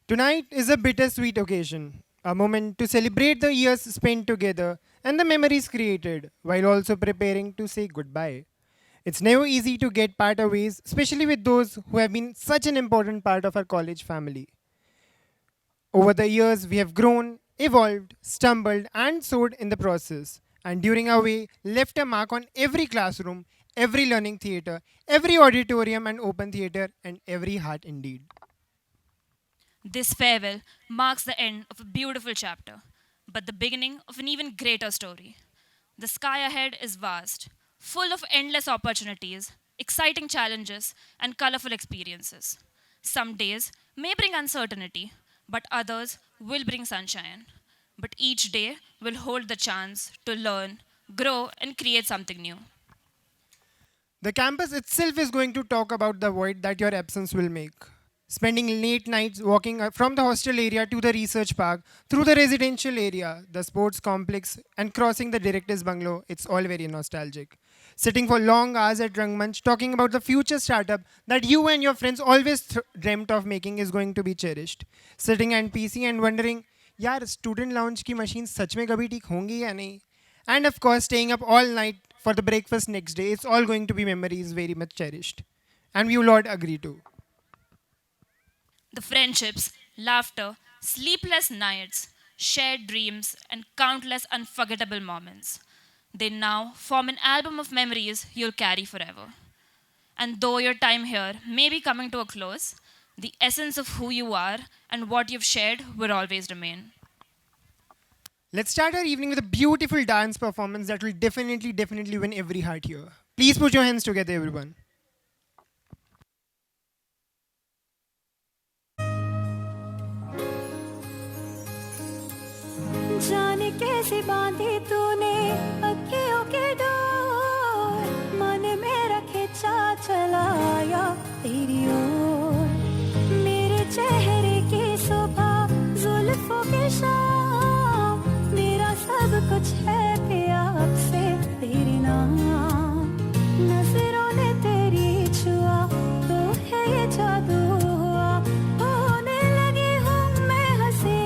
Tonight is a bittersweet occasion, a moment to celebrate the years spent together and the memories created while also preparing to say goodbye. It's never easy to get part of ways, especially with those who have been such an important part of our college family. Over the years, we have grown, evolved, stumbled, and soared in the process. And during our way, left a mark on every classroom, every learning theatre, every auditorium and open theatre, and every heart indeed. This farewell marks the end of a beautiful chapter, but the beginning of an even greater story. The sky ahead is vast, full of endless opportunities, exciting challenges, and colorful experiences. Some days may bring uncertainty, but others will bring sunshine. But each day will hold the chance to learn, grow, and create something new. The campus itself is going to talk about the void that your absence will make. Spending late nights walking from the hostel area to the research park, through the residential area, the sports complex, and crossing the director's bungalow, it's all very nostalgic. Sitting for long hours at Rangmanch talking about the future startup that you and your friends always dreamt of making is going to be cherished. Sitting at PC and wondering, यार student lounge की machine सच में कभी ठीक होंगी या नहीं? And of course, staying up all night for the breakfast next day, it's all going to be memories very much cherished. And we will all agree to. The friendships, laughter, sleepless nights, shared dreams, and countless unforgettable moments. They now form an album of memories you'll carry forever. And though your time here may be coming to a close, the essence of who you are and what you've shared will always remain. Let's start our evening with a beautiful dance performance that will definitely win every heart here. Please put your hands together, everyone. जाने कैसे बांधी तूने अखियों के door मन मेरा खिंचा चलाया तेरी ओर मेरे चेहरे की सुबह जुल्फों की शाम मेरा सब कुछ है प्यार से तेरे नाम नजरों ने तेरी छुआ तो है ये जादू हुआ होने लगी हूँ मैं हंसी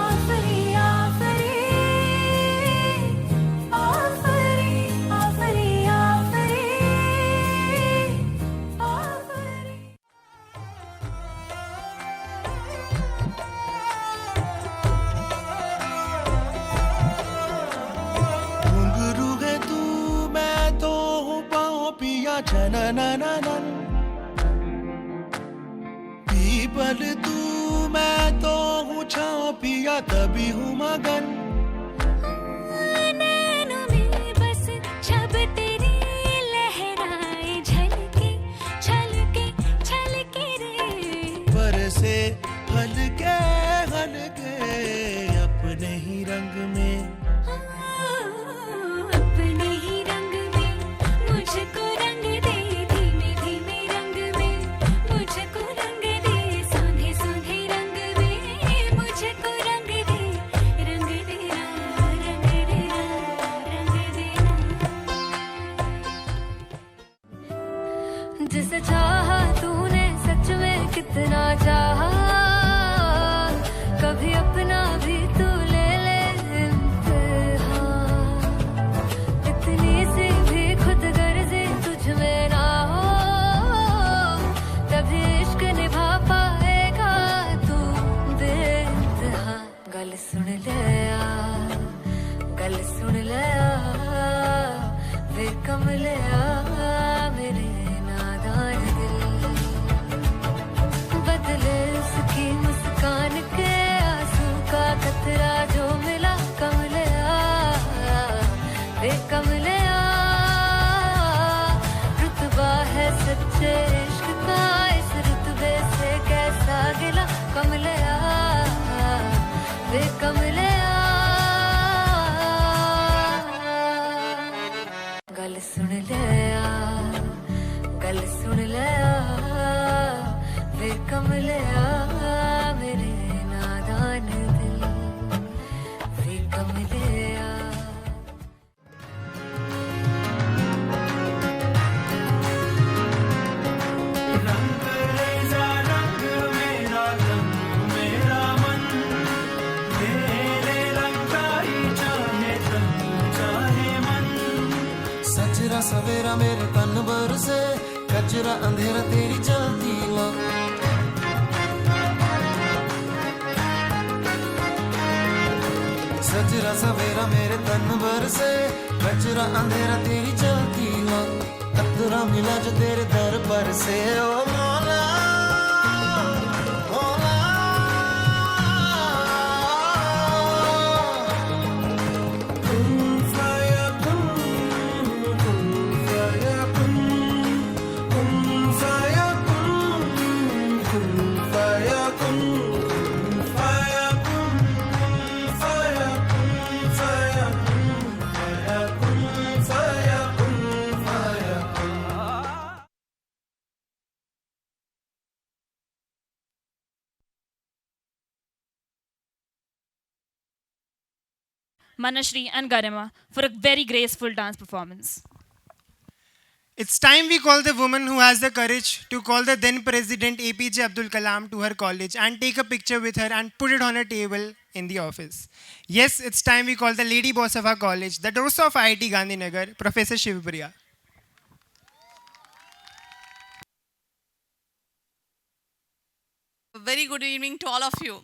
आफरी आफरी आफरी आफरी आफरी आफरी घुंघरू है तू मैं तो हूँ पाँव पिया जननननन पीपल तू मैं तो हूँ छाँव पिया तभी हूँ मगन नैनों में बस जब तेरी लहराए झलके झलके झलके रे बरसे हल्के हल्के अपने ही रंग में अपने ही रंग में मुझको रंग दे धीमे धीमे रंग में मुझको रंग दे सोने सोने रंग में मुझको रंग दे रंग दे रंग दे रंग दे जिसे चाहा तूने सच में कितना चाहा कभी अपना भी तू ले ले इम्तिहान इतनी सी भी खुद गर्जी तुझ में ना हो तभी इश्क निभा पाएगा तू बेइंतहा गल सुन ले यार गल सुन ले यार वे कमले यार मेरे नादान दिल बदले उसकी मुस्कान के आंसू का कतरा जो मिला कमले वे कमले रुतबा है सच्चे इश्क का इस रुतबे से कैसा गिला कमले वे कमले गल सुन ले यार गल सुन ले यार वे कमले मेरे नादान दिल वे कमले रंग सजरा सवेरा मेरे तन बरसे कजरा अंधेरा तेरी जलती ला सजरा सवेरा मेरे तन बरसे कजरा अंधेरा तेरी जलती ला कतरा मिला जो तेरे दर पर से ओ मौला मौला कुन फयाकुन कुन फयाकुन कुन फयाकुन कुन फयाकुन Manashri and Garima for a very graceful dance performance. It's time we call the woman who has the courage to call the then President APJ Abdul Kalam to her college and take a picture with her and put it on a table in the office. Yes, it's time we call the lady boss of our college, the dosa of IIT Gandhinagar, Professor Shivpriya. Very good evening to all of you.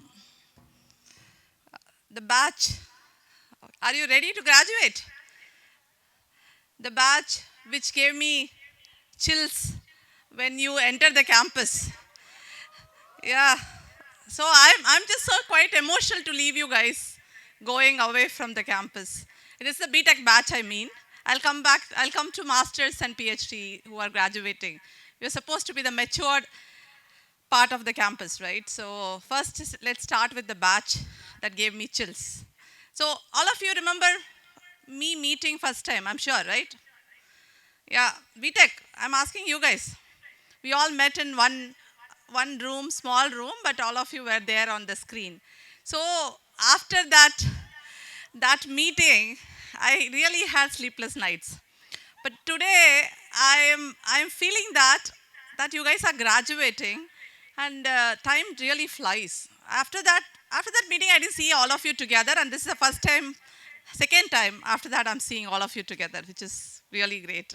The batch, are you ready to graduate? The batch which gave me chills when you enter the campus. Yeah, so I'm just so quite emotional to leave you guys going away from the campus. It is the BTech batch, I mean. I'll come to masters and PhD who are graduating. You're supposed to be the matured part of the campus, right? So first, let's start with the batch that gave me chills. So all of you remember me meeting first time, I'm sure, right? Yeah, BTech, I'm asking you guys. We all met in one room, small room, but all of you were there on the screen. So after that meeting, I really had sleepless nights. But today, I'm feeling that you guys are graduating, and time really flies. After that meeting, I didn't see all of you together, and this is the second time after that I'm seeing all of you together, which is really great.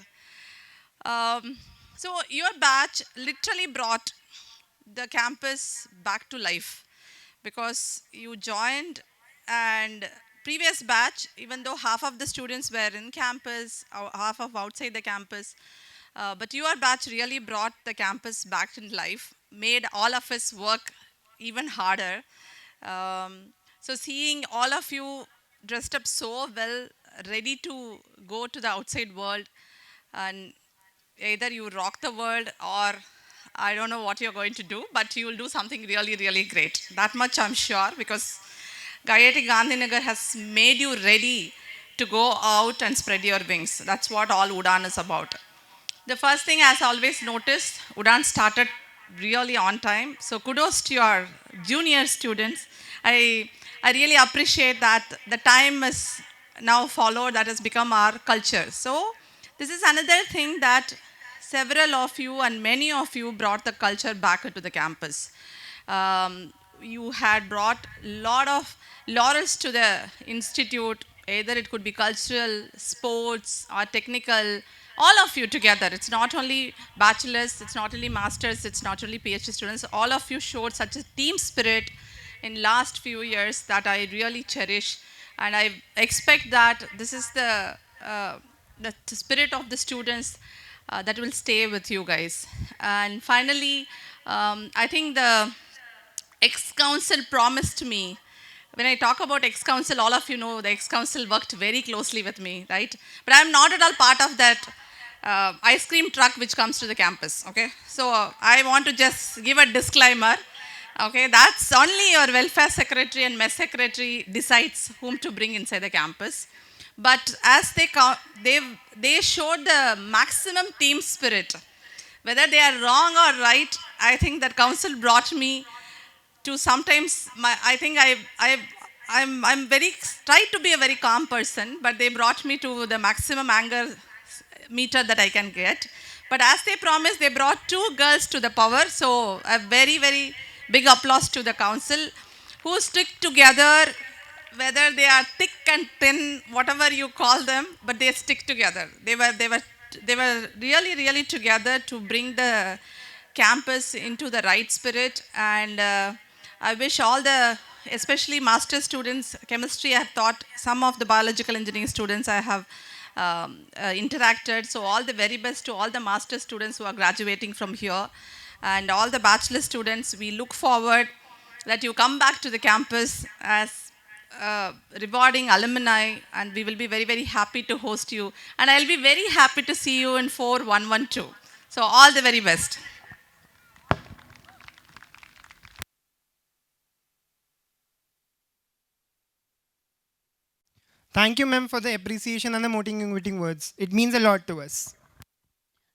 So your batch literally brought the campus back to life because you joined, and previous batch, even though half of the students were in campus, or half of outside the campus, but your batch really brought the campus back in life, made all of us work even harder. So seeing all of you dressed up so well, ready to go to the outside world, and either you rock the world or I don't know what you're going to do, but you will do something really, really great. That much I'm sure, because IIT Gandhinagar has made you ready to go out and spread your wings. That's what all Udaan is about. The first thing, as always noticed, Udaan started really on time. So kudos to your junior students. I really appreciate that the time is now followed, that has become our culture. So this is another thing that several of you and many of you brought the culture back into the campus. You had brought a lot of laurels to the institute, either it could be cultural, sports, or technical, all of you together. It's not only bachelors, it's not only masters, it's not only PhD students. All of you showed such a team spirit in last few years that I really cherish. And I expect that this is the spirit of the students that will stay with you guys. And finally, I think the ex-council promised me. When I talk about ex-council, all of you know the ex-council worked very closely with me, right? But I'm not at all part of that ice cream truck which comes to the campus, okay? So I want to just give a disclaimer, okay? That's only your welfare secretary and mess secretary decides whom to bring inside the campus. But as they showed the maximum team spirit. Whether they are wrong or right, I think that council brought me to sometimes, I'm very, tried to be a very calm person, but they brought me to the maximum anger meter that I can get. But as they promised, they brought 2 girls to the power. So a very, very big applause to the council who stick together whether they are thick and thin, whatever you call them, but they stick together. They were really, really together to bring the campus into the right spirit. And I wish all the, especially master students, chemistry, I have taught some of the biological engineering students I have interacted. So all the very best to all the master students who are graduating from here, and all the bachelor students. We look forward that you come back to the campus as rewarding alumni, and we will be very, very happy to host you. And I'll be very happy to see you in 4112. So all the very best. Thank you, ma'am, for the appreciation and the motivating words. It means a lot to us.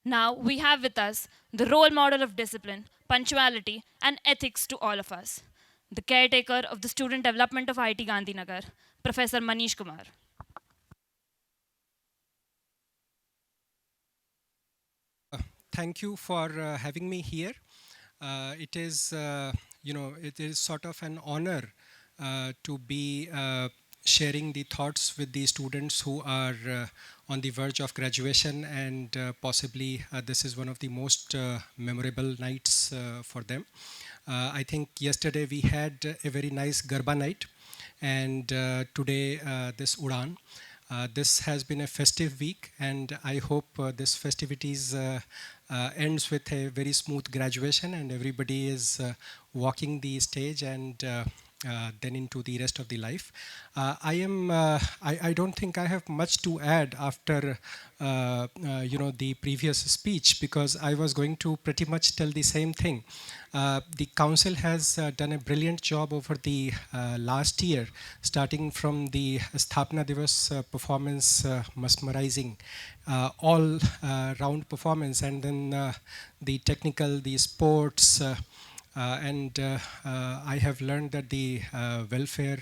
Now we have with us the role model of discipline, punctuality, and ethics to all of us, the caretaker of the student development of IIT Gandhinagar, Professor Manish Kumar. Thank you for having me here. It is, it is sort of an honor to be sharing the thoughts with the students who are on the verge of graduation, and possibly this is one of the most memorable nights for them. I think yesterday we had a very nice Garba night, and today this Udaan. This has been a festive week, and I hope this festivities ends with a very smooth graduation, and everybody is walking the stage and then into the rest of the life. I don't think I have much to add after the previous speech, because I was going to pretty much tell the same thing. The council has done a brilliant job over the last year, starting from the Sthapna Divas performance, mesmerizing, all round performance, and then the technical, the sports, and I have learned that the welfare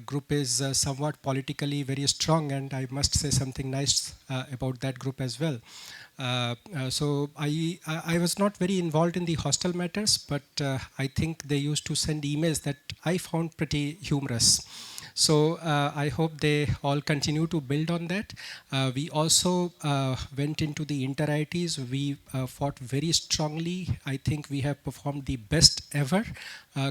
group is somewhat politically very strong, and I must say something nice about that group as well. So I was not very involved in the hostel matters, but I think they used to send emails that I found pretty humorous. So I hope they all continue to build on that. We also went into the inter-IITs. We fought very strongly. I think we have performed the best ever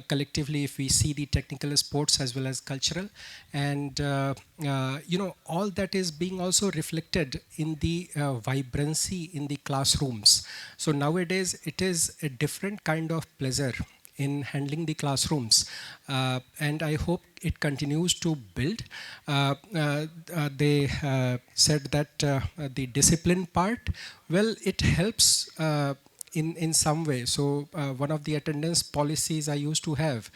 collectively, if we see the technical sports as well as cultural. And all that is being also reflected in the vibrancy in the classrooms. So nowadays it is a different kind of pleasure in handling the classrooms, and I hope it continues to build. They said that the discipline part, well, it helps in some way. So one of the attendance policies I used to have,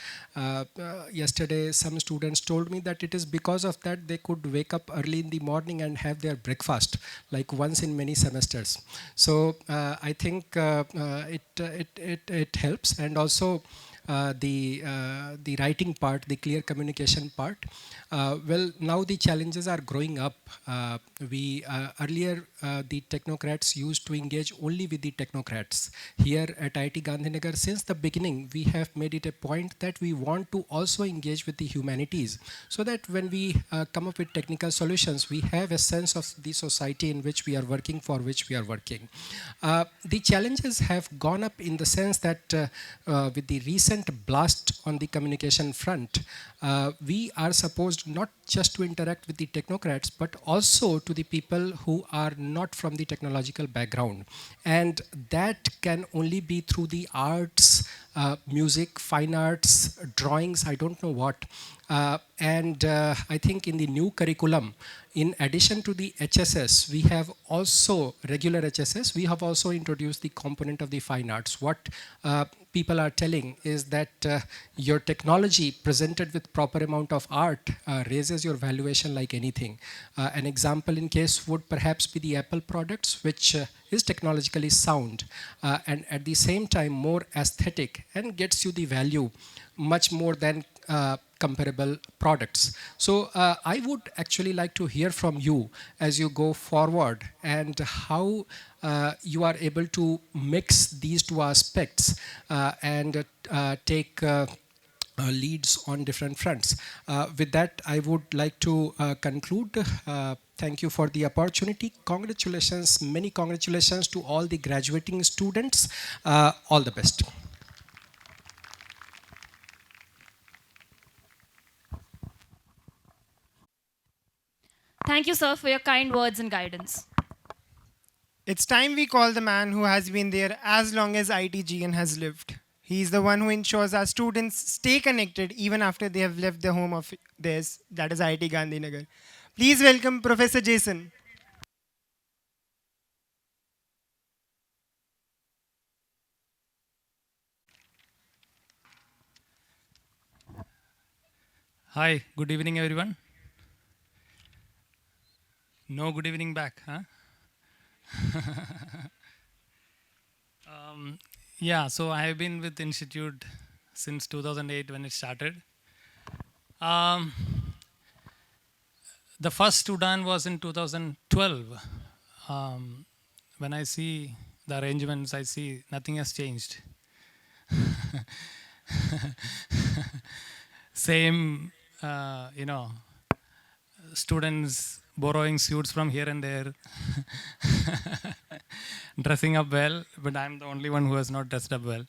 yesterday some students told me that it is because of that they could wake up early in the morning and have their breakfast, like once in many semesters. So I think it helps. And also the writing part, the clear communication part. Well, now the challenges are growing up. We earlier the technocrats used to engage only with the technocrats. Here at IIT Gandhinagar, since the beginning, we have made it a point that we want to also engage with the humanities, so that when we come up with technical solutions, we have a sense of the society in which we are working, for which we are working. The challenges have gone up in the sense that with the recent blast on the communication front, we are supposed not just to interact with the technocrats, but also to the people who are not from the technological background. And that can only be through the arts, music, fine arts, drawings, I don't know what. And I think in the new curriculum, in addition to the HSS, we have also regular HSS, we have also introduced the component of the fine arts. What people are telling is that your technology presented with proper amount of art raises your valuation like anything. An example in case would perhaps be the Apple products, which is technologically sound and at the same time more aesthetic and gets you the value much more than comparable products. So I would actually like to hear from you as you go forward, and how you are able to mix these two aspects and take leads on different fronts. With that, I would like to conclude. Thank you for the opportunity. Congratulations, many congratulations to all the graduating students. All the best. Thank you, sir, for your kind words and guidance. It's time we call the man who has been there as long as IITGN has lived. He is the one who ensures our students stay connected even after they have left the home of theirs, that is IIT Gandhinagar. Please welcome Professor Jason. Hi, good evening, everyone. No good evening back, huh? Yeah, so I have been with Institute since 2008 when it started. Um, the first Udaan was in 2012. Um, when I see the arrangements, I see nothing has changed. Same, students borrowing suits from here and there, dressing up well, but I'm the only one who has not dressed up well.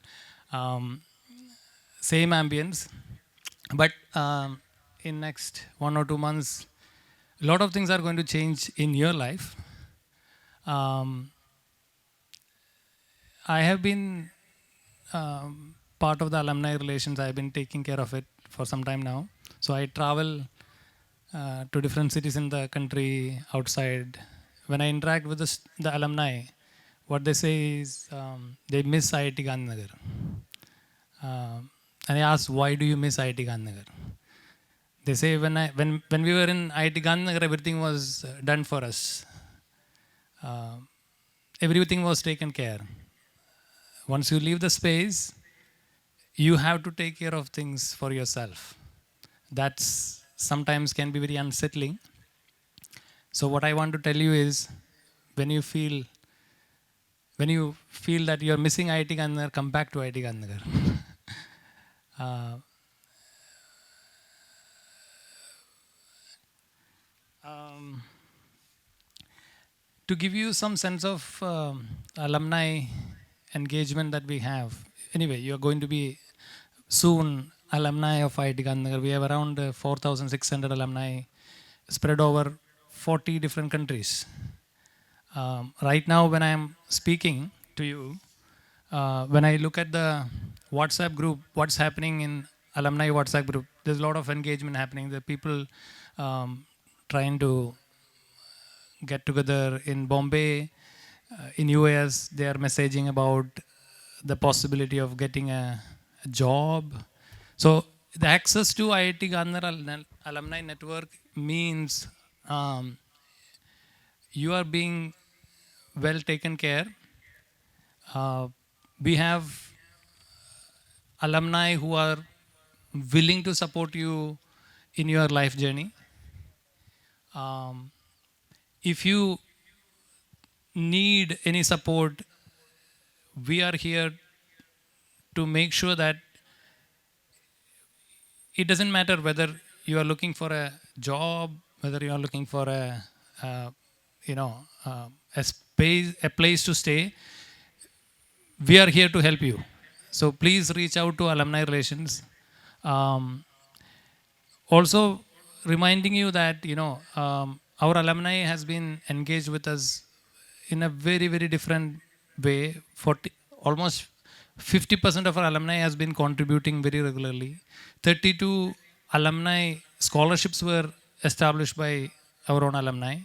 Um, Same ambience, but in next 1 or 2 months, a lot of things are going to change in your life. I have been part of the alumni relations. I've been taking care of it for some time now. So I travel to different cities in the country, outside. When I interact with the alumni, what they say is they miss IIT Gandhinagar. And I ask, why do you miss IIT Gandhinagar? They say when we were in IIT Gandhinagar, everything was done for us. Everything was taken care. Once you leave the space, you have to take care of things for yourself. That's sometimes can be very unsettling. So what I want to tell you is, when you feel that you're missing IIT Gandhinagar, come back to IIT Gandhinagar. To give you some sense of alumni engagement that we have. Anyway, you're going to be soon alumni of IIT Gandhinagar. We have around 4,600 alumni spread over 40 different countries. Right now, when I am speaking to you, when I look at the WhatsApp group, what's happening in alumni WhatsApp group, there's a lot of engagement happening. The people trying to get together in Bombay, in US, they are messaging about the possibility of getting a job. So the access to IIT Gandhinagar alumni network means you are being well taken care. We have alumni who are willing to support you in your life journey. If you need any support, we are here to make sure that it doesn't matter whether you are looking for a job, whether you are looking for a place to stay. We are here to help you. So please reach out to alumni relations. Also, reminding you that our alumni has been engaged with us in a very, very different way. Almost 50% of our alumni has been contributing very regularly. 32 alumni scholarships were established by our own alumni.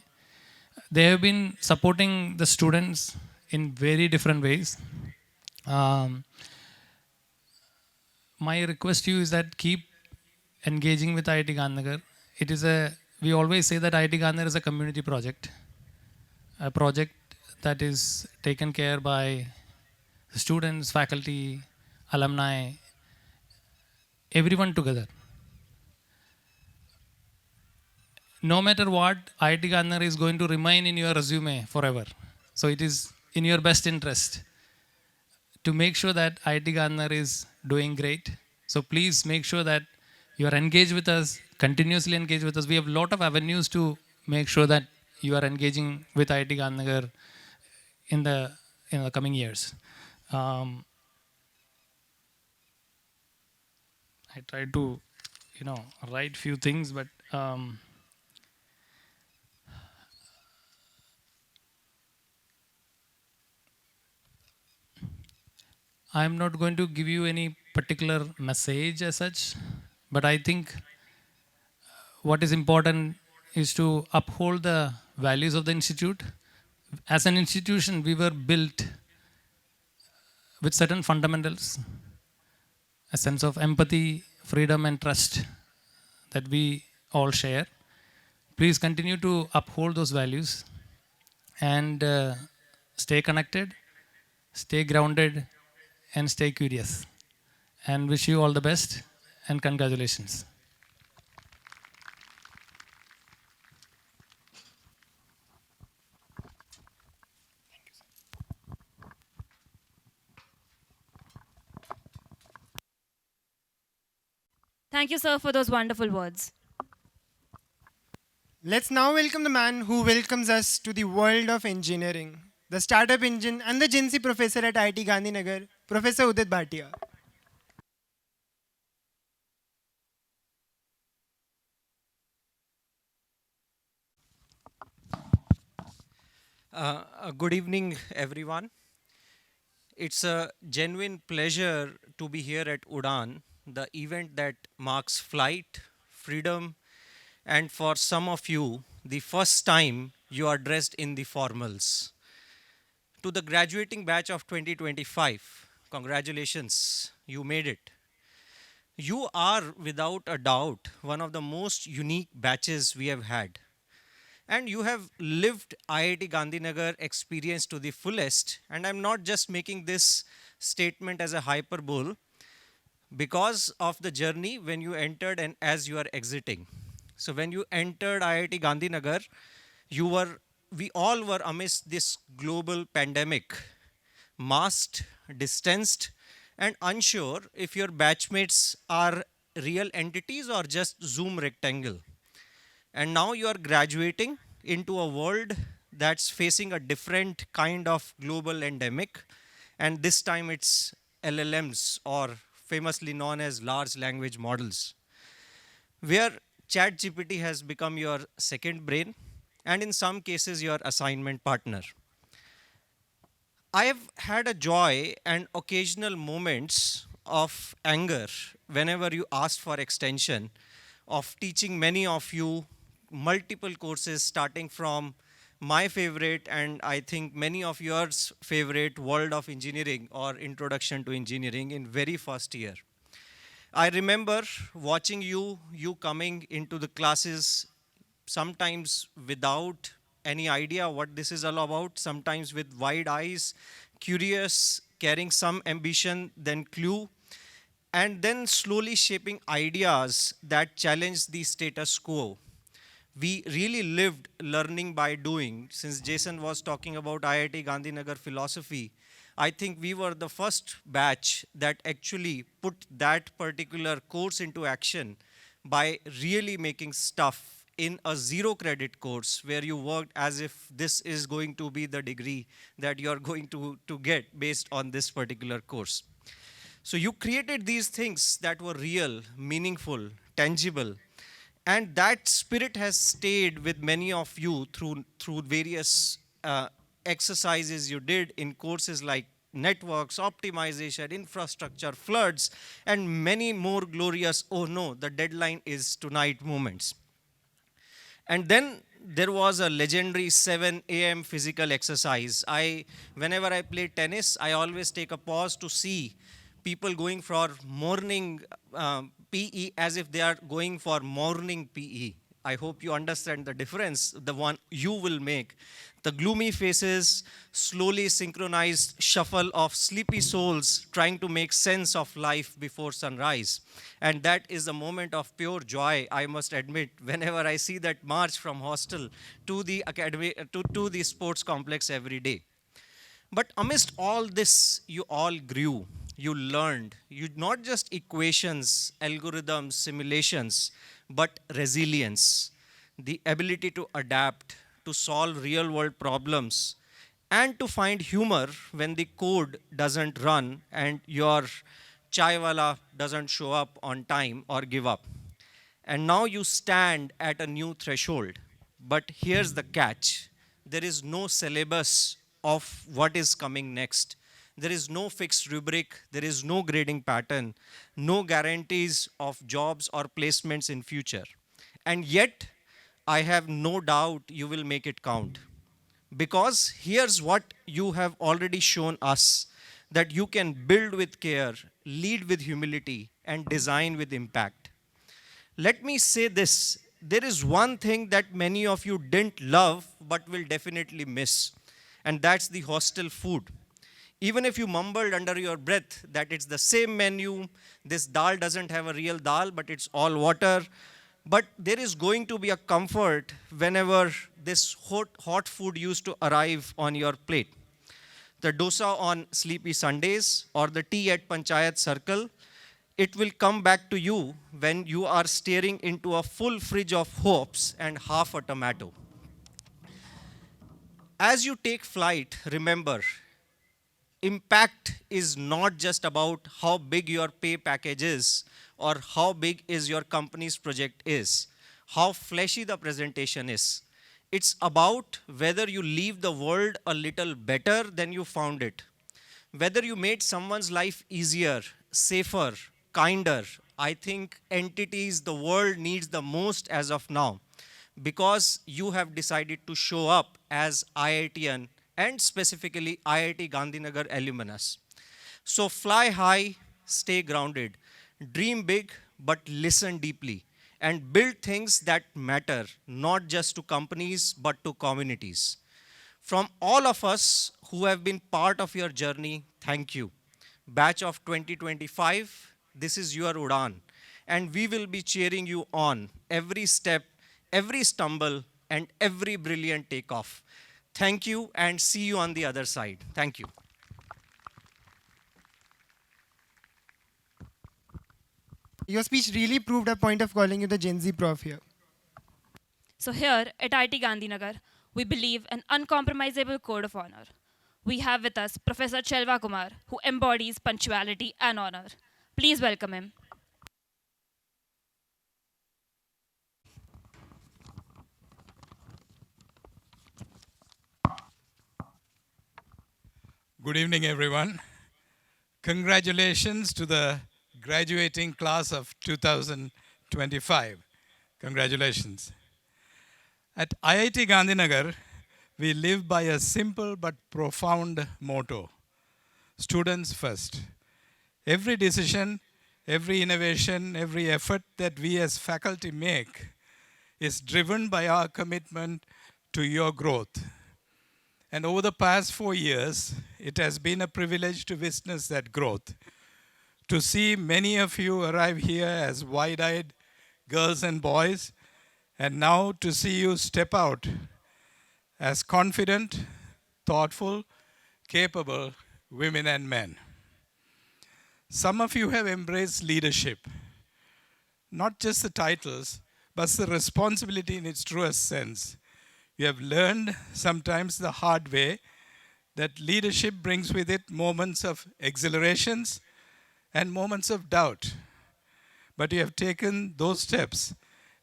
They have been supporting the students in very different ways. My request to you is that keep engaging with IIT Gandhinagar. We always say that IIT Gandhinagar is a community project, a project that is taken care by students, faculty, alumni, everyone together. No matter what, IIT Gandhinagar is going to remain in your resume forever. So it is in your best interest to make sure that IIT Gandhinagar is doing great. So please make sure that you are engaged with us, continuously engaged with us. We have a lot of avenues to make sure that you are engaging with IIT Gandhinagar in the coming years. Um, I tried to, write few things, but I'm not going to give you any particular message as such, but I think what is important is to uphold the values of the institute. As an institution, we were built with certain fundamentals, a sense of empathy, freedom, and trust that we all share. Please continue to uphold those values and stay connected, stay grounded, and stay curious. And wish you all the best and congratulations. Thank you, sir, for those wonderful words. Let's now welcome the man who welcomes us to the world of engineering, the startup engine and the Gen Z professor at IIT Gandhinagar, Professor Udit Bhatia. Good evening, everyone. It's a genuine pleasure to be here at Udaan, the event that marks flight, freedom, and for some of you, the first time you are dressed in the formals. To the graduating batch of 2025, congratulations, you made it. You are, without a doubt, one of the most unique batches we have had. And you have lived IIT Gandhinagar experience to the fullest. And I'm not just making this statement as a hyperbole because of the journey when you entered and as you are exiting. So when you entered IIT Gandhinagar, we all were amidst this global pandemic, masked, distanced, and unsure if your batchmates are real entities or just Zoom rectangle. And now you are graduating into a world that's facing a different kind of global endemic. And this time it's LLMs, or famously known as large language models, where ChatGPT has become your second brain and in some cases your assignment partner. I have had a joy and occasional moments of anger whenever you ask for extension of teaching many of you multiple courses starting from my favorite and I think many of yours favorite world of engineering or introduction to engineering in very first year. I remember watching you coming into the classes sometimes without any idea what this is all about, sometimes with wide eyes, curious, carrying some ambition, then clue, and then slowly shaping ideas that challenge the status quo. We really lived learning by doing. Since Jason was talking about IIT Gandhinagar philosophy, I think we were the first batch that actually put that particular course into action by really making stuff in a zero credit course where you worked as if this is going to be the degree that you're going to get based on this particular course. So you created these things that were real, meaningful, tangible, and that spirit has stayed with many of you through various exercises you did in courses like networks, optimization, infrastructure, floods, and many more glorious, oh no, the deadline is tonight moments. And then there was a legendary 7 a.m. physical exercise. Whenever I play tennis, I always take a pause to see people going for morning PE as if they are going for morning PE. I hope you understand the difference, the one you will make. The gloomy faces, slowly synchronized shuffle of sleepy souls trying to make sense of life before sunrise. And that is a moment of pure joy, I must admit, whenever I see that march from hostel to the academy, to the sports complex every day. But amidst all this, you all grew. you learned. You not just equations, algorithms, simulations, but resilience, the ability to adapt, to solve real world problems, and to find humor when the code doesn't run and your chaiwala doesn't show up on time or give up. And now you stand at a new threshold. But here's the catch, there is no syllabus of what is coming next. There is no fixed rubric, there is no grading pattern, no guarantees of jobs or placements in future. And yet, I have no doubt you will make it count. Because here's what you have already shown us, that you can build with care, lead with humility, and design with impact. Let me say this, there is one thing that many of you didn't love but will definitely miss, and that's the hostel food. Even if you mumbled under your breath that it's the same menu, this dal doesn't have a real dal, but it's all water. But there is going to be a comfort whenever this hot food used to arrive on your plate. The dosa on sleepy Sundays or the tea at Panchayat Circle, it will come back to you when you are staring into a full fridge of hopes and half a tomato. As you take flight, remember, impact is not just about how big your pay package is or how big is your company's project is, how fleshy the presentation is. It's about whether you leave the world a little better than you found it, whether you made someone's life easier, safer, kinder. I think entities the world needs the most as of now, because you have decided to show up as IITN and specifically IIT Gandhinagar alumnus. So fly high, stay grounded, dream big, but listen deeply, and build things that matter, not just to companies, but to communities. From all of us who have been part of your journey, thank you. Batch of 2025, this is your Udaan, and we will be cheering you on every step, every stumble, and every brilliant takeoff. Thank you, and see you on the other side. Thank you. Your speech really proved a point of calling you the Gen Z prof here. So here at IIT Gandhinagar, we believe an uncompromisable code of honor. We have with us Professor Chelva Kumar, who embodies punctuality and honor. Please welcome him. Good evening, everyone. Congratulations to the graduating class of 2025. Congratulations. At IIT Gandhinagar, we live by a simple but profound motto: students first. Every decision, every innovation, every effort that we as faculty make is driven by our commitment to your growth. And over the past 4 years, it has been a privilege to witness that growth. To see many of you arrive here as wide-eyed girls and boys, and now to see you step out as confident, thoughtful, capable women and men. Some of you have embraced leadership, not just the titles, but the responsibility in its truest sense. You have learned, sometimes the hard way, that leadership brings with it moments of exhilarations and moments of doubt. But you have taken those steps,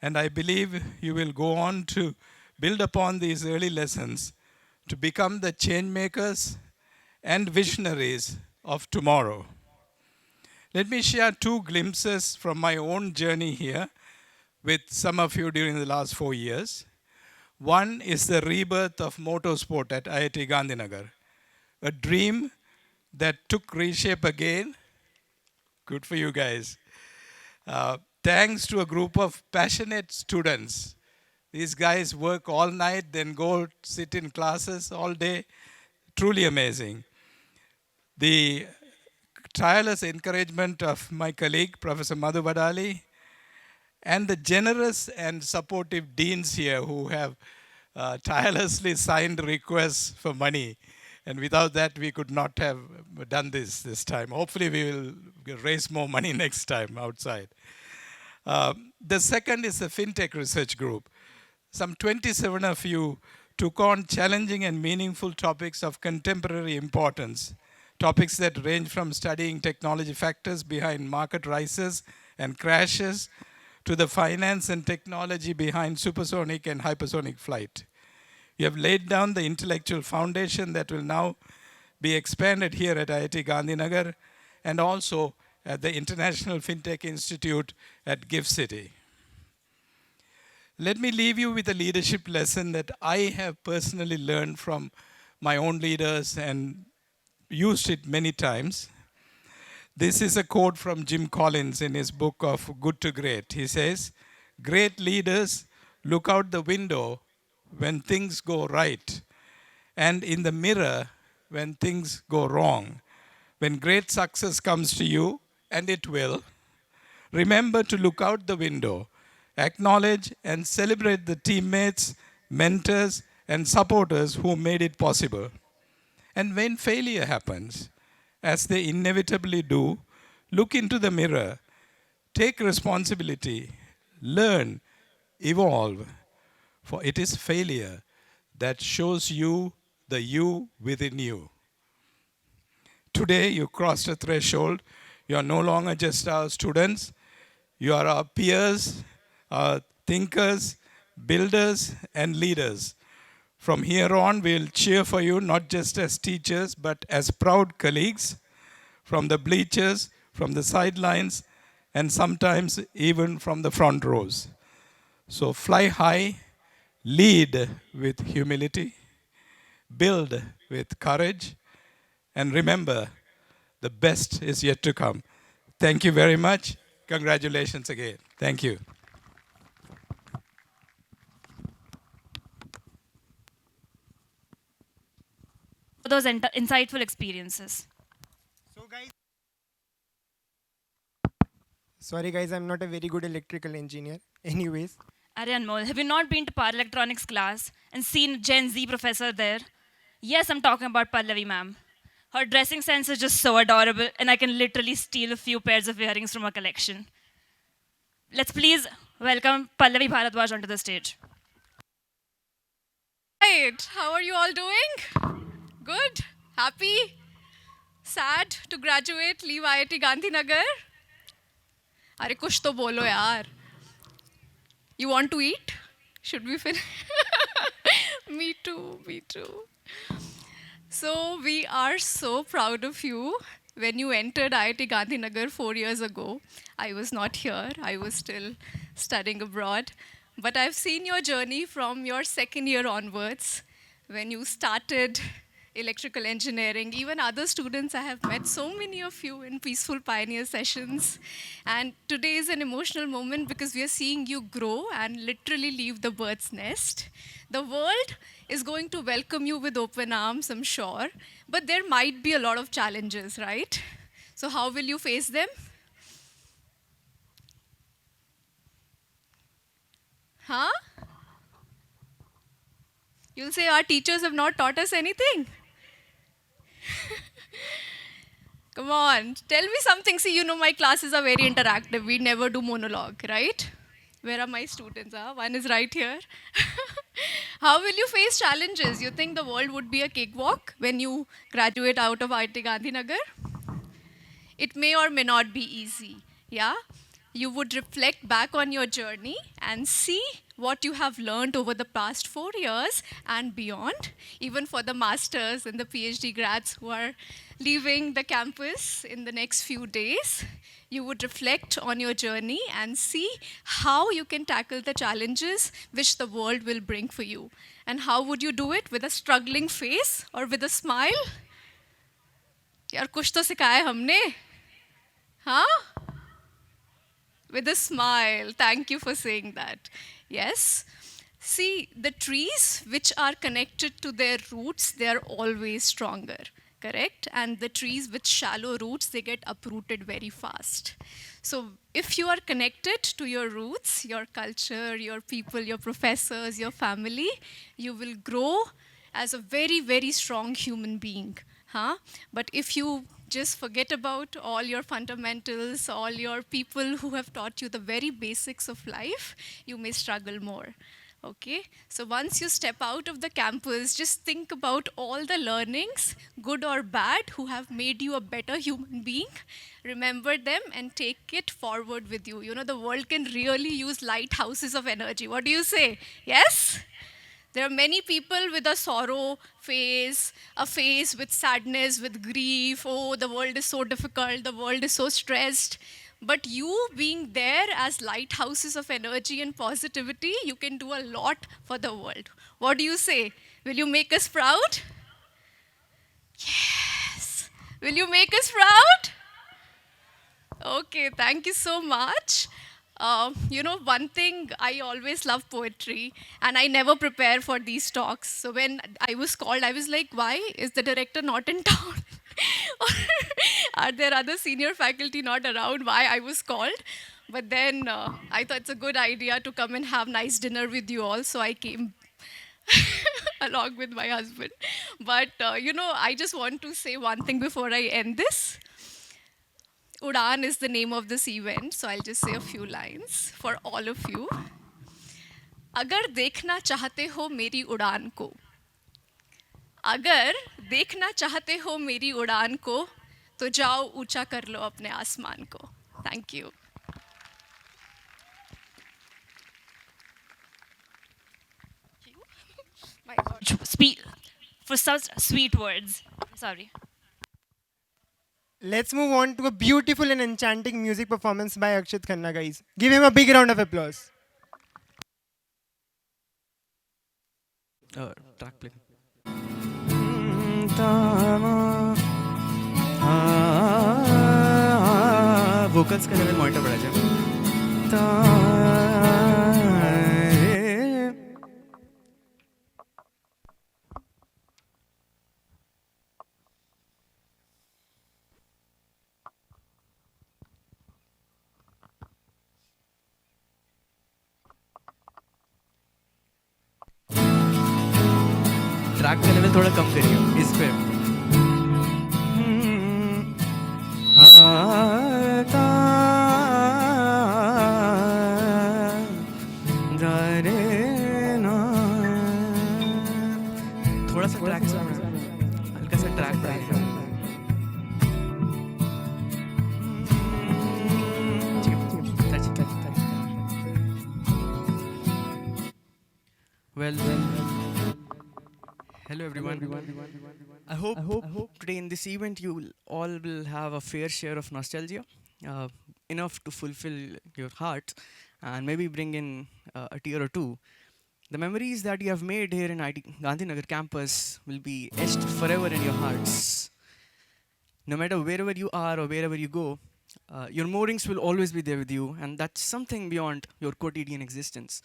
and I believe you will go on to build upon these early lessons to become the change makers and visionaries of tomorrow. Let me share 2 glimpses from my own journey here with some of you during the last 4 years. One is the rebirth of motorsport at IIT Gandhinagar, a dream that took reshape again. Good for you guys. Thanks to a group of passionate students. These guys work all night, then go sit in classes all day. Truly amazing. The tireless encouragement of my colleague, Professor Madhu Badali, and the generous and supportive deans here who have tirelessly signed requests for money And without that, we could not have done this time. Hopefully, we will raise more money next time outside. The second is the FinTech Research Group. Some 27 of you took on challenging and meaningful topics of contemporary importance. Topics that range from studying technology factors behind market rises and crashes to the finance and technology behind supersonic and hypersonic flight. You have laid down the intellectual foundation that will now be expanded here at IIT Gandhinagar and also at the International FinTech Institute at GIFT City. Let me leave you with a leadership lesson that I have personally learned from my own leaders and used it many times. This is a quote from Jim Collins in his book of Good to Great. He says, "Great leaders look out the window when things go right, and in the mirror when things go wrong. When great success comes to you, and it will, remember to look out the window, acknowledge and celebrate the teammates, mentors, and supporters who made it possible. And when failure happens, as they inevitably do, look into the mirror, take responsibility, learn, evolve, for it is failure that shows you the you within you." Today, you crossed a threshold. You are no longer just our students. You are our peers, our thinkers, builders, and leaders. From here on, we'll cheer for you not just as teachers, but as proud colleagues from the bleachers, from the sidelines, and sometimes even from the front rows. So fly high, lead with humility, build with courage, and remember, the best is yet to come. Thank you very much. Congratulations again. Thank you. For those insightful experiences. So guys, sorry guys, I'm not a very good electrical engineer. Anyways, Aryan Mol, have you not been to power electronics class and seen Gen Z professor there? Yes, I'm talking about Pallavi ma'am. Her dressing sense is just so adorable, and I can literally steal a few pairs of earrings from her collection. Let's please welcome Pallavi Bharadwaj onto the stage. Right. How are you all doing? Good? Happy? Sad to graduate, leave IIT Gandhinagar? अरे कुछ तो बोलो यार. You want to eat? Should we finish? Me too, me too. So we are so proud of you. When you entered IIT Gandhinagar 4 years ago, I was not here. I was still studying abroad. But I've seen your journey from your second year onwards, when you started electrical engineering. Even other students, I have met so many of you in Peaceful Pioneer sessions. And today is an emotional moment because we are seeing you grow and literally leave the bird's nest. The world is going to welcome you with open arms, I'm sure. But there might be a lot of challenges, right? So how will you face them? Huh? You'll say our teachers have not taught us anything. Come on, tell me something. See, you know my classes are very interactive. We never do monologue, right? Where are my students? Huh? One is right here. How will you face challenges? You think the world would be a cakewalk when you graduate out of IIT Gandhinagar? It may or may not be easy, yeah? You would reflect back on your journey and see what you have learned over the past 4 years and beyond, even for the masters and the PhD grads who are leaving the campus in the next few days. You would reflect on your journey and see how you can tackle the challenges which the world will bring for you. And how would you do it? With a struggling face or with a smile? यार कुछ तो सिखाया हमने, हाँ? With a smile. Thank you for saying that. Yes. See, the trees which are connected to their roots, they are always stronger, correct? And the trees with shallow roots, they get uprooted very fast. So if you are connected to your roots, your culture, your people, your professors, your family, you will grow as a very, very strong human being. Huh? But if you just forget about all your fundamentals, all your people who have taught you the very basics of life, you may struggle more. Okay, so once you step out of the campus, just think about all the learnings, good or bad, who have made you a better human being. Remember them and take it forward with you. You know, the world can really use lighthouses of energy. What do you say? Yes? There are many people with a sorrow phase, a phase with sadness, with grief. Oh, the world is so difficult, the world is so stressed. But you being there as lighthouses of energy and positivity, you can do a lot for the world. What do you say? Will you make us proud? Yes. Will you make us proud? Okay, thank you so much. You know, one thing, I always love poetry, and I never prepare for these talks. So when I was called, I was like, why is the director not in town? Or are there other senior faculty not around? Why I was called? But then I thought it's a good idea to come and have nice dinner with you all, so I came along with my husband. But you know, I just want to say one thing before I end this. Udaan is the name of this event, so I'll just say a few lines for all of you. अगर देखना चाहते हो मेरी उड़ान को, अगर देखना चाहते हो मेरी उड़ान को, तो जाओ ऊंचा कर लो अपने आसमान को. Thank you. My God. For such sweet words. Sorry. Let's move on to a beautiful and enchanting music performance by Akshit Khanna, guys. Give him a big round of applause. Track play. Vocals का level monitor बढ़ा जाए. Track का level थोड़ा कम करिए इस पे. थोड़ा सा ट्रैक, हल्का सा ट्रैक बढ़ाइए. Well, hello everyone. I hope today in this event you all will have a fair share of nostalgia, enough to fulfill your heart and maybe bring in a tear or two. The memories that you have made here in IIT Gandhinagar campus will be etched forever in your hearts. No matter wherever you are or wherever you go, your moorings will always be there with you, and that's something beyond your quotidian existence.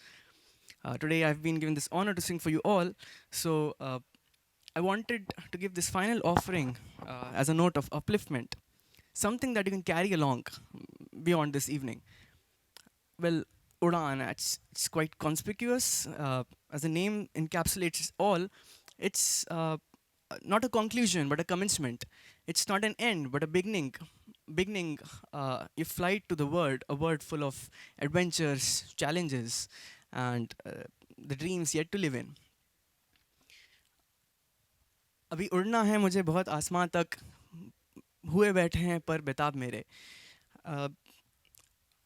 Today I've been given this honor to sing for you all, so I wanted to give this final offering as a note of upliftment, something that you can carry along beyond this evening. Well, Udaan, it's quite conspicuous. As the name encapsulates all, it's not a conclusion but a commencement. It's not an end but a beginning. You fly to the world, a world full of adventures, challenges, and the dreams yet to live in. अभी उड़ना है मुझे बहुत आसमां तक, हुए बैठे हैं पर बेताब मेरे.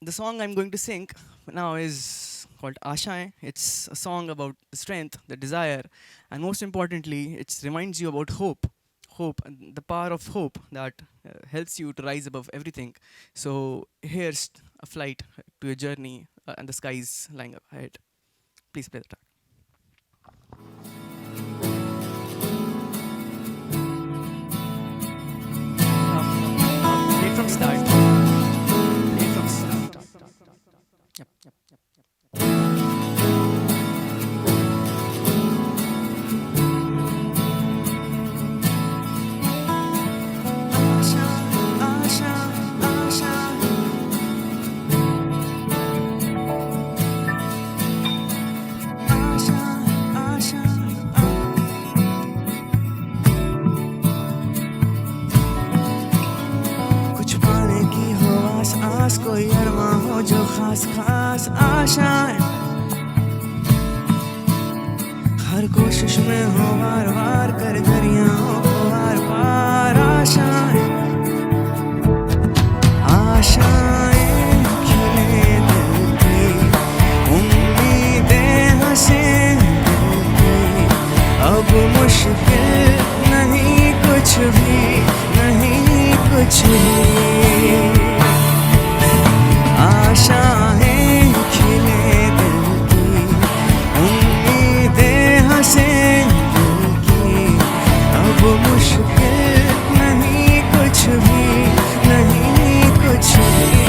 The song I'm going to sing now is called Ashaएं. It's a song about the strength, the desire, and most importantly, it reminds you about hope, and the power of hope that helps you to rise above everything. So here's a flight to your journey, and the skies lying up ahead. Please play the track. Play from start. Play from start. Yep. बस कोई अरमा हो जो खास खास आशाएं हर कोशिश में हो वार वार कर दरियाओं को वार पार आशाएं आशाएं खिले दिल की उम्मीदें हंसे दिल की अब मुश्किल नहीं कुछ भी नहीं कुछ भी आशाएं खिले दिल की उम्मीदें हंसे दिल की अब मुश्किल नहीं कुछ भी नहीं कुछ भी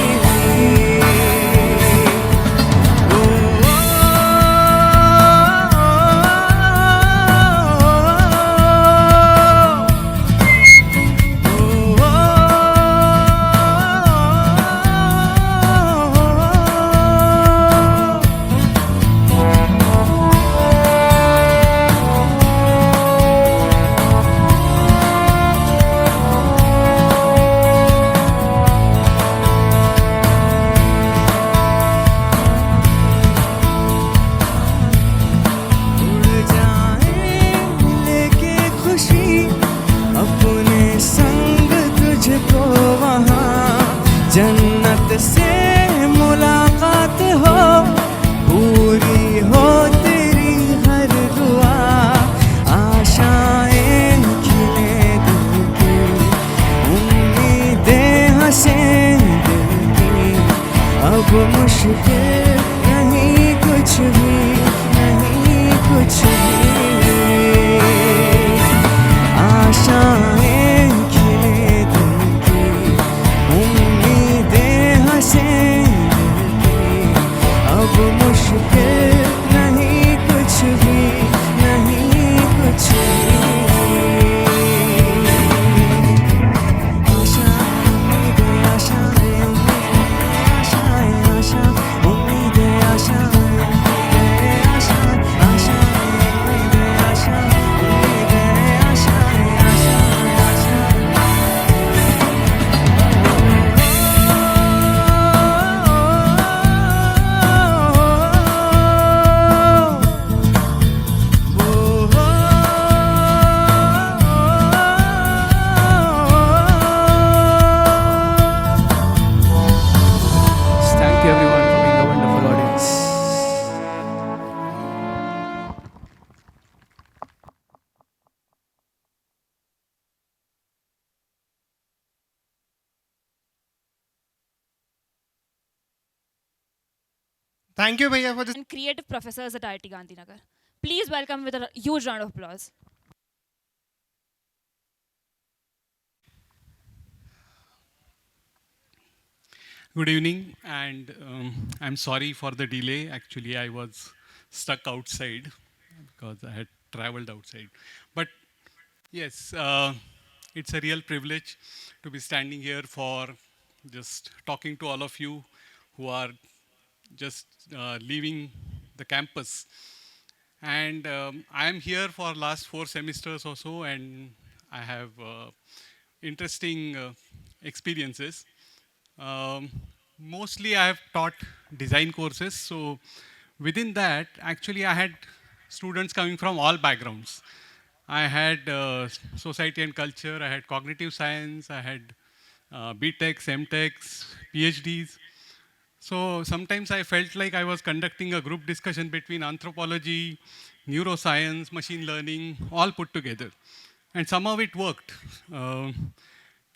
जन्नत से मुलाकात हो पूरी हो तेरी हर दुआ आशाएं खिले दिल की उम्मीदें हंसे दिल की अब मुश्किल नहीं कुछ भी नहीं कुछ भी आशाएं खिले दिल की उम्मीदें हंसे दिल की अब मुश्किल नहीं कुछ भी नहीं कुछ भी आशाएं उम्मीदें उम्मीदें आशाएं उम्मीदें आशाएं उम्मीदें आशाएं उम्मीदें आशाएं Thank you everyone for being a wonderful audience. Thank you, Bhaiya, for this. And creative professors at IIT Gandhinagar. Please welcome with a huge round of applause. Good evening, and I'm sorry for the delay. Actually, I was stuck outside because I had traveled outside. But yes, it's a real privilege to be standing here for just talking to all of you who are just leaving the campus. And I am here for last 4 semesters or so, and I have interesting experiences. Um, Mostly I have taught design courses. So within that, actually I had students coming from all backgrounds. I had society and culture, I had cognitive science, I had BTechs, MTechs, PhDs. So sometimes I felt like I was conducting a group discussion between anthropology, neuroscience, machine learning, all put together. And somehow it worked.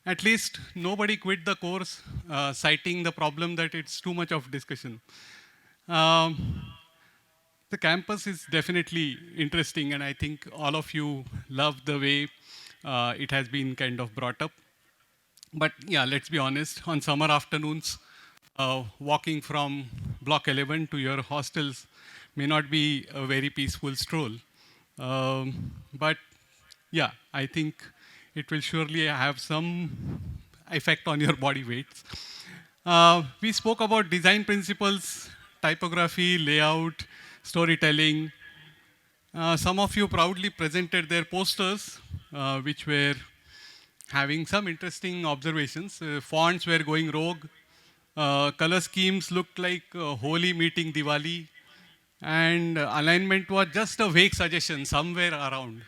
At least nobody quit the course citing the problem that it's too much of discussion. Um, the campus is definitely interesting, and I think all of you love the way it has been kind of brought up. But yeah, let's be honest, on summer afternoons, walking from block 11 to your hostels may not be a very peaceful stroll. But yeah, I think it will surely have some effect on your body weights. We spoke about design principles, typography, layout, storytelling. Some of you proudly presented their posters, which were having some interesting observations. Fonts were going rogue. Color schemes looked like Holi meeting Diwali, and alignment was just a vague suggestion somewhere around.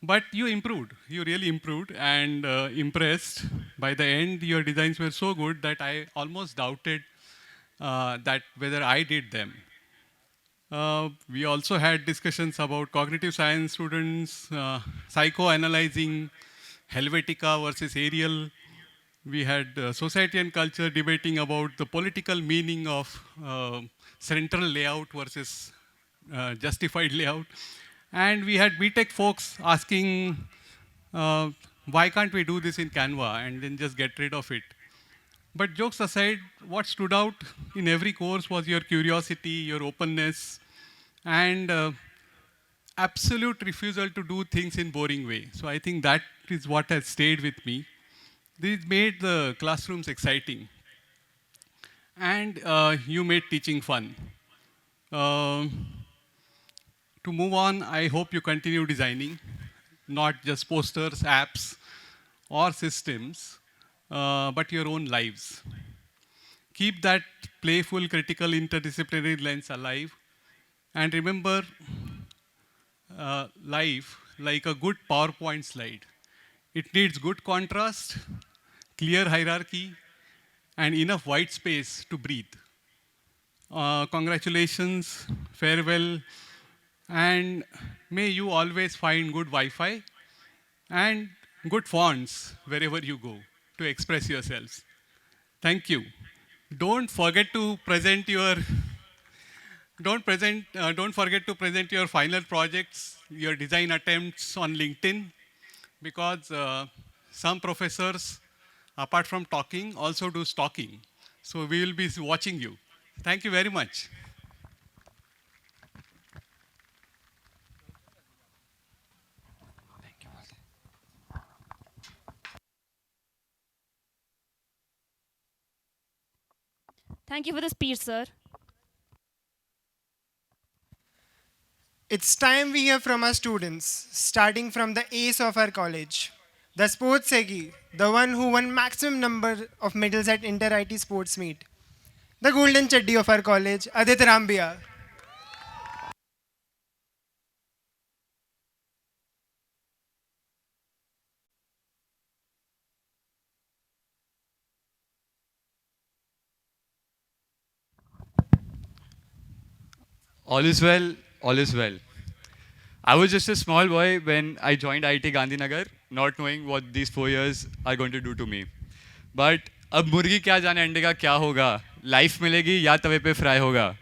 But you improved. You really improved and impressed. By the end, your designs were so good that I almost doubted that whether I did them. We also had discussions about cognitive science students, psychoanalyzing Helvetica versus Arial. We had society and culture debating about the political meaning of central layout versus justified layout. And we had BTech folks asking, why can't we do this in Canva and then just get rid of it? But jokes aside, what stood out in every course was your curiosity, your openness, and absolute refusal to do things in boring way. So I think that is what has stayed with me. This made the classrooms exciting. And you made teaching fun. To move on, I hope you continue designing, not just posters, apps, or systems, but your own lives. Keep that playful, critical, interdisciplinary lens alive. And remember life like a good PowerPoint slide. It needs good contrast, clear hierarchy, and enough white space to breathe. Congratulations, farewell, and may you always find good Wi-Fi and good fonts wherever you go to express yourselves. Thank you. Don't forget to present your don't forget to present your final projects, your design attempts on LinkedIn, because some professors, apart from talking, also do stalking. So we will be watching you. Thank you very much. Thank you for the speech, sir. It's time we hear from our students, starting from the ace of our college, the sports Segi, the one who won maximum number of medals at Inter-IT Sports Meet, the golden chaddi of our college, Adit Rambia. All is well, all is well. I was just a small boy when I joined IIT Gandhinagar, not knowing what these 4 years are going to do to me. But अब मुर्गी क्या जाने अंडे का क्या होगा, life मिलेगी या तवे पे फ्राई होगा.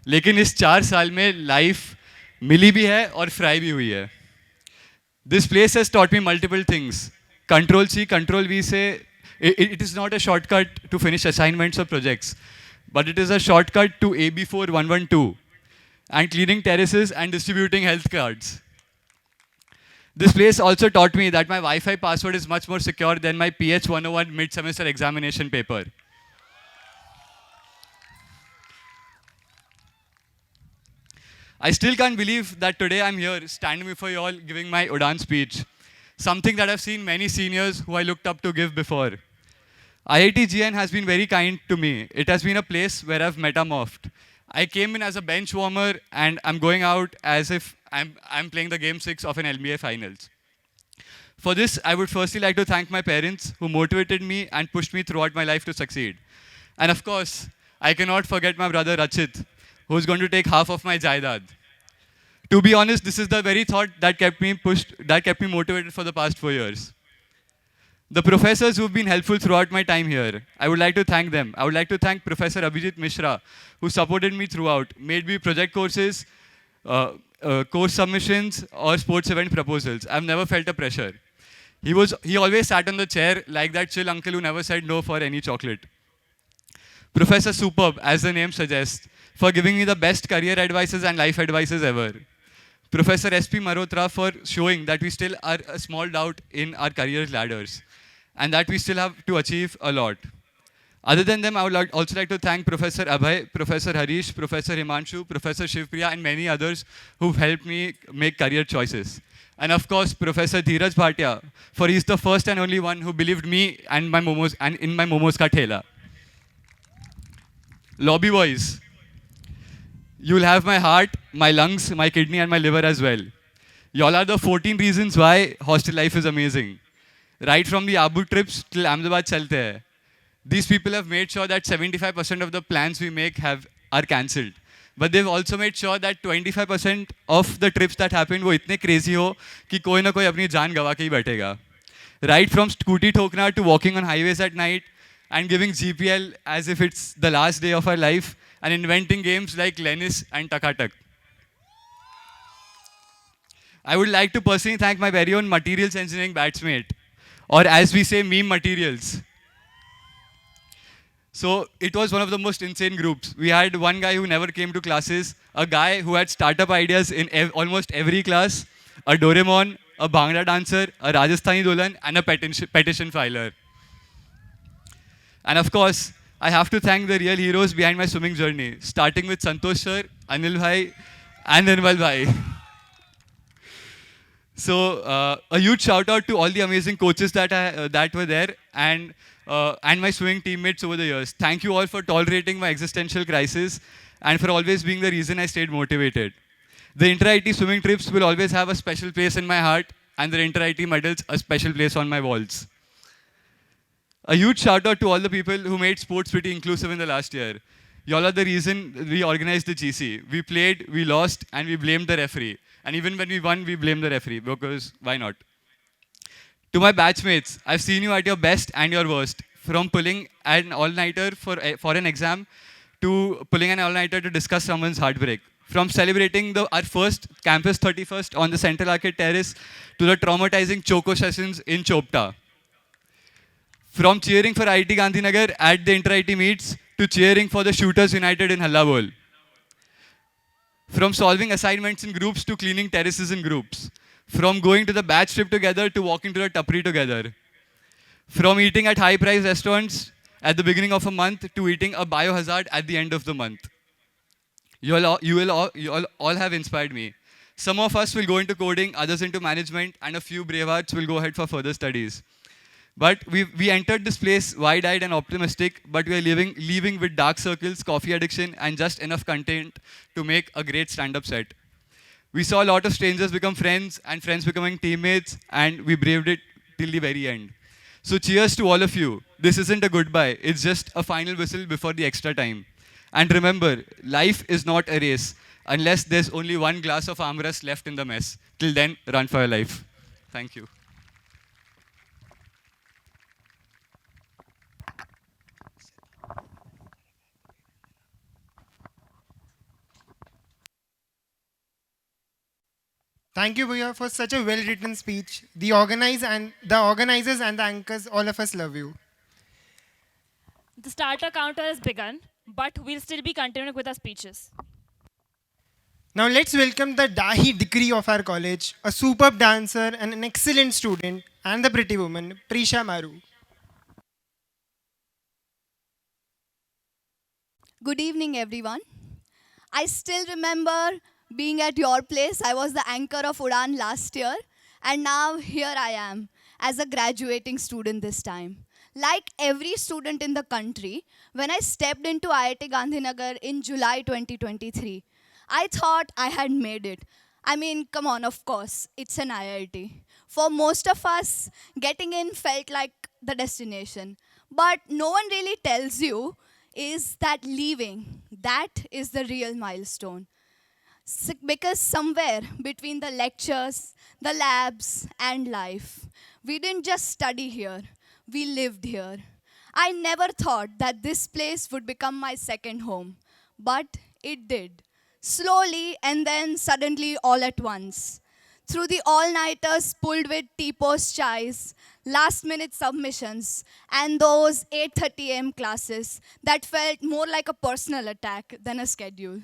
लेकिन इस 4 साल में लाइफ मिली भी है और फ्राई भी हुई है. This place has taught me multiple things. Control C, Control V say it is not a shortcut to finish assignments or projects, but it is a shortcut to AB4112 and cleaning terraces and distributing health cards. This place also taught me that my Wi-Fi password is much more secure than my PH 101 mid-semester examination paper. I still can't believe that today I'm here standing before you all giving my Udaan speech, something that I've seen many seniors who I looked up to give before. IITGN has been very kind to me. It has been a place where I've metamorphed. I came in as a bench warmer and I'm going out as if I'm playing the game 6 of an NBA finals. For this, I would firstly like to thank my parents who motivated me and pushed me throughout my life to succeed. And of course, I cannot forget my brother Rachit, who's going to take half of my jaidad. To be honest, this is the very thought that kept me motivated for the past 4 years. The professors who've been helpful throughout my time here, I would like to thank them. I would like to thank Professor Abhijit Mishra, who supported me throughout, made me project courses, course submissions, or sports event proposals. I've never felt a pressure. He always sat on the chair like that chill uncle who never said no for any chocolate. Professor Superb, as the name suggests, for giving me the best career advices and life advices ever. Professor S.P. Marotra for showing that we still are a small doubt in our career ladders and that we still have to achieve a lot. Other than them, I would also like to thank Professor Abhay, Professor Harish, Professor Himanshu, Professor Shivpriya, and many others who've helped me make career choices. And of course, Professor Dheeraj Bhatia, for he's the first and only one who believed me and in my momos ka thela. lobby boys, you'll have my heart, my lungs, my kidney, and my liver as well. Y'all are the 14 reasons why hostel life is amazing. Right from the Abu trips till Ahmedabad chalte hai. These people have made sure that 75% of the plans we make are cancelled. But they've also made sure that 25% of the trips that happen वो इतने crazy हो कि कोई ना कोई अपनी जान गवा के ही बैठेगा. Right from scooty ठोकना to walking on highways at night and giving GPL as if it's the last day of our life and inventing games like Lennis and Takatak. I would like to personally thank my very own materials engineering batchmate, or as we say, meme materials. So it was one of the most insane groups. We had one guy who never came to classes, a guy who had startup ideas in almost every class, a Doraemon, a Bhangra dancer, a Rajasthani Dolan, and a petition filer. And of course, I have to thank the real heroes behind my swimming journey, starting with Santosh sir, Anil bhai, and Nirmal bhai. So a huge shout out to all the amazing coaches that were there and my swimming teammates over the years. Thank you all for tolerating my existential crisis and for always being the reason I stayed motivated. The inter-IT swimming trips will always have a special place in my heart and the inter-IT medals a special place on my walls. A huge shout out to all the people who made sports pretty inclusive in the last year. Y'all are the reason we organized the GC. We played, we lost, and we blamed the referee. And even when we won, we blamed the referee because why not? To my batchmates, I've seen you at your best and your worst. From pulling an all-nighter for an exam to pulling an all-nighter to discuss someone's heartbreak. From celebrating our first campus 31st on the Central Arcade Terrace to the traumatizing choco sessions in Chopta. From cheering for IIT Gandhinagar at the inter-IT meets to cheering for the Shooters United in Hallabol. From solving assignments in groups to cleaning terraces in groups. From going to the batch trip together to walking to the tapri together. From eating at high-priced restaurants at the beginning of a month to eating a biohazard at the end of the month. You all have inspired me. Some of us will go into coding, others into management, and a few brave hearts will go ahead for further studies. But we entered this place wide-eyed and optimistic, but we are leaving with dark circles, coffee addiction, and just enough content to make a great stand-up set. We saw a lot of strangers become friends, and friends becoming teammates, and we braved it till the very end. So cheers to all of you. This isn't a goodbye. It's just a final whistle before the extra time. And remember, life is not a race unless there's only one glass of armrest left in the mess. Till then, run for your life. Thank you. Thank you, Bhuya, for such a well-written speech. The organizers and the anchors, all of us love you. The starter counter has begun, but we'll still be continuing with our speeches. Now let's welcome the Dahi Dikri of our college, a superb dancer and an excellent student, and the pretty woman, Prisha Maru. Good evening, everyone. I still remember being at your place. I was the anchor of Udaan last year, and now here I am as a graduating student this time. Like every student in the country, when I stepped into IIT Gandhinagar in July 2023, I thought I had made it. I mean, come on, of course, it's an IIT. For most of us, getting in felt like the destination. But no one really tells you is that leaving, that is the real milestone. Because somewhere between the lectures, the labs, and life, we didn't just study here, we lived here. I never thought that this place would become my second home, but it did. Slowly and then suddenly all at once. Through the all-nighters pulled with tea-post chais, last-minute submissions, and those 8:30 a.m. classes that felt more like a personal attack than a schedule.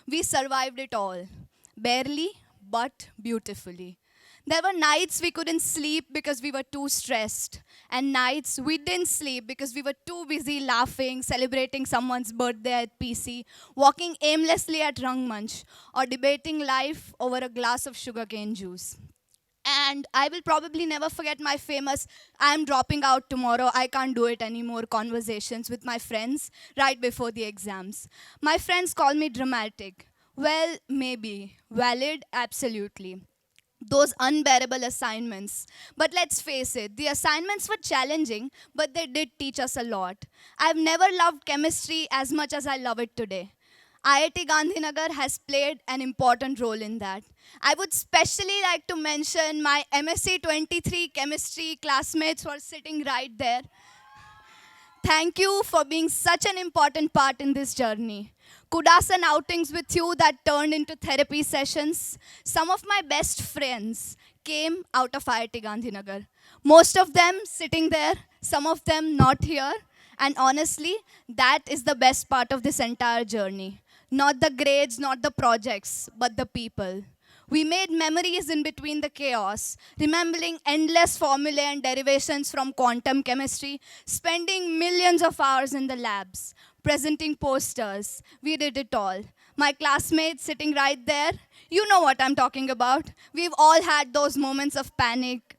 We survived it all, barely, but beautifully. There were nights we couldn't sleep because we were too stressed, and nights we didn't sleep because we were too busy laughing, celebrating someone's birthday at PC, walking aimlessly at Rangmanch, or debating life over a glass of sugarcane juice. And I will probably never forget my famous "I'm dropping out tomorrow, I can't do it anymore" conversations with my friends right before the exams. My friends call me dramatic. Well, maybe. Valid? Absolutely. Those unbearable assignments. But let's face it, the assignments were challenging, but they did teach us a lot. I've never loved chemistry as much as I love it today. IIT Gandhinagar has played an important role in that. I would specially like to mention my MSc 23 chemistry classmates who are sitting right there. Thank you for being such an important part in this journey. Kudas and outings with you that turned into therapy sessions. Some of my best friends came out of IIT Gandhinagar. Most of them sitting there, some of them not here. And honestly, that is the best part of this entire journey. Not the grades, not the projects, but the people. We made memories in between the chaos, remembering endless formulae and derivations from quantum chemistry, spending millions of hours in the labs, presenting posters. We did it all. My classmates sitting right there, you know what I'm talking about. We've all had those moments of panic,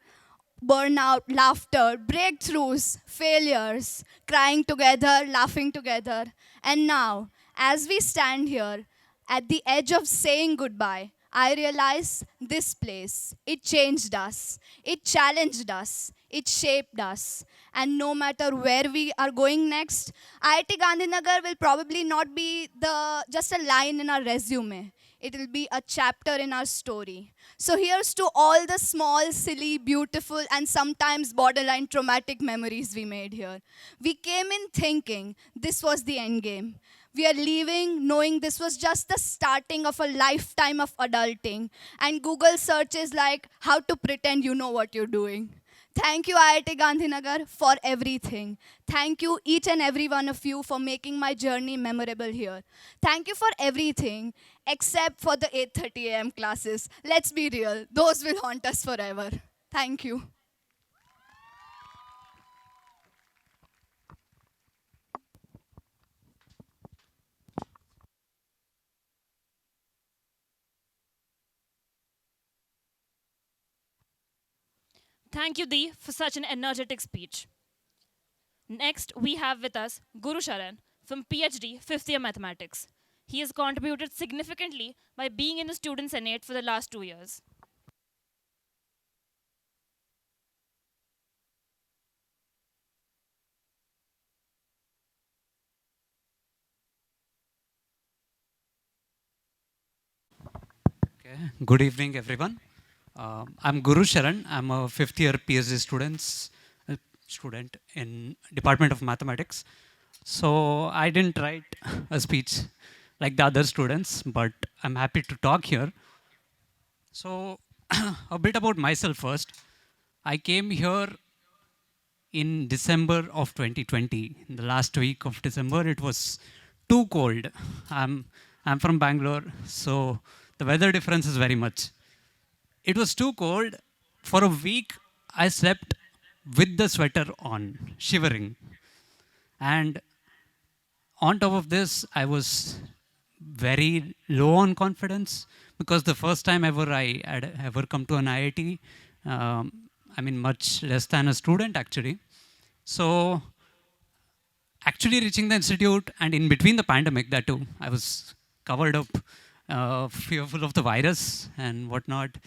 burnout, laughter, breakthroughs, failures, crying together, laughing together. And now, as we stand here at the edge of saying goodbye, I realize this place, it changed us, it challenged us, it shaped us. And no matter where we are going next, IIT Gandhinagar will probably not be just a line in our resume. It will be a chapter in our story. So here's to all the small, silly, beautiful, and sometimes borderline traumatic memories we made here. We came in thinking this was the end game. We are leaving knowing this was just the starting of a lifetime of adulting. And Google searches like how to pretend you know what you're doing. Thank you, IIT Gandhinagar, for everything. Thank you, each and every one of you, for making my journey memorable here. Thank you for everything, except for the 8:30 a.m. classes. Let's be real, those will haunt us forever. Thank you. Thank you, Dee, for such an energetic speech. Next, we have with us Guru Sharan from PhD, 5th year mathematics. He has contributed significantly by being in the Student Senate for the last 2 years. Okay. Good evening, everyone. I'm Guru Sharan. I'm a fifth year PhD student in Department of Mathematics. So I didn't write a speech like the other students, but I'm happy to talk here. So a bit about myself first. I came here in December of 2020. In the last week of December, it was too cold. I'm from Bangalore, so the weather difference is very much. It was too cold. For a week, I slept with the sweater on, shivering. And on top of this, I was very low on confidence because the first time ever I had ever come to an IIT, I mean, much less than a student actually. So, actually reaching the institute and in between the pandemic, that too, I was covered up, fearful of the virus and whatnot,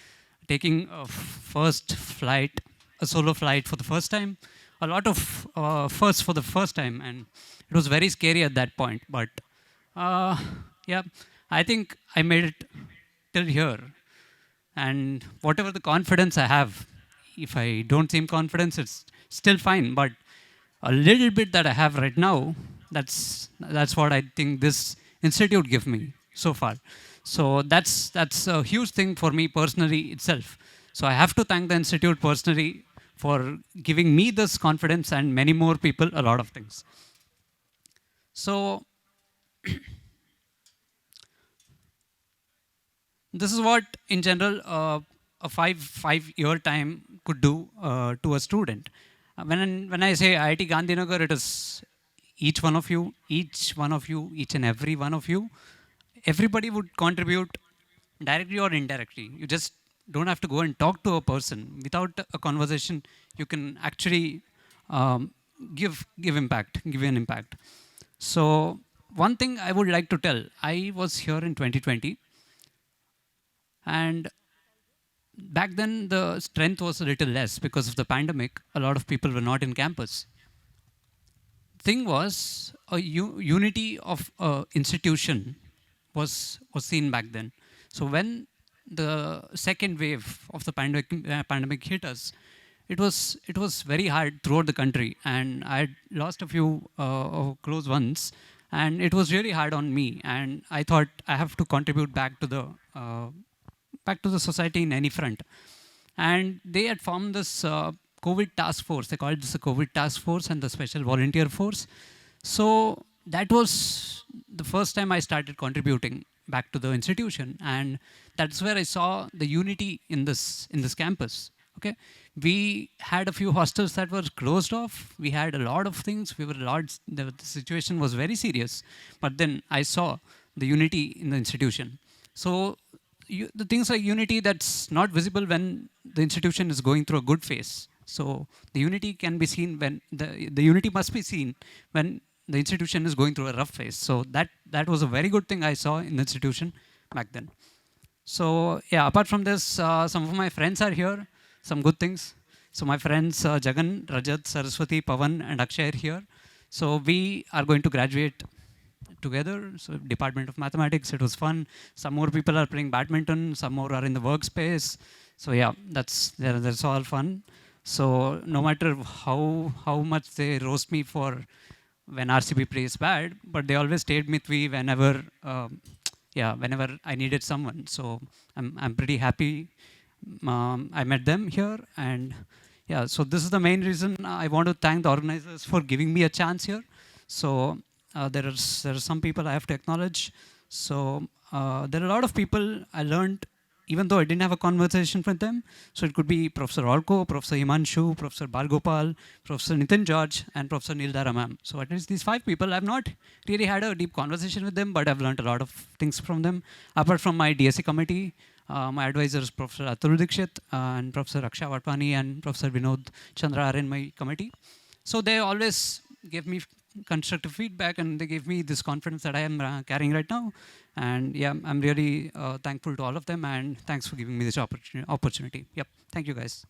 taking a first flight, a solo flight for the first time, a lot of firsts for the first time, and it was very scary at that point. But yeah, I think I made it till here. And whatever the confidence I have, if I don't seem confident, it's still fine. But a little bit that I have right now, that's what I think this institute give me so far. So that's a huge thing for me personally itself. So I have to thank the institute personally for giving me this confidence and many more people a lot of things. So this is what in general a five-year time could do to a student. When I say IIT Gandhinagar, it is each one of you, each and every one of you. Everybody would contribute directly or indirectly. You just don't have to go and talk to a person. Without a conversation, you can actually um, give impact, give an impact. So one thing I would like to tell, I was here in 2020, and back then the strength was a little less because of the pandemic. A lot of people were not in campus. Thing was, a unity of institution was seen back then. So when the second wave of the pandemic hit us, it was very hard throughout the country, and I had lost a few close ones, and it was really hard on me. And I thought I have to contribute back to the society in any front. And they had formed this COVID task force. They called this the COVID task force and the special volunteer force. So that was the first time I started contributing back to the institution, and that's where I saw the unity in this campus. Okay, we had a few hostels that were closed off. We had a lot of things. We were the situation was very serious, but then I saw the unity in the institution. So the things like unity that's not visible when the institution is going through a good phase. So the unity can be seen when the unity must be seen when the institution is going through a rough phase. So that was a very good thing I saw in the institution back then. So yeah, apart from this, some of my friends are here. Some good things. So my friends Jagan, Rajat, Saraswati, Pavan, and Akshay are here. So we are going to graduate together. So Department of Mathematics, it was fun. Some more people are playing badminton. Some more are in the workspace. So yeah, that's all fun. So no matter how much they roast me for when RCB plays bad, but they always stayed with me whenever whenever I needed someone. So I'm pretty happy I met them here. And yeah, so this is the main reason I want to thank the organizers for giving me a chance here. So there are some people I have to acknowledge. So there are a lot of people I learned even though I didn't have a conversation with them. So it could be Professor Orko, Professor Himanshu, Professor Balgopal, Professor Nitin George, and Professor Nildara ma'am. So at least these 5 people, I've not really had a deep conversation with them, but I've learned a lot of things from them. Apart from my DSC committee, my advisors, Professor Atul Dikshit and Professor Aksha Vatpani and Professor Vinod Chandra are in my committee. So they always gave me constructive feedback, and they gave me this confidence that I am carrying right now. And yeah, I'm really thankful to all of them, and thanks for giving me this opportunity. Yep, thank you guys.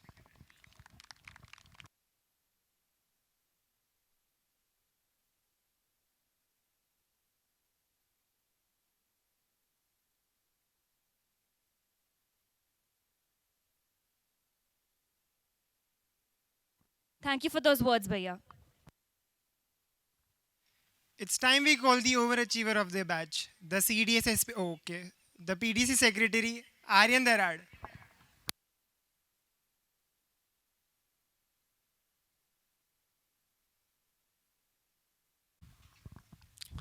Thank you for those words, Bhaiya. It's time we call the overachiever of the batch, the CDSSP. Oh, okay. The PDC secretary, Aryan Darad.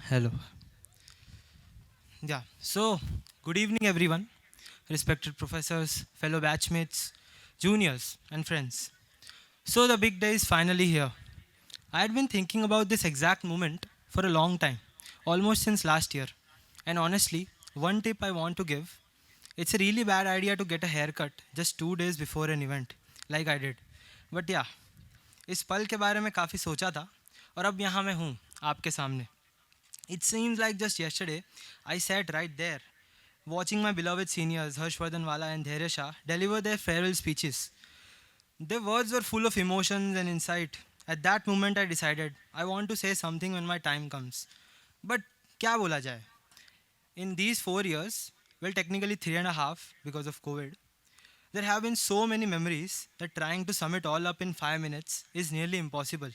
Hello. Yeah, so good evening, everyone, respected professors, fellow batchmates, juniors, and friends. So the big day is finally here. I had been thinking about this exact moment for a long time, almost since last year. And honestly, one tip I want to give, it's a really bad idea to get a haircut just 2 days before an event, like I did. But yeah, इस पल के बारे में काफ़ी सोचा था और अब यहाँ मैं हूँ आपके सामने. It seems like just yesterday I sat right there watching my beloved seniors Harshvardhan Wala and Dhairya Shah deliver their farewell speeches. Their words were full of emotions and insight. At that moment I decided I want to say something when my time comes. But क्या बोला जाए? In these 4 years, well technically 3.5 because of COVID, there have been so many memories that trying to sum it all up in 5 minutes is nearly impossible.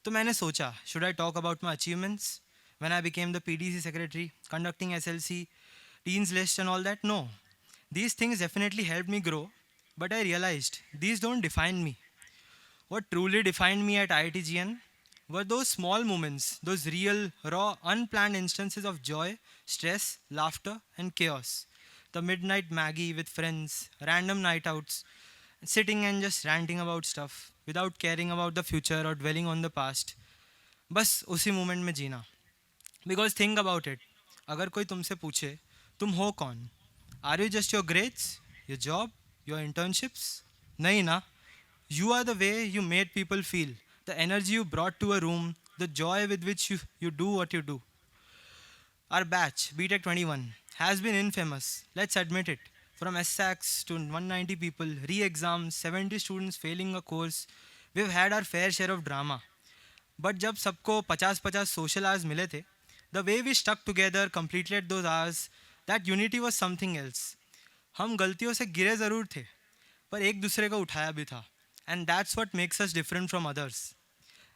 तो मैंने सोचा, should I talk about my achievements? When I became the PDC secretary, conducting SLC, Dean's List and all that? No. These things definitely helped me grow, but I realized these don't define me. What truly defined me at IITGN were those small moments, those real, raw, unplanned instances of joy, stress, laughter, and chaos. The midnight Maggie with friends, random night outs, sitting and just ranting about stuff without caring about the future or dwelling on the past. बस उसी moment में जीना. Because think about it, अगर कोई तुमसे पूछे तुम हो कौन, are you just your grades, your job, Your internships? Nahi na. You are the way you made people feel, the energy you brought to a room, the joy with which you do what you do. Our batch, BTech 21, has been infamous. Let's admit it. From SSACs to 190 people, re-exams, 70 students failing a course, we've had our fair share of drama. But जब सबको 50-50 social hours मिले थे, the way we stuck together, completed those hours, that unity was something else. हम गलतियों से गिरे ज़रूर थे, पर एक दूसरे को उठाया भी था. And that's what makes us different from others.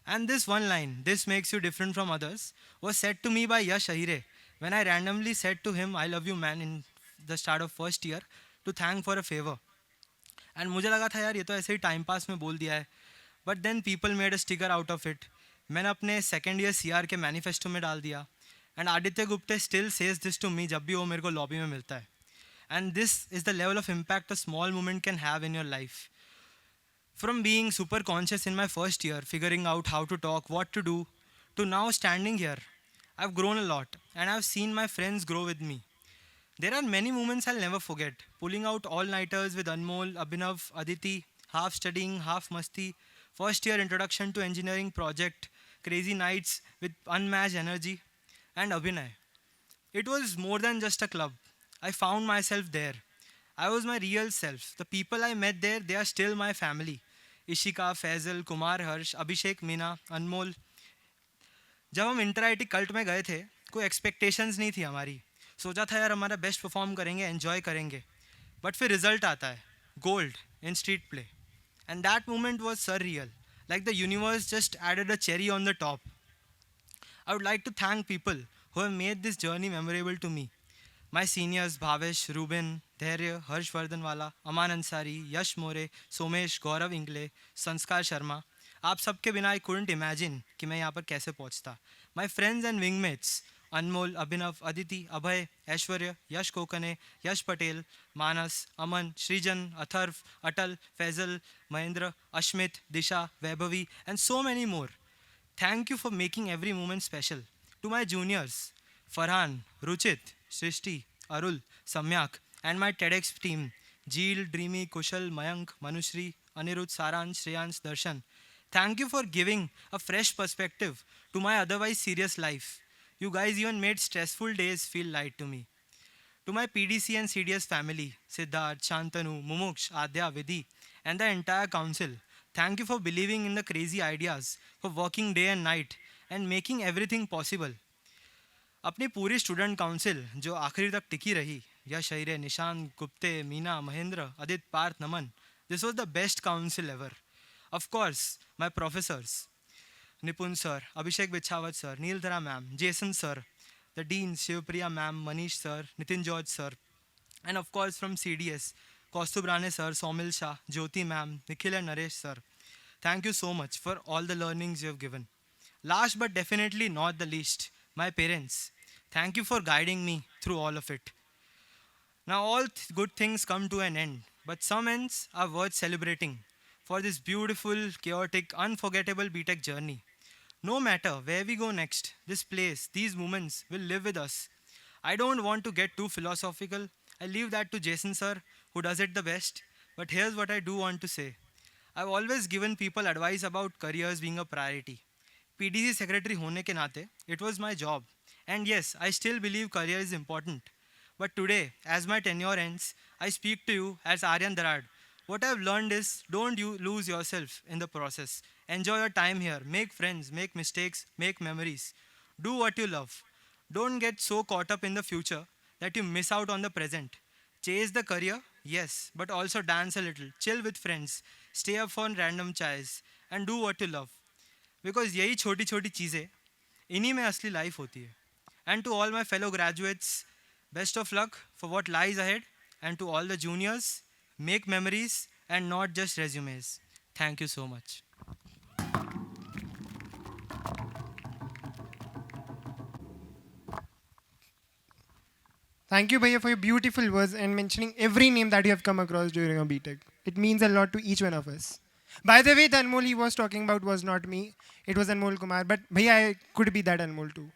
And this one line, "this makes you different from others," was said to me by Yash Ahire when I randomly said to him, "I love you man," in the start of first year to thank for a favor. And मुझे लगा था यार ये तो ऐसे ही time pass में बोल दिया है. But then people made a sticker out of it. मैंने अपने second year CR के manifesto में डाल दिया. And Aditya Gupte still says this to me जब भी वो मेरे को lobby में मिलता है. And this is the level of impact a small moment can have in your life. From being super conscious in my first year, figuring out how to talk, what to do, to now standing here, I've grown a lot and I've seen my friends grow with me. There are many moments I'll never forget. Pulling out all-nighters with Anmol, Abhinav, Aditi, half studying, half masti, first year introduction to engineering project, crazy nights with unmatched energy, and Abhinay. It was more than just a club. I found myself there. I was my real self. The people I met there, they are still my family. Ishika, Faisal, Kumar, Harsh, Abhishek, Meena, Anmol. जब हम inter IT cult में गए थे, कोई expectations नहीं थी हमारी. सोचा था यार हमारा बेस्ट परफॉर्म करेंगे, एंजॉय करेंगे. बट फिर रिजल्ट आता है, gold in street play. And that moment was surreal. Like the universe just added a cherry on the top. I would like to thank people who have made this journey memorable to me. My seniors Bhavesh, Ruben, Dhairya, Harsh Vardhanwala, Aman Ansari, Yash More, Somesh, Gaurav Ingle, Sanskar Sharma. आप सबके बिना I couldn't imagine कि मैं यहाँ पर कैसे पहुँचता. My friends and wingmates, Anmol, Abhinav, Aditi, Abhay, Aishwarya, Yash Kokane, Yash Patel, Manas, Aman, Srijan, Atharv, Atal, Faisal, Mahendra, Ashmit, Disha, Vaibhavi, and so many more. Thank you for making every moment special. To my juniors, Farhan, Ruchit, Srishti, Arul, Samyak, and my TEDx team, Jeel, Dreamy, Kushal, Mayank, Manushri, Anirudh, Saransh, Shreyans, Darshan. Thank you for giving a fresh perspective to my otherwise serious life. You guys even made stressful days feel light to me. To my PDC and CDS family, Siddharth, Shantanu, Mumuksh, Adya, Vidhi, and the entire council, thank you for believing in the crazy ideas, for working day and night, and making everything possible. अपनी पूरी student council जो आखिरी तक टिकी रही, यश अहिरे, निशांत, गुप्ते, मीना, महेंद्र, अदित, पार्थ, नमन, this was the best council ever. Of course, my professors, Nipun sir, Abhishek Vichawat sir, Neeldhara ma'am, Jason sir, the deans, Shivpriya ma'am, Manish sir, Nitin George sir, and of course from CDS, Kaustubh Rane sir, Somil Shah, Jyoti ma'am, Nikhil and Naresh sir. Thank you so much for all the learnings you have given. Last but definitely not the least, my parents. Thank you for guiding me through all of it. Now all good things come to an end, but some ends are worth celebrating for this beautiful, chaotic, unforgettable BTech journey. No matter where we go next, this place, these moments will live with us. I don't want to get too philosophical. I leave that to Jason sir, who does it the best. But here's what I do want to say. I've always given people advice about careers being a priority. PDC secretary hone ke naate, it was my job. And yes, I still believe career is important. But today, as my tenure ends, I speak to you as Aryan Darad. What I've learned is don't you lose yourself in the process. Enjoy your time here. Make friends, make mistakes, make memories. Do what you love. Don't get so caught up in the future that you miss out on the present. Chase the career, yes, but also dance a little. Chill with friends. Stay up for random chais. And do what you love. Because यही छोटी छोटी चीज़ें इन्हीं में असली life होती है. And to all my fellow graduates, best of luck for what lies ahead. And to all the juniors, make memories and not just resumes. Thank you so much. Thank you, Bhaiya, for your beautiful words and mentioning every name that you have come across during a BTech. It means a lot to each one of us. By the way, the Anmol he was talking about was not me. It was Anmol Kumar. But Bhaiya, I could be that Anmol too.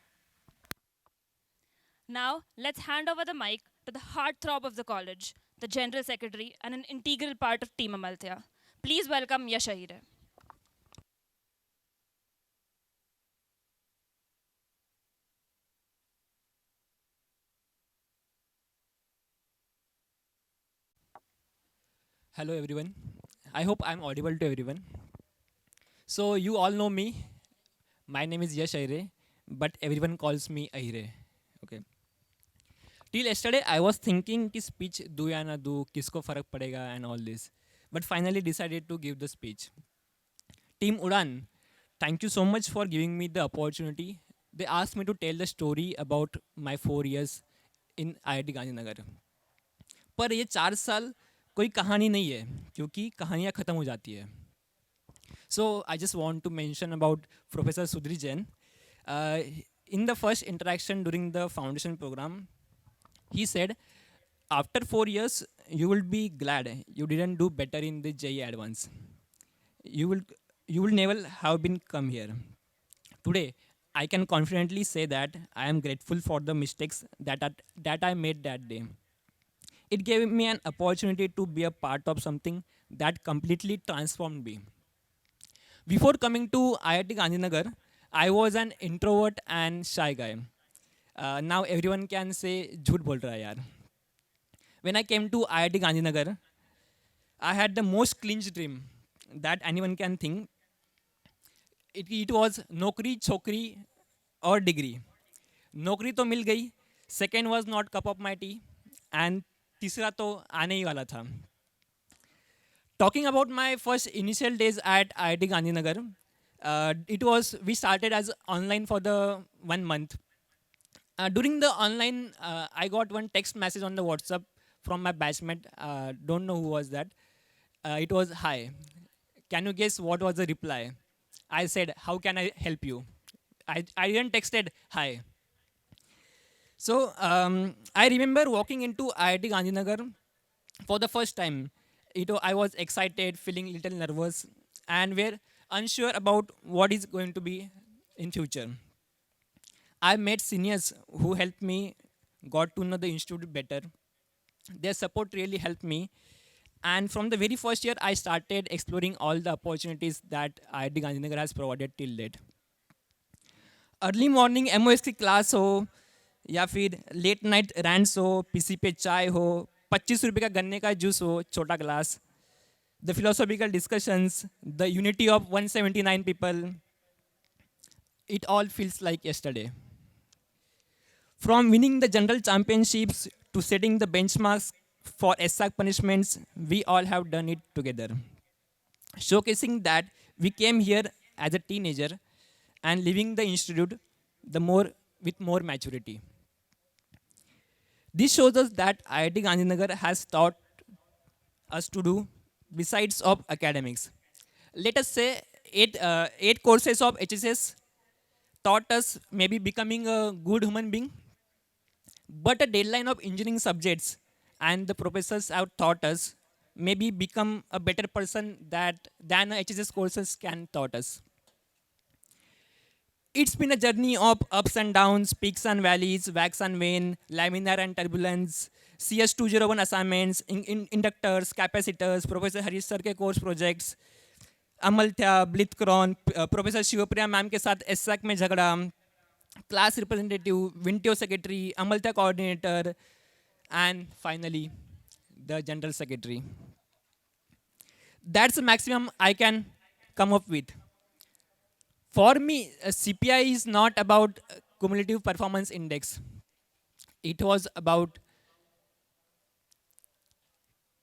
Now, let's hand over the mic to the heartthrob of the college, the General Secretary, and an integral part of Team Amalthea. Please welcome Yash Ahire. Hello everyone. I hope I'm audible to everyone. So you all know me. My name is Yash Ahire, but everyone calls me Ahire. Okay. Till yesterday I was thinking कि speech do या ना do, किसको फर्क पड़ेगा and all this. But finally decided to give the speech. Team Udaan, thank you so much for giving me the opportunity. They asked me to tell the story about my 4 years in IIT Gandhinagar. पर ये 4 साल कोई कहानी नहीं है क्योंकि कहानियाँ ख़त्म हो जाती है. So I just want to mention about Professor Sudri Jain. In the first interaction during the foundation program, he said, after 4 years, you will be glad you didn't do better in the JEE Advance. You will never have been come here. Today, I can confidently say that I am grateful for the mistakes that I made that day. It gave me an opportunity to be a part of something that completely transformed me. Before coming to IIT Gandhinagar, I was an introvert and shy guy. Now everyone can say, "Jhoot bol raha hai yaar." When I came to IIT Gandhinagar, I had the most clinch dream that anyone can think. It was नौकरी छोकरी और degree. नौकरी तो मिल गई. Second was not cup of my tea, and तीसरा तो आने ही वाला था. Talking about my first initial days at IIT Gandhinagar, we started as online for the 1 month. During the online, I got one text message on the WhatsApp from my batchmate. Don't know who was that. It was, "Hi." Can you guess what was the reply? I said, "How can I help you?" I didn't texted, "Hi." So I remember walking into IIT Gandhinagar for the first time. I was excited, feeling a little nervous, and were unsure about what is going to be in future. I met seniors who helped me, got to know the institute better. Their support really helped me. And from the very first year, I started exploring all the opportunities that IIT Gandhinagar has provided till date. Early morning MOS की class हो या फिर late night रैंड्स हो, PC पे चाय हो, 25 रुपये का गन्ने का जूस हो, छोटा glass, the philosophical discussions, the unity of 179 people, it all feels like yesterday. From winning the general championships to setting the benchmarks for SAC punishments, we all have done it together. Showcasing that we came here as a teenager and leaving the institute with more maturity. This shows us that IIT Gandhinagar has taught us to do besides of academics. Let us say 8 courses of HSS taught us maybe becoming a good human being, but a deadline of engineering subjects and the professors have taught us maybe become a better person than HSS courses can taught us. It's been a journey of ups and downs, peaks and valleys, wax and wane, laminar and turbulence, CS 201 assignments, inductors, capacitors, Professor Harish sir के course projects, Amalthea, Blithchron, professor Shivapriya ma'am के साथ एसएक में झगड़ा, class representative, विंटियो secretary, Amalthea coordinator, and finally the general secretary. That's the maximum I can come up with. For me, CPI is not about cumulative performance index. It was about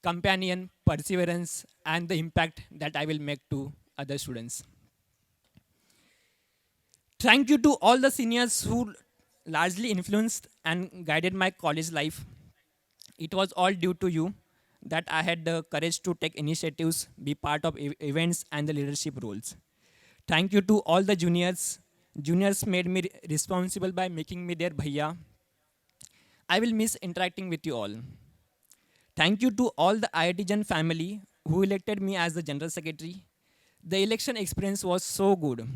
companion, perseverance, and the impact that I will make to other students. Thank you to all the seniors who largely influenced and guided my college life. It was all due to you that I had the courage to take initiatives, be part of events and the leadership roles. Thank you to all the juniors. Juniors made me responsible by making me their bhaiya. I will miss interacting with you all. Thank you to all the IITGN family who elected me as the General Secretary. The election experience was so good.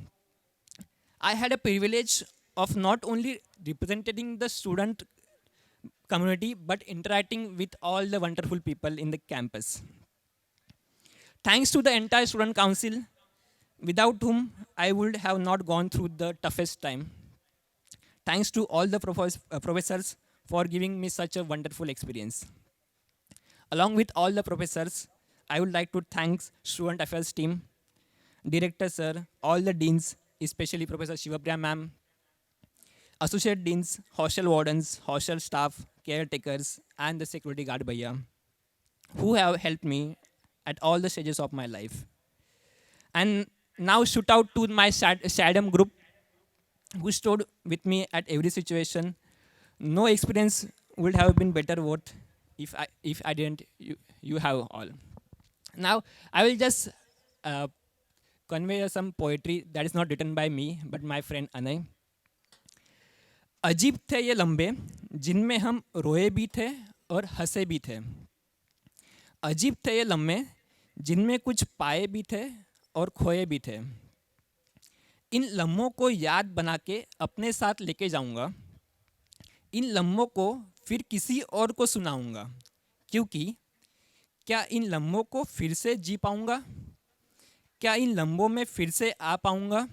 I had a privilege of not only representing the student community, but interacting with all the wonderful people in the campus. Thanks to the entire student council, without whom I would have not gone through the toughest time. Thanks to all the professors for giving me such a wonderful experience. Along with all the professors, I would like to thank student affairs team, director sir, all the deans, especially Professor Shivapriya ma'am, associate deans, hostel wardens, hostel staff, caretakers, and the security guard bhaiya, who have helped me at all the stages of my life. And now shout out to my Shadam group, who stood with me at every situation. No experience would have been better worth if I didn't. You have all. Now I will just convey some poetry that is not written by me but my friend Anay. अजीब थे ये लम्बे जिनमें हम रोए भी थे और हंसे भी थे. अजीब थे ये लम्बे जिनमें कुछ पाए भी थे और खोए भी थे. इन लम्हों को याद बना के अपने साथ लेके जाऊंगा. इन लम्हों को फिर किसी और को सुनाऊंगा, क्योंकि क्या इन लम्हों को फिर से जी पाऊंगा? क्या इन लम्हों में फिर से आ पाऊंगा?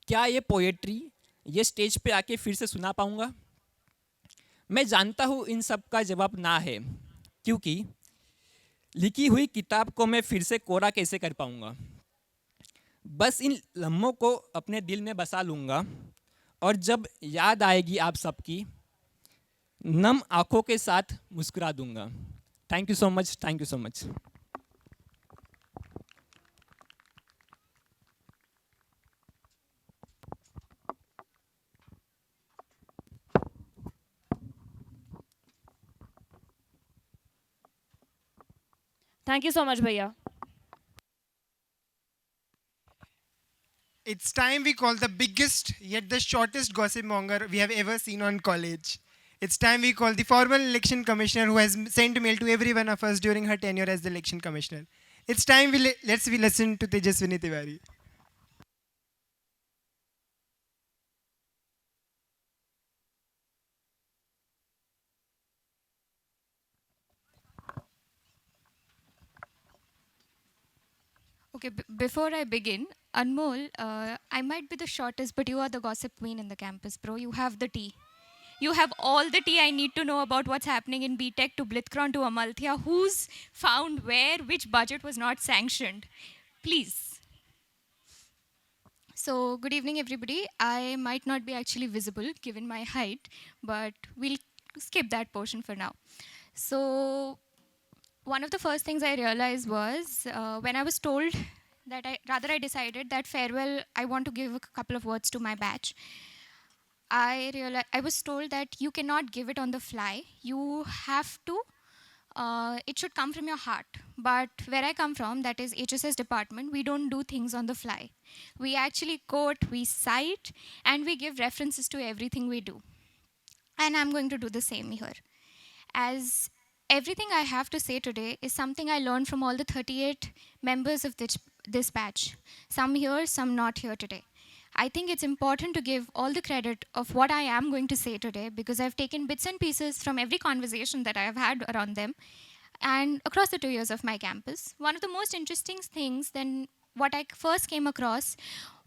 क्या ये पोएट्री ये स्टेज पे आके फिर से सुना पाऊंगा? मैं जानता हूँ इन सब का जवाब ना है, क्योंकि लिखी हुई किताब को मैं फिर से कोरा कैसे कर पाऊंगा? बस इन लम्हों को अपने दिल में बसा लूँगा, और जब याद आएगी आप सबकी, नम आँखों के साथ मुस्कुरा दूंगा. Thank you so much. Thank you so much. Thank you so much, Bhaiya. It's time we call the biggest yet the shortest gossip monger we have ever seen on college. It's time we call the former election commissioner who has sent mail to every one of us during her tenure as the election commissioner. It's time let's listen to Tejaswini Tiwari. Okay, before I begin, Anmol, I might be the shortest, but you are the gossip queen in the campus, bro. You have the tea. You have all the tea I need to know about what's happening in BTech to Blitzkrieg to Amalthea. Who's found where, which budget was not sanctioned. Please. So, good evening, everybody. I might not be actually visible given my height, but we'll skip that portion for now. So, one of the first things I realized was when I was told that I decided that farewell, I want to give a couple of words to my batch. I was told that you cannot give it on the fly. You have to, it should come from your heart. But where I come from, that is HSS department, we don't do things on the fly. We actually quote, we cite, and we give references to everything we do. And I'm going to do the same here. As everything I have to say today is something I learned from all the 38 members of this batch. Some here, some not here today. I think it's important to give all the credit of what I am going to say today, because I've taken bits and pieces from every conversation that I have had around them and across the 2 years of my campus. One of the most interesting things then what I first came across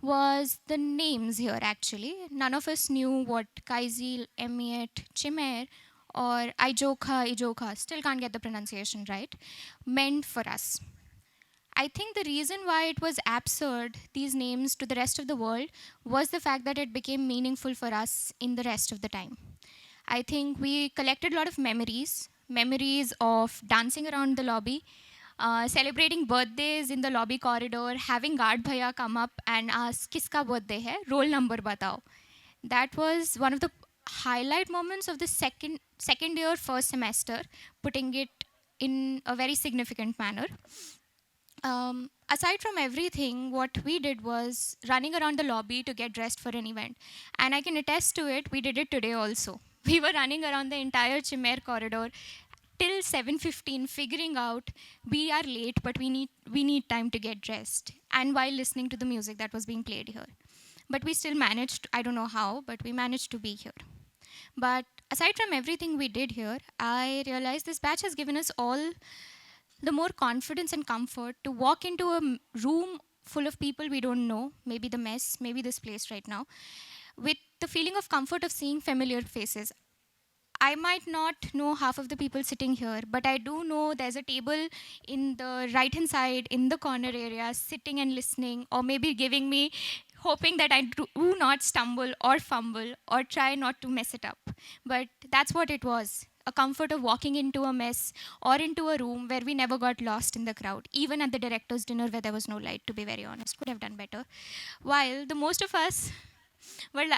was the names here actually. None of us knew what Kaizil, Emiet, Chimer, or Ijoka, still can't get the pronunciation right, meant for us. I think the reason why it was absurd, these names to the rest of the world, was the fact that it became meaningful for us in the rest of the time. I think we collected a lot of memories of dancing around the lobby, celebrating birthdays in the lobby corridor, having guard bhaiya come up and ask, kiska birthday hai? Roll number batao. That was one of the highlight moments of the second year, first semester, putting it in a very significant manner. Aside from everything, what we did was running around the lobby to get dressed for an event. And I can attest to it, we did it today also. We were running around the entire Chimer corridor till 7:15, figuring out we are late, but we need time to get dressed. And while listening to the music that was being played here. But we still managed, I don't know how, but we managed to be here. But aside from everything we did here, I realized this batch has given us all the more confidence and comfort to walk into a room full of people we don't know, maybe the mess, maybe this place right now, with the feeling of comfort of seeing familiar faces. I might not know half of the people sitting here, but I do know there's a table in the right hand side in the corner area sitting and listening, or maybe giving me, hoping that I do not stumble or fumble or try not to mess it up. But that's what it was, a comfort of walking into a mess or into a room where we never got lost in the crowd, even at the director's dinner where there was no light, to be very honest. Could have done better. While the most of us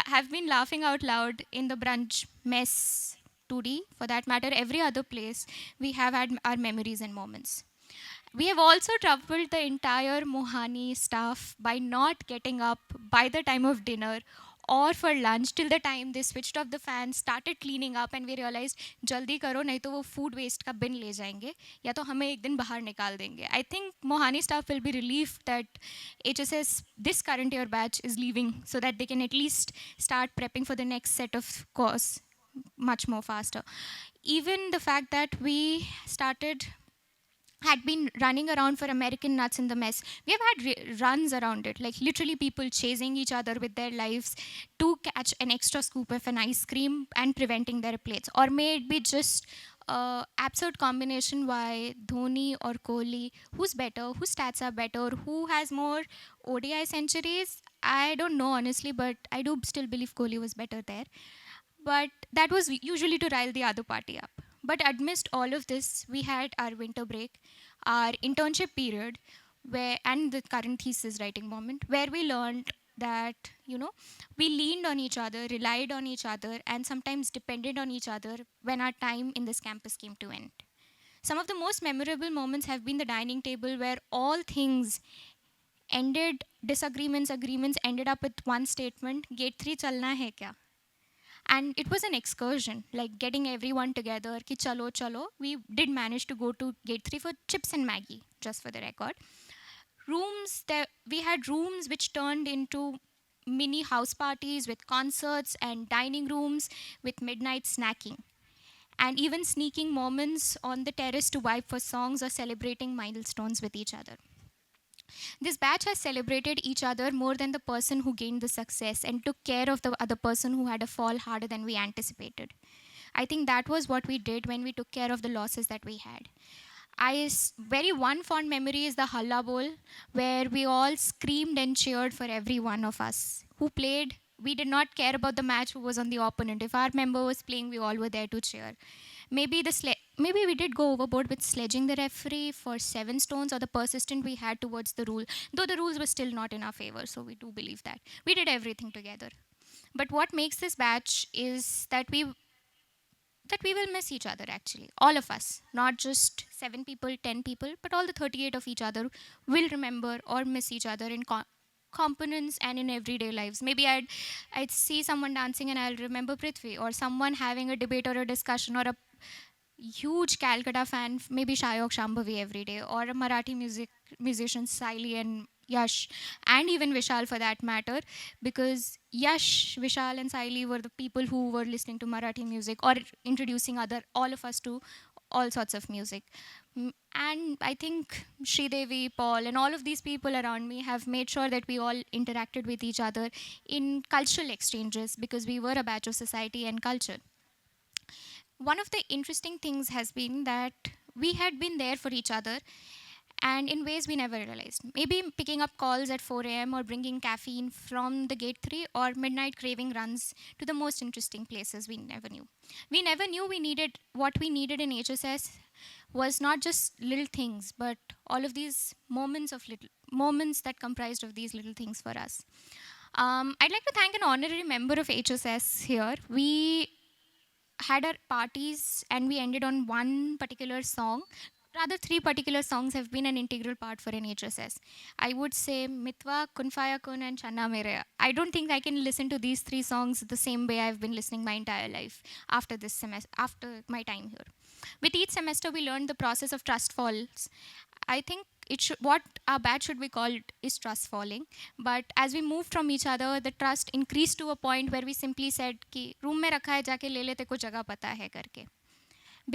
have been laughing out loud in the brunch mess 2D, for that matter, every other place, we have had our memories and moments. We have also troubled the entire Mohani staff by not getting up by the time of dinner or for lunch till the time they switched off the fan, started cleaning up, and we realized, jaldi karo, nahi to wo food waste ka bin le jayenge, ya to hame ek din bahar nikal denge. I think Mohani staff will be relieved that HSS, this current year batch, is leaving so that they can at least start prepping for the next set of course much more faster. Even the fact that we had been running around for American nuts in the mess. We have had runs around it, like literally people chasing each other with their lives to catch an extra scoop of an ice cream and preventing their plates. Or may it be just absurd combination why Dhoni or Kohli, who's better, whose stats are better, who has more ODI centuries? I don't know honestly, but I do still believe Kohli was better there. But that was usually to rile the other party up. But amidst all of this, we had our winter break, our internship period, and the current thesis writing moment, where we learned that, we leaned on each other, relied on each other, and sometimes depended on each other when our time in this campus came to end. Some of the most memorable moments have been the dining table where all things ended, agreements ended up with one statement, gate 3 chalna hai kya? And it was an excursion, like getting everyone together, ki chalo, chalo. We did manage to go to gate 3 for chips and Maggie, just for the record. We had rooms which turned into mini house parties with concerts, and dining rooms with midnight snacking. And even sneaking moments on the terrace to vibe for songs or celebrating milestones with each other. This batch has celebrated each other more than the person who gained the success and took care of the other person who had a fall harder than we anticipated. I think that was what we did when we took care of the losses that we had. Very one fond memory is the Halla Bowl, where we all screamed and cheered for every one of us who played. We did not care about the match who was on the opponent. If our member was playing, we all were there to cheer. Maybe we did go overboard with sledging the referee for 7 stones, or the persistent we had towards the rule, though the rules were still not in our favor, so we do believe that. We did everything together. But what makes this batch is that we will miss each other actually. All of us, not just 7 people, 10 people, but all the 38 of each other will remember or miss each other in components and in everyday lives. Maybe I'd see someone dancing and I'll remember Prithvi, or someone having a debate or a discussion, or a huge Calcutta fan, maybe Shayok Shambhavi every day, or a Marathi musician Saili and Yash, and even Vishal for that matter, because Yash, Vishal and Saili were the people who were listening to Marathi music or introducing all of us to all sorts of music. And I think Sridevi, Paul, and all of these people around me have made sure that we all interacted with each other in cultural exchanges, because we were a batch of society and culture. One of the interesting things has been that we had been there for each other, and in ways we never realized. Maybe picking up calls at 4 a.m. or bringing caffeine from the gate 3, or midnight craving runs to the most interesting places we never knew. We never knew what we needed in HSS was not just little things, but all of these moments that comprised of these little things for us. I'd like to thank an honorary member of HSS here. We had our parties and we ended on one particular song. Rather, 3 particular songs have been an integral part for an HSS. I would say Mitwa, Kun Faya Kun, and Channa Mereya. I don't think I can listen to these 3 songs the same way I've been listening my entire life after my time here. With each semester, we learned the process of trust falls I think what our batch should be called is trust falling. But as we moved from each other, the trust increased to a point where we simply said कि room में रखा है जाके ले ले तेको जगह पता है करके.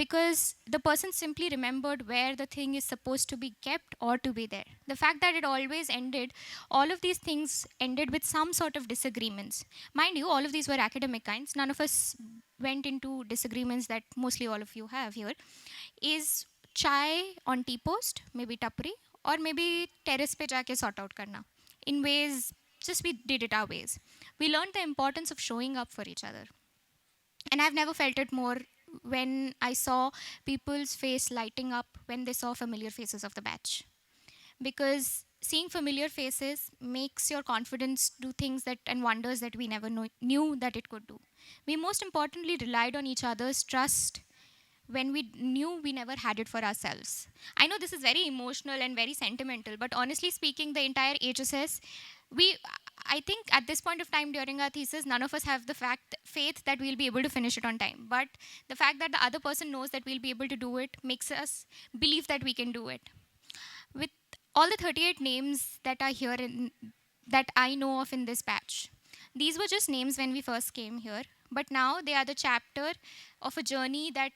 Because the person simply remembered where the thing is supposed to be kept or to be there. The fact that it always ended, all of these things ended with some sort of disagreements. Mind you, all of these were academic kinds. None of us went into disagreements that mostly all of you have here. Is chai on tea post, maybe tapri, or maybe terrace pe jaake sort out karna. In ways, just we did it our ways. We learned the importance of showing up for each other. And I've never felt it more when I saw people's face lighting up when they saw familiar faces of the batch. Because seeing familiar faces makes your confidence do things that and wonders that we never knew that it could do. We most importantly relied on each other's trust when we knew we never had it for ourselves. I know this is very emotional and very sentimental, but honestly speaking, the entire HSS, I think at this point of time during our thesis, none of us have the faith that we'll be able to finish it on time. But the fact that the other person knows that we'll be able to do it makes us believe that we can do it. With all the 38 names that are here that I know of in this batch, these were just names when we first came here. But now they are the chapter of a journey that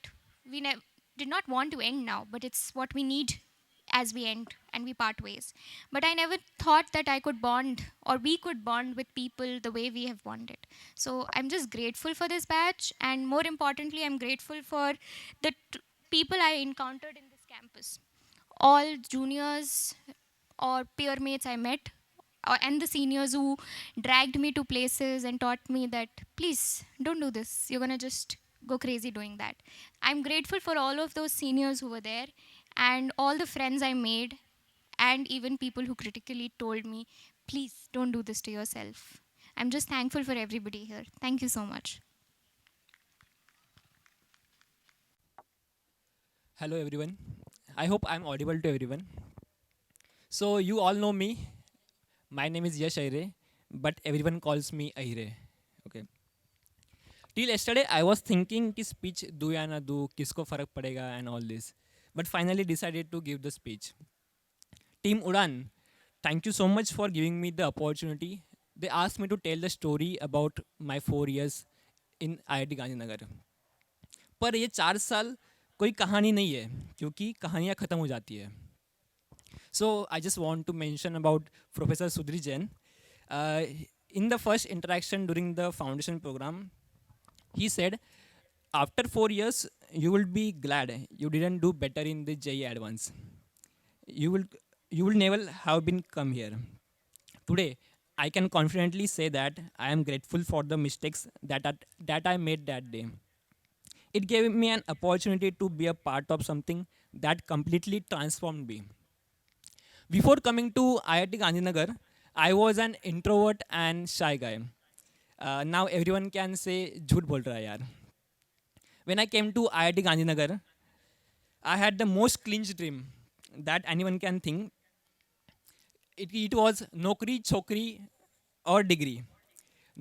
we did not want to end now, but it's what we need as we end and we part ways. But I never thought that I could bond or we could bond with people the way we have bonded. So I'm just grateful for this batch, and more importantly, I'm grateful for the people I encountered in this campus. All juniors or peer mates I met, and the seniors who dragged me to places and taught me that, please, don't do this. You're going to just go crazy doing that. I'm grateful for all of those seniors who were there and all the friends I made, and even people who critically told me, please don't do this to yourself. I'm just thankful for everybody here. Thank you so much. Hello everyone. I hope I'm audible to everyone. So you all know me. My name is Yash Aire, but everyone calls me Aire. Okay. Till yesterday, I was thinking कि speech do या ना do, किसको फर्क पड़ेगा and all this. But finally decided to give the speech. Team Udaan, thank you so much for giving me the opportunity. They asked me to tell the story about my 4 years in IIT Gandhinagar. पर ये 4 साल कोई कहानी नहीं है, क्योंकि कहानियाँ ख़त्म हो जाती है. So I just want to mention about Professor Sudri Jain. In the first interaction during the foundation program, he said, after 4 years, you will be glad you didn't do better in the JEE Advance. You will never have been come here. Today, I can confidently say that I am grateful for the mistakes that I made that day. It gave me an opportunity to be a part of something that completely transformed me. Before coming to IIT Gandhinagar, I was an introvert and shy guy. Now everyone can say, "Jhoot bol raha hai yaar." When I came to IIT Gandhinagar, I had the most clinch dream that anyone can think. It was नौकरी, छोकरी और degree.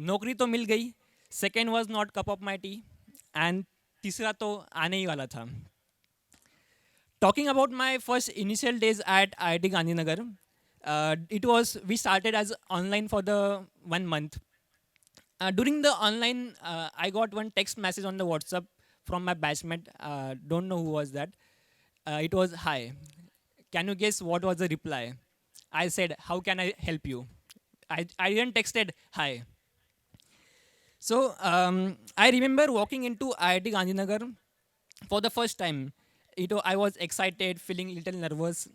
नौकरी तो मिल गई. Second was not cup of my tea, and तीसरा तो आने ही वाला था. Talking about my first initial days at IIT Gandhinagar, we started as online for the 1 month. During the online, I got one text message on the WhatsApp from my batchmate. Don't know who was that. It was, "Hi. Can you guess what was the reply?" I said, "How can I help you?" I didn't texted, "Hi." So I remember walking into IIT Gandhinagar for the first time. I was excited, feeling a little nervous,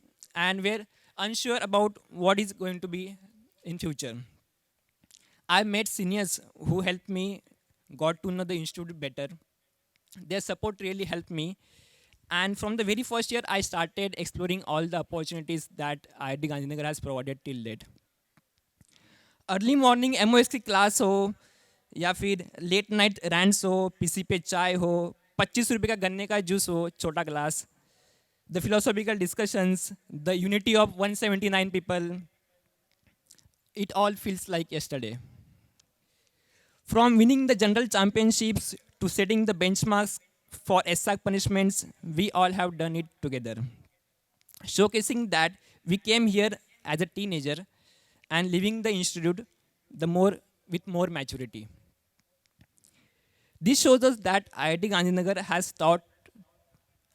and were unsure about what is going to be in future. I met seniors who helped me, got to know the institute better. Their support really helped me. And from the very first year, I started exploring all the opportunities that IIT Gandhinagar has provided till date. Early morning MOS की class हो, या फिर late night रैंड्स हो, PC पे चाय हो, 25 रुपये का गन्ने का जूस हो, छोटा glass, the philosophical discussions, the unity of 179 people, it all feels like yesterday. From winning the general championships to setting the benchmarks for SAC punishments, we all have done it together. showcasing that we came here as a teenager and leaving the institute the more with more maturity. This shows us that IIT Gandhinagar has taught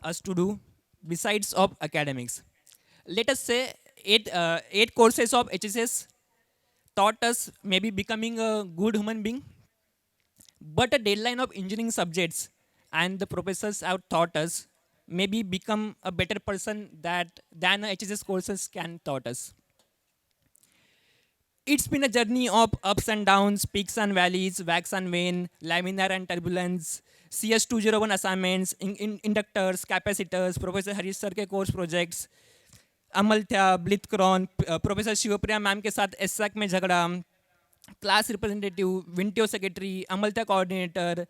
us to do besides of academics. Let us say eight courses of HSS taught us maybe becoming a good human being, but a deadline of engineering subjects and the professors have taught us maybe become a better person than HSS courses can taught us. It's been a journey of ups and downs, peaks and valleys, wax and wane, laminar and turbulence, CS201 assignments, inductors, capacitors, Professor Harish sir के course projects, Amalthea, Blithchron, professor Shivapriya ma'am के साथ एसएक में झगड़ा, class representative, विंटियो secretary, Amalthea coordinator,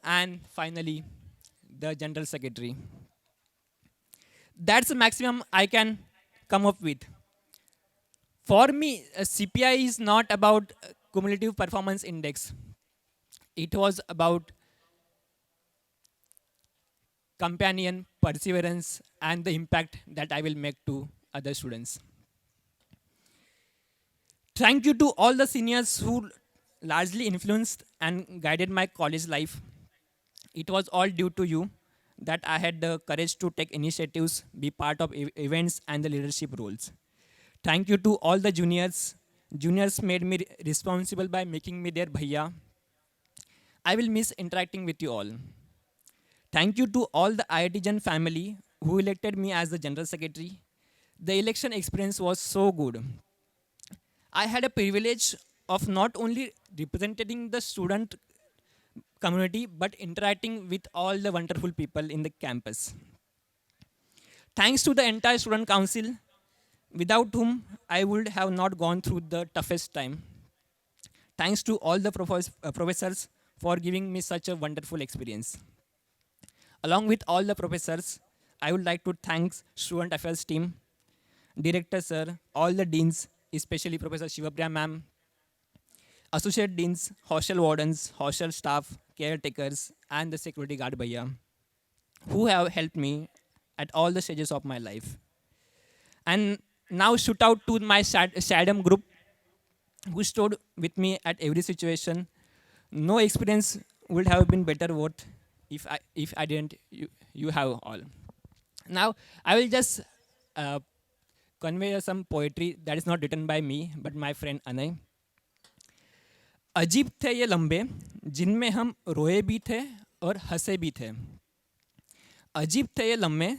and finally the general secretary. That's the maximum I can come up with. For me, CPI is not about cumulative performance index. It was about companion, perseverance, and the impact that I will make to other students. Thank you to all the seniors who largely influenced and guided my college life. It was all due to you that I had the courage to take initiatives, be part of events and the leadership roles. Thank you to all the juniors. Juniors made me responsible by making me their bhaiya. I will miss interacting with you all. Thank you to all the IITGN family who elected me as the General Secretary. The election experience was so good. I had a privilege of not only representing the student community, but interacting with all the wonderful people in the campus. Thanks to the entire student council, without whom I would have not gone through the toughest time. Thanks to all the professors for giving me such a wonderful experience. Along with all the professors, I would like to thank student affairs team, director sir, all the deans, especially Professor Shivapriya ma'am, associate deans, hostel wardens, hostel staff, caretakers, and the security guard bhaiya, who have helped me at all the stages of my life. And now shout out to my Shadam group, who stood with me at every situation. No experience would have been better worth if I didn't. You have all. Now I will just convey some poetry that is not written by me, but my friend Anay. अजीब थे ये लम्बे जिनमें हम रोए भी थे और हंसे भी थे. अजीब थे ये लम्बे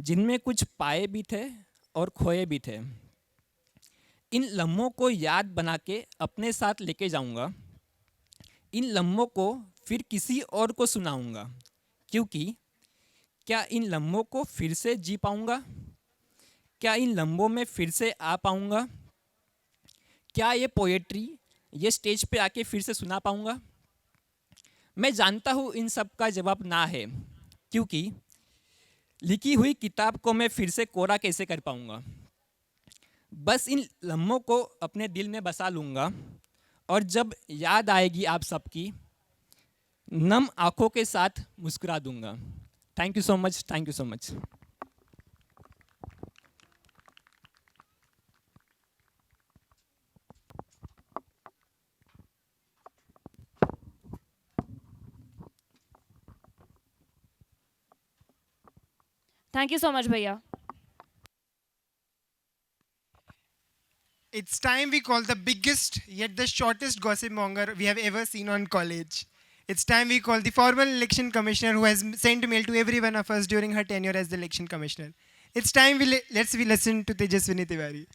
जिनमें कुछ पाए भी थे और खोए भी थे. इन लम्हों को याद बना के अपने साथ लेके जाऊंगा. इन लम्हों को फिर किसी और को सुनाऊंगा, क्योंकि क्या इन लम्हों को फिर से जी पाऊंगा? क्या इन लम्हों में फिर से आ पाऊंगा? क्या ये पोएट्री ये स्टेज पे आके फिर से सुना पाऊंगा? मैं जानता हूँ इन सब का जवाब ना है, क्योंकि लिखी हुई किताब को मैं फिर से कोरा कैसे कर पाऊंगा? बस इन लम्हों को अपने दिल में बसा लूँगा, और जब याद आएगी आप सबकी, नम आँखों के साथ मुस्कुरा दूंगा. Thank you so much. Thank you so much. Thank you so much, Bhaiya. It's time we call the biggest yet the shortest gossip monger we have ever seen on college. It's time we call the former election commissioner who has sent mail to every one of us during her tenure as the election commissioner. It's time let's listen to Tejaswini Tiwari.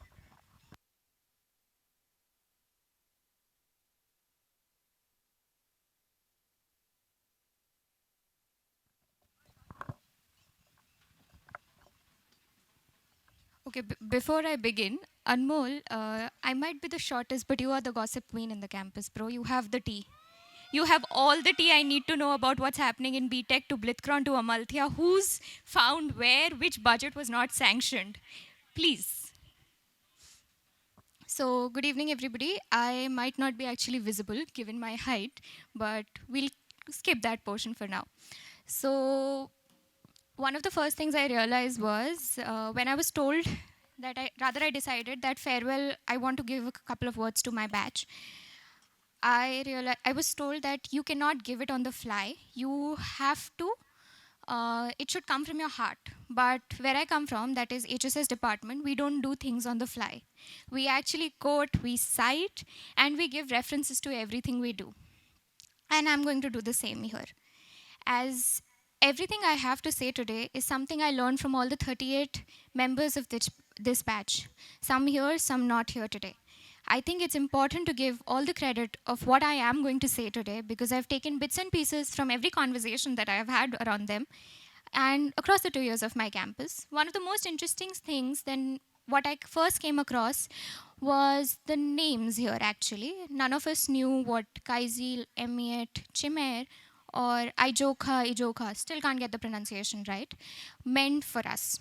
Okay, before I begin, Anmol, I might be the shortest, but you are the gossip queen in the campus, bro. You have the tea. You have all the tea I need to know about what's happening in BTech to Blitzkrieg to Amalthea, who's found where, which budget was not sanctioned. Please. So, good evening, everybody. I might not be actually visible given my height, but we'll skip that portion for now. So, one of the first things I realized was when I was told that I decided that farewell, I want to give a couple of words to my batch. I was told that you cannot give it on the fly. You have to, it should come from your heart. But where I come from, that is HSS department, we don't do things on the fly. We actually quote, we cite, and we give references to everything we do. And I'm going to do the same here. As everything I have to say today is something I learned from all the 38 members of this batch. Some here, some not here today. I think it's important to give all the credit of what I am going to say today because I've taken bits and pieces from every conversation that I have had around them and across the 2 years of my campus. One of the most interesting things then what I first came across was the names here actually. None of us knew what Kaizil, Emiet, Chimer, or Ijoka, still can't get the pronunciation right, meant for us.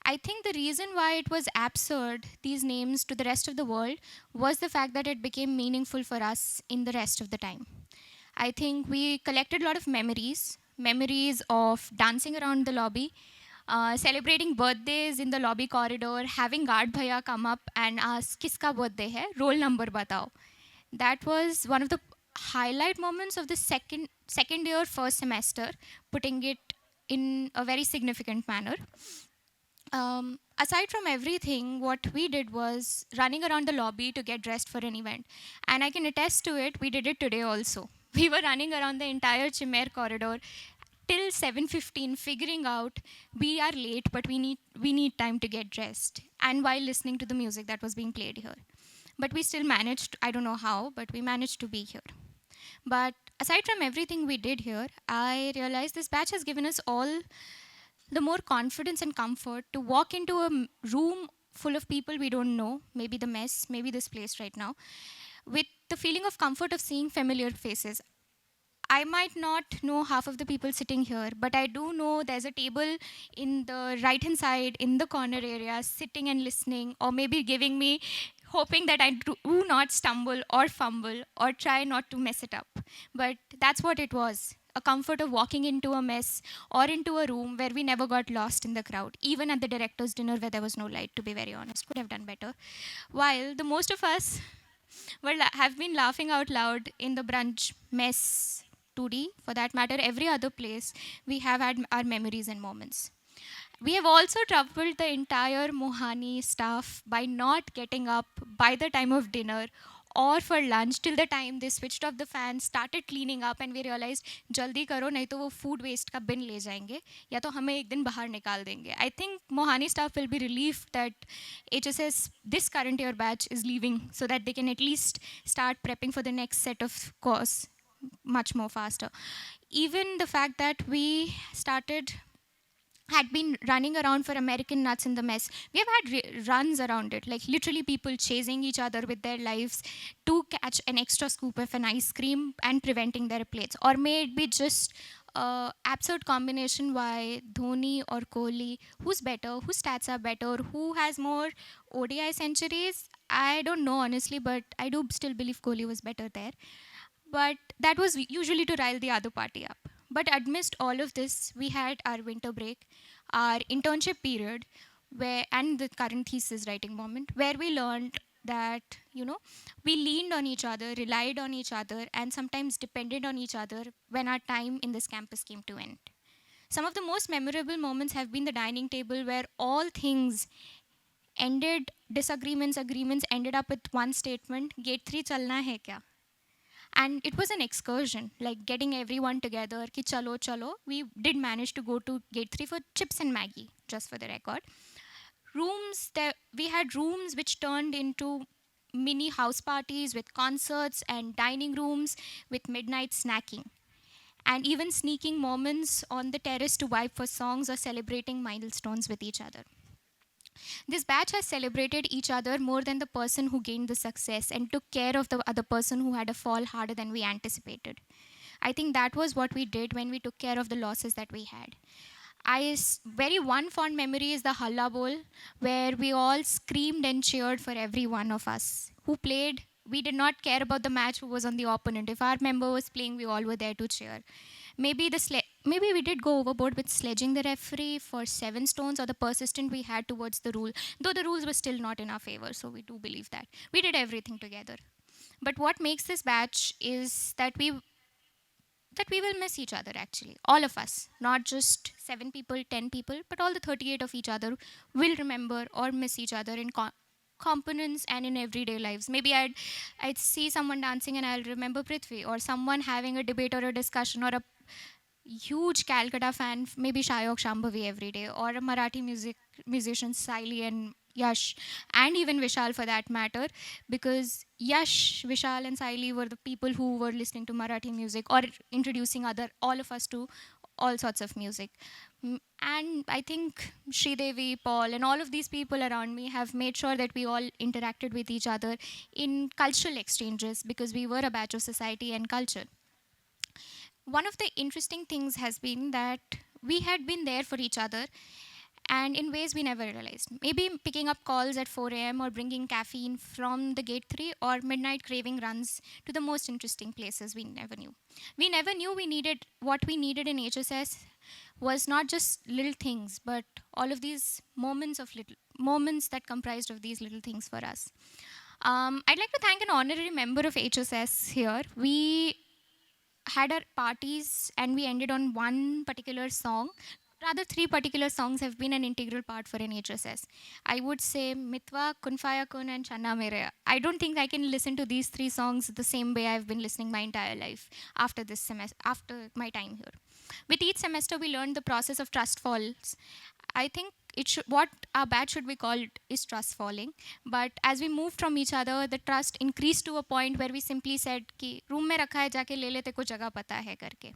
I think the reason why it was absurd, these names to the rest of the world, was the fact that it became meaningful for us in the rest of the time. I think we collected a lot of memories of dancing around the lobby, celebrating birthdays in the lobby corridor, having guard bhaiya come up and ask, kiska birthday hai? Roll number batao. That was one of the highlight moments of the second year, first semester, putting it in a very significant manner. Aside from everything, what we did was running around the lobby to get dressed for an event. And I can attest to it, we did it today also. We were running around the entire Chimer corridor till 7:15, figuring out we are late, but we need time to get dressed. And while listening to the music that was being played here. But we still managed, I don't know how, but we managed to be here. But aside from everything we did here, I realized this batch has given us all the more confidence and comfort to walk into a room full of people we don't know, maybe the mess, maybe this place right now, with the feeling of comfort of seeing familiar faces. I might not know half of the people sitting here, but I do know there's a table in the right-hand side, in the corner area, sitting and listening, or maybe giving me, hoping that I do not stumble or fumble or try not to mess it up. But that's what it was. A comfort of walking into a mess or into a room where we never got lost in the crowd, even at the director's dinner where there was no light, to be very honest. Could have done better. While the most of us have been laughing out loud in the brunch mess 2D, for that matter, every other place, we have had our memories and moments. We have also troubled the entire Mohani staff by not getting up by the time of dinner or for lunch till the time they switched off the fan, started cleaning up, and we realized, jaldi karo, nahi to wo food waste ka bin le jayenge, ya to hame ek din bahar nikal denge. I think Mohani staff will be relieved that HSS, this current year batch, is leaving so that they can at least start prepping for the next set of course much more faster. Even the fact that we had been running around for American nuts in the mess. We have had runs around it, like literally people chasing each other with their lives to catch an extra scoop of an ice cream and preventing their plates. Or may it be just absurd combination why Dhoni or Kohli, who's better, whose stats are better, who has more ODI centuries? I don't know honestly, but I do still believe Kohli was better there. But that was usually to rile the other party up. But amidst all of this, we had our winter break, our internship period, and the current thesis writing moment, where we learned that, we leaned on each other, relied on each other, and sometimes depended on each other when our time in this campus came to end. Some of the most memorable moments have been the dining table where all things ended, agreements ended up with one statement, Gate 3 chalna hai kya? And it was an excursion, like getting everyone together, ki chalo, chalo. We did manage to go to Gate 3 for chips and Maggie, just for the record. We had rooms which turned into mini house parties with concerts and dining rooms with midnight snacking. And even sneaking moments on the terrace to vibe for songs or celebrating milestones with each other. This batch has celebrated each other more than the person who gained the success and took care of the other person who had a fall harder than we anticipated. I think that was what we did when we took care of the losses that we had. Very one fond memory is the Halla Bowl, where we all screamed and cheered for every one of us who played. We did not care about the match who was on the opponent. If our member was playing, we all were there to cheer. Maybe we did go overboard with sledging the referee for 7 stones, or the persistent we had towards the rule, though the rules were still not in our favor. So we do believe that we did everything together. But what makes this batch is that we will miss each other, actually, all of us, not just 7 people, 10 people, but all the 38 of each other will remember or miss each other in components and in everyday lives. Maybe I'd see someone dancing and I'll remember Prithvi, or someone having a debate or a discussion, or a huge Calcutta fan, maybe Shayok Shambhavi every day, or a Marathi musician Saili and Yash, and even Vishal for that matter, because Yash, Vishal, and Saili were the people who were listening to Marathi music or introducing all of us to all sorts of music. And I think Sridevi, Paul, and all of these people around me have made sure that we all interacted with each other in cultural exchanges, because we were a batch of society and culture. One of the interesting things has been that we had been there for each other, and in ways we never realized. Maybe picking up calls at 4 a.m. or bringing caffeine from the gate 3, or midnight craving runs to the most interesting places we never knew. We never knew we needed what we needed in HSS was not just little things, but all of these moments that comprised of these little things for us. I'd like to thank an honorary member of HSS here. We had our parties and we ended on one particular song. Rather, 3 particular songs have been an integral part for an HSS. I would say Mitwa, Kunfaya Kun, and Channa Mere. I don't think I can listen to these 3 songs the same way I've been listening my entire life after this semester, after my time here. With each semester, we learned the process of trust falls. I think what our batch should be called is trust falling. But as we moved from each other, the trust increased to a point where we simply said कि room में रखा है जाके ले ले तेरे को जगह पता है करके.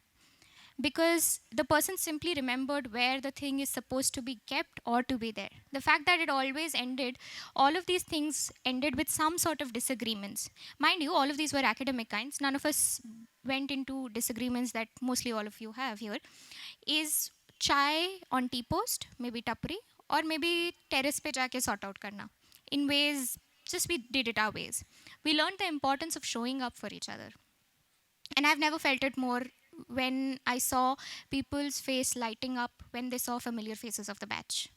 Because the person simply remembered where the thing is supposed to be kept or to be there. The fact that it always ended, all of these things ended with some sort of disagreements. Mind you, all of these were academic kinds. None of us went into disagreements that mostly all of you have here. Is chai on tea post, maybe tapri, or maybe terrace pe jaake sort out karna. In ways, just we did it our ways. We learned the importance of showing up for each other. And I've never felt it more when I saw people's face lighting up when they saw familiar faces of the batch.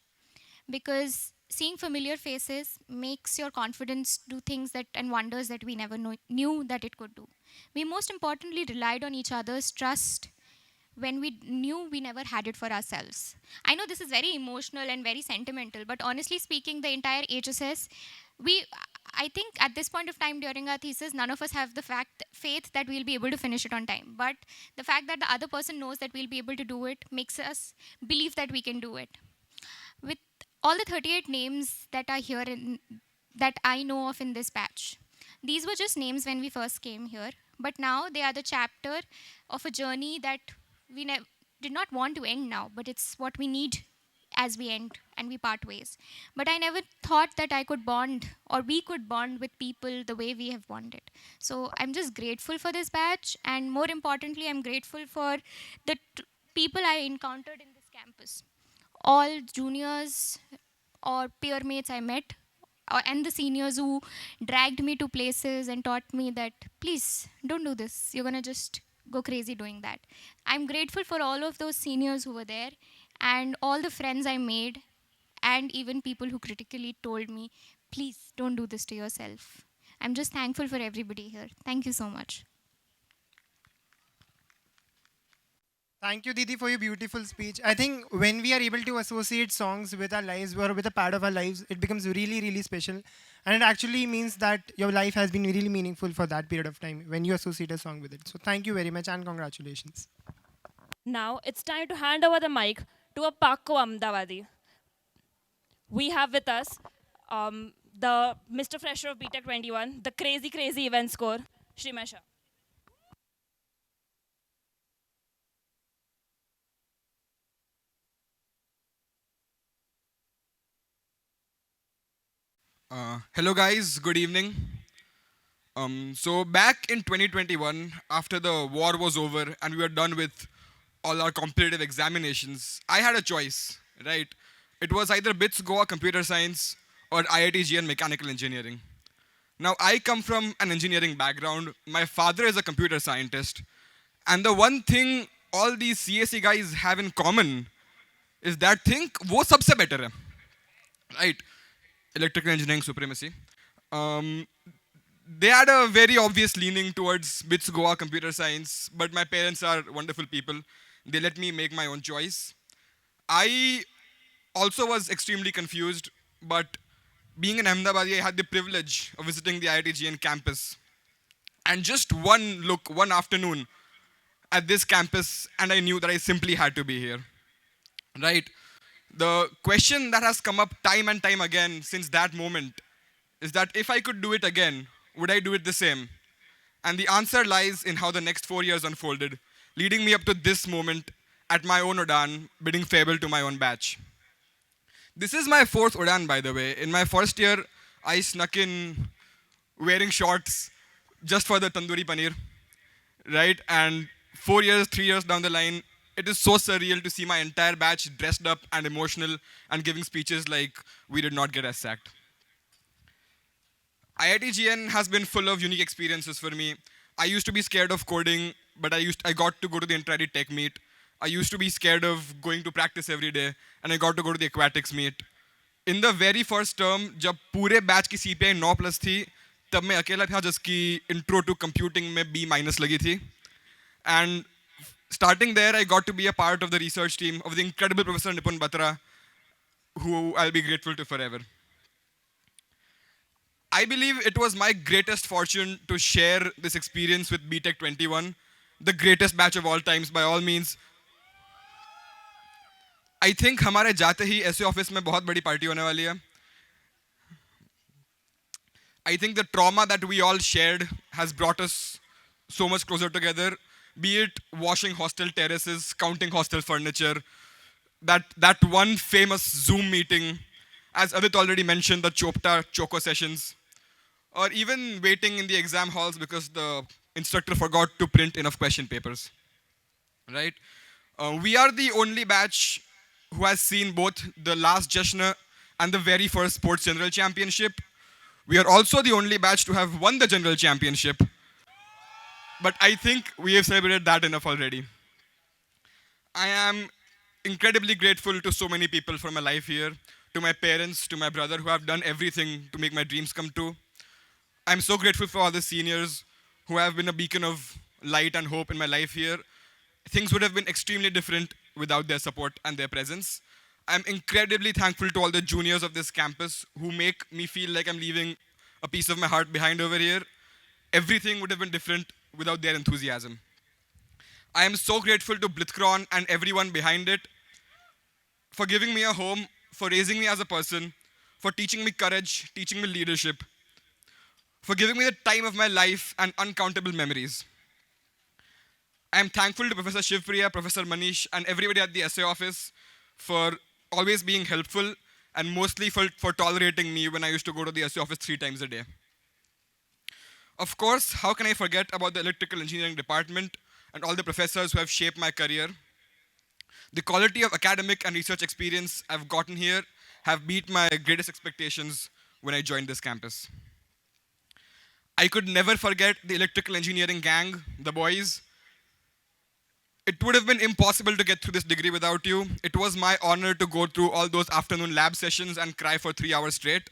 Because seeing familiar faces makes your confidence do things that and wonders that we never knew that it could do. We most importantly relied on each other's trust when we knew we never had it for ourselves. I know this is very emotional and very sentimental, but honestly speaking, the entire HSS, I think at this point of time during our thesis, none of us have the faith that we'll be able to finish it on time. But the fact that the other person knows that we'll be able to do it makes us believe that we can do it. With all the 38 names that are here that I know of in this batch, these were just names when we first came here. But now they are the chapter of a journey that we did not want to end now, but it's what we need as we end and we part ways. But I never thought that I could bond or we could bond with people the way we have bonded. So I'm just grateful for this batch, and more importantly, I'm grateful for the people I encountered in this campus. All juniors or peer mates I met, and the seniors who dragged me to places and taught me that, please, don't do this. You're going to just go crazy doing that. I'm grateful for all of those seniors who were there, and all the friends I made, and even people who critically told me, please don't do this to yourself. I'm just thankful for everybody here. Thank you so much. Thank you, Didi, for your beautiful speech. I think when we are able to associate songs with our lives or with a part of our lives, it becomes really, really special. And it actually means that your life has been really meaningful for that period of time when you associate a song with it. So thank you very much and congratulations. Now it's time to hand over the mic to a Pakko Ahmedabadi. We have with us the Mr. Fresher of BTech 21, the crazy event score, Shrimesha. Hello guys, good evening. So back in 2021, after the war was over and we were done with all our competitive examinations, I had a choice, right? It was either BITS Goa Computer Science or IITGN Mechanical Engineering. Now I come from an engineering background. My father is a computer scientist. And the one thing all these CSE guys have in common is that think वो सबसे better है, right? Electrical engineering supremacy. They had a very obvious leaning towards BITS Goa computer science, but my parents are wonderful people. They let me make my own choice. I also was extremely confused, but being in Ahmedabad, I had the privilege of visiting the IITGN campus. And just one look, one afternoon at this campus, and I knew that I simply had to be here. Right? The question that has come up time and time again since that moment is that if I could do it again, would I do it the same? And the answer lies in how the next 4 years unfolded, leading me up to this moment at my own Udaan, bidding farewell to my own batch. This is my fourth Udaan, by the way. In my first year, I snuck in wearing shorts just for the tandoori paneer, right? And 4 years, 3 years down the line, it is so surreal to see my entire batch dressed up and emotional and giving speeches like we did not get us sacked. IITGN has been full of unique experiences for me. I used to be scared of coding, but I got to go to the intra tech meet. I used to be scared of going to practice every day, and I got to go to the aquatics meet. In the very first term, जब पूरे batch की CPI 9+ थी, तब मैं अकेला था जिसकी intro to computing में B- लगी थी. And starting there, I got to be a part of the research team of the incredible Professor Nipun Batra, who I'll be grateful to forever. I believe it was my greatest fortune to share this experience with BTech 21, the greatest batch of all times by all means. I think हमारे जाते ही ऐसे office में बहुत बड़ी party होने वाली है. I think the trauma that we all shared has brought us so much closer together, be it washing hostel terraces, counting hostel furniture, that one famous Zoom meeting, as Adit already mentioned, the Chopta Choco sessions, or even waiting in the exam halls because the instructor forgot to print enough question papers, right? We are the only batch who has seen both the last Jashna and the very first sports general championship. We are also the only batch to have won the general championship. But I think we have celebrated that enough already. I am incredibly grateful to so many people for my life here, to my parents, to my brother who have done everything to make my dreams come true. I'm so grateful for all the seniors who have been a beacon of light and hope in my life here. Things would have been extremely different without their support and their presence. I'm incredibly thankful to all the juniors of this campus who make me feel like I'm leaving a piece of my heart behind over here. Everything would have been different without their enthusiasm. I am so grateful to Blitzkron and everyone behind it for giving me a home, for raising me as a person, for teaching me courage, teaching me leadership, for giving me the time of my life and uncountable memories. I am thankful to Professor Shivpriya, Professor Manish, and everybody at the SA office for always being helpful and mostly for tolerating me when I used to go to the SA office 3 times a day. Of course, how can I forget about the electrical engineering department and all the professors who have shaped my career? The quality of academic and research experience I've gotten here have beat my greatest expectations when I joined this campus. I could never forget the electrical engineering gang, the boys. It would have been impossible to get through this degree without you. It was my honor to go through all those afternoon lab sessions and cry for 3 hours straight.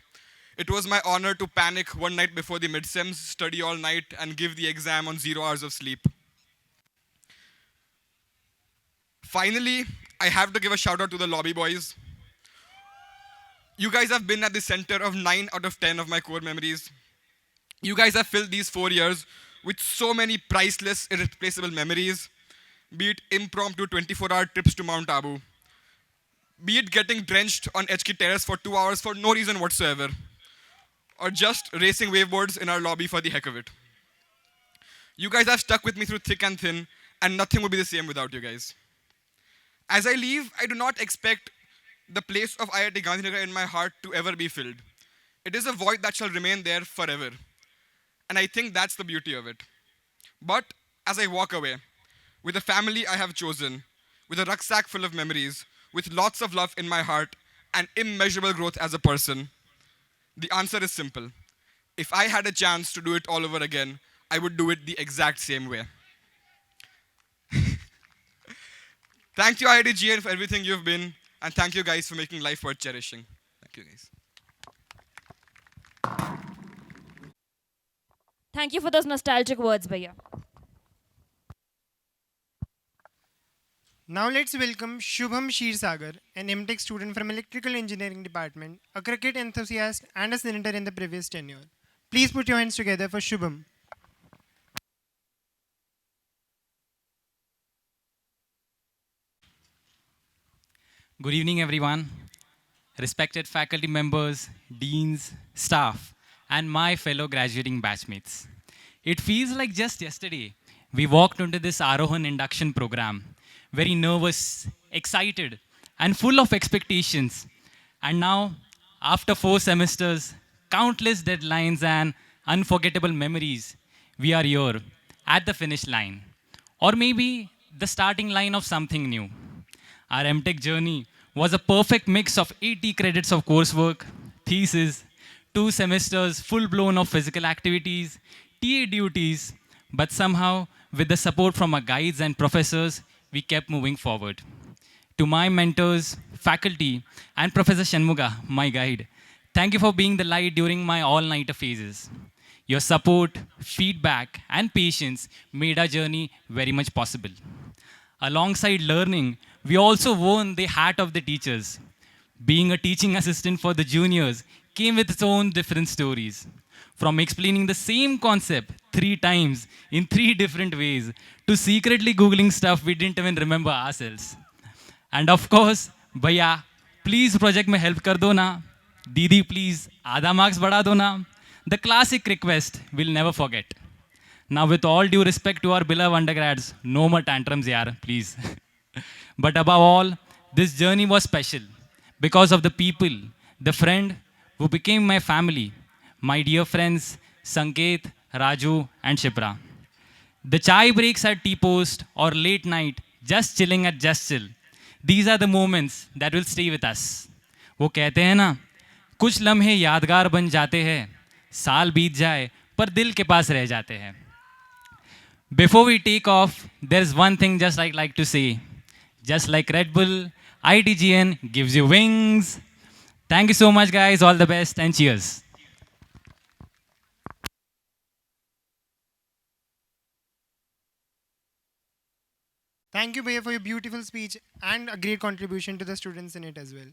It was my honor to panic one night before the midsems, study all night, and give the exam on 0 hours of sleep. Finally, I have to give a shout out to the lobby boys. You guys have been at the center of 9 out of 10 of my core memories. You guys have filled these 4 years with so many priceless, irreplaceable memories, be it impromptu 24-hour trips to Mount Abu, be it getting drenched on HK Terrace for 2 hours for no reason whatsoever, or just racing waveboards in our lobby for the heck of it. You guys have stuck with me through thick and thin, and nothing would be the same without you guys. As I leave, I do not expect the place of IIT Gandhinagar in my heart to ever be filled. It is a void that shall remain there forever. And I think that's the beauty of it. But as I walk away, with the family I have chosen, with a rucksack full of memories, with lots of love in my heart, and immeasurable growth as a person, the answer is simple. If I had a chance to do it all over again, I would do it the exact same way. Thank you IITGN for everything you've been, and thank you guys for making life worth cherishing. Thank you guys. Thank you for those nostalgic words, Bhaiya. Now let's welcome Shubham Shirsagar, an MTech student from Electrical Engineering Department, a cricket enthusiast and a senator in the previous tenure. Please put your hands together for Shubham. Good evening, everyone. Respected faculty members, deans, staff, and my fellow graduating batchmates. It feels like just yesterday we walked into this Arohan induction program, very nervous, excited, and full of expectations. And now, after 4 semesters, countless deadlines, and unforgettable memories, we are here at the finish line. Or maybe the starting line of something new. Our MTech journey was a perfect mix of 80 credits of coursework, thesis, 2 semesters full-blown of physical activities, TA duties, but somehow, with the support from our guides and professors, we kept moving forward. To my mentors, faculty, and Professor Shanmuga, my guide, thank you for being the light during my all-nighter phases. Your support, feedback, and patience made our journey very much possible. Alongside learning, we also won the hat of the teachers. Being a teaching assistant for the juniors came with its own different stories. From explaining the same concept 3 times in 3 different ways to secretly Googling stuff we didn't even remember ourselves. And of course, Bhaiya, please project में help कर दो ना. Didi, please आधा marks बढ़ा दो ना. The classic request we'll never forget. Now, with all due respect to our beloved undergrads, no more tantrums, yaar, please. But above all, this journey was special because of the people, the friend who became my family, my dear friends Sanket, Raju, and Shipra. The chai breaks at tea post or late night, just chilling at Just Chill. These are the moments that will stay with us. वो कहते हैं ना, कुछ लम्हे यादगार बन जाते हैं, साल बीत जाए पर दिल के पास रह जाते हैं. Before we take off, there's one thing just I'd like to say. Just like Red Bull, IITGN gives you wings. Thank you so much, guys. All the best and cheers. Thank you, Bhaiya, for your beautiful speech and a great contribution to the students in it as well.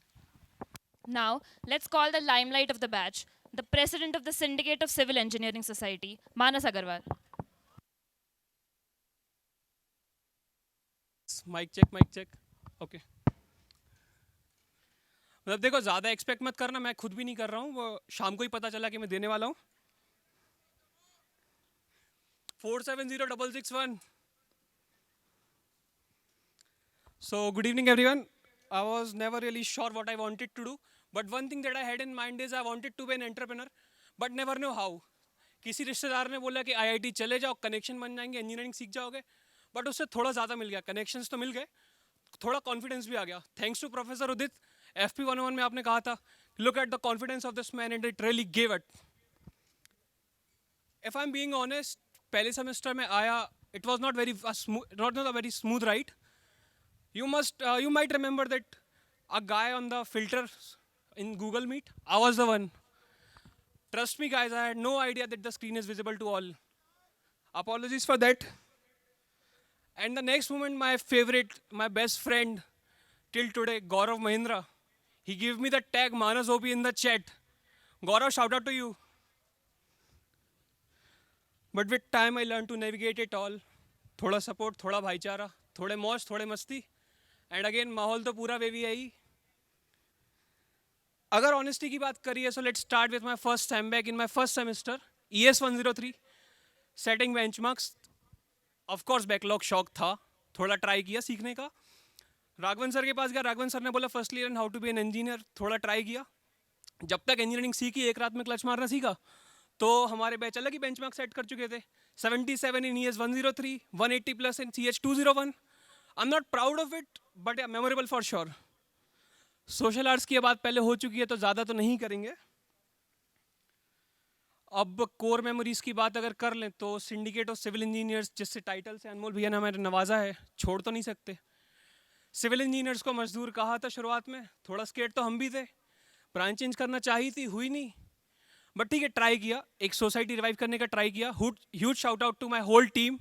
Now, let's call the limelight of the batch, the president of the Syndicate of Civil Engineering Society, Manas Agarwal. Mic check okay. मतलब देखो ज़्यादा expect मत करना, मैं खुद भी नहीं कर रहा हूँ, वो शाम को ही पता चला कि मैं देने वाला हूँ. 470661. So good evening everyone. I was never really sure what I wanted to do, but one thing that I had in mind is I wanted to be an entrepreneur, but never know how. किसी रिश्तेदार ने बोला कि IIT चले जाओ, connection बन जाएंगे, engineering सीख जाओगे, बट उससे थोड़ा ज़्यादा मिल गया. कनेक्शंस तो मिल गए, थोड़ा कॉन्फिडेंस भी आ गया. Thanks to professor Udit. FP 101 में आपने कहा था, look at the confidence of this man and it really gave it. If I'm being honest, पहले सेमेस्टर में आया, it was not a very smooth ride. You might remember that a guy on the filter in Google Meet, I was the one. Trust me guys, I had no idea that the screen is visible to all. Apologies for that. And the next moment, my favorite, my best friend till today, Gaurav Mahindra, he gave me the tag Manas OP in the chat. Gaurav, shout out to you. But with time, I learned to navigate it all. थोड़ा support, थोड़ा भाईचारा, थोड़े मौज, थोड़े मस्ती. And again, माहौल तो पूरा वेवी है ही. अगर honesty की बात करिए, so let's start with my first time back in my first semester, ES 103, setting benchmarks. Of course, backlog shock था, थोड़ा try किया सीखने का. राघवन सर के पास गया, राघवन सर ने बोला firstly learn how to be an engineer, थोड़ा try किया. जब तक engineering सीखी, एक रात में clutch मारना सीखा, तो हमारे बैच अलग ही benchmark set कर चुके थे. 77 in ES 103, 180 plus in CH 201. I'm not proud of it, but yeah, memorable for sure. Social arts की बात पहले हो चुकी है, तो ज़्यादा तो नहीं करेंगे. अब कोर मेमोरीज की बात अगर कर लें तो सिंडिकेट ऑफ सिविल इंजीनियर्स, जिससे टाइटल से अनमोल भैया ने हमारे नवाजा है, छोड़ तो नहीं सकते. सिविल इंजीनियर्स को मजदूर कहा था शुरुआत में, थोड़ा स्केट तो हम भी थे, ब्रांच चेंज करना चाहिए थी, हुई नहीं, बट ठीक है ट्राई किया, एक सोसाइटी रिवाइव करने का ट्राई किया. Huge shout out to my whole team.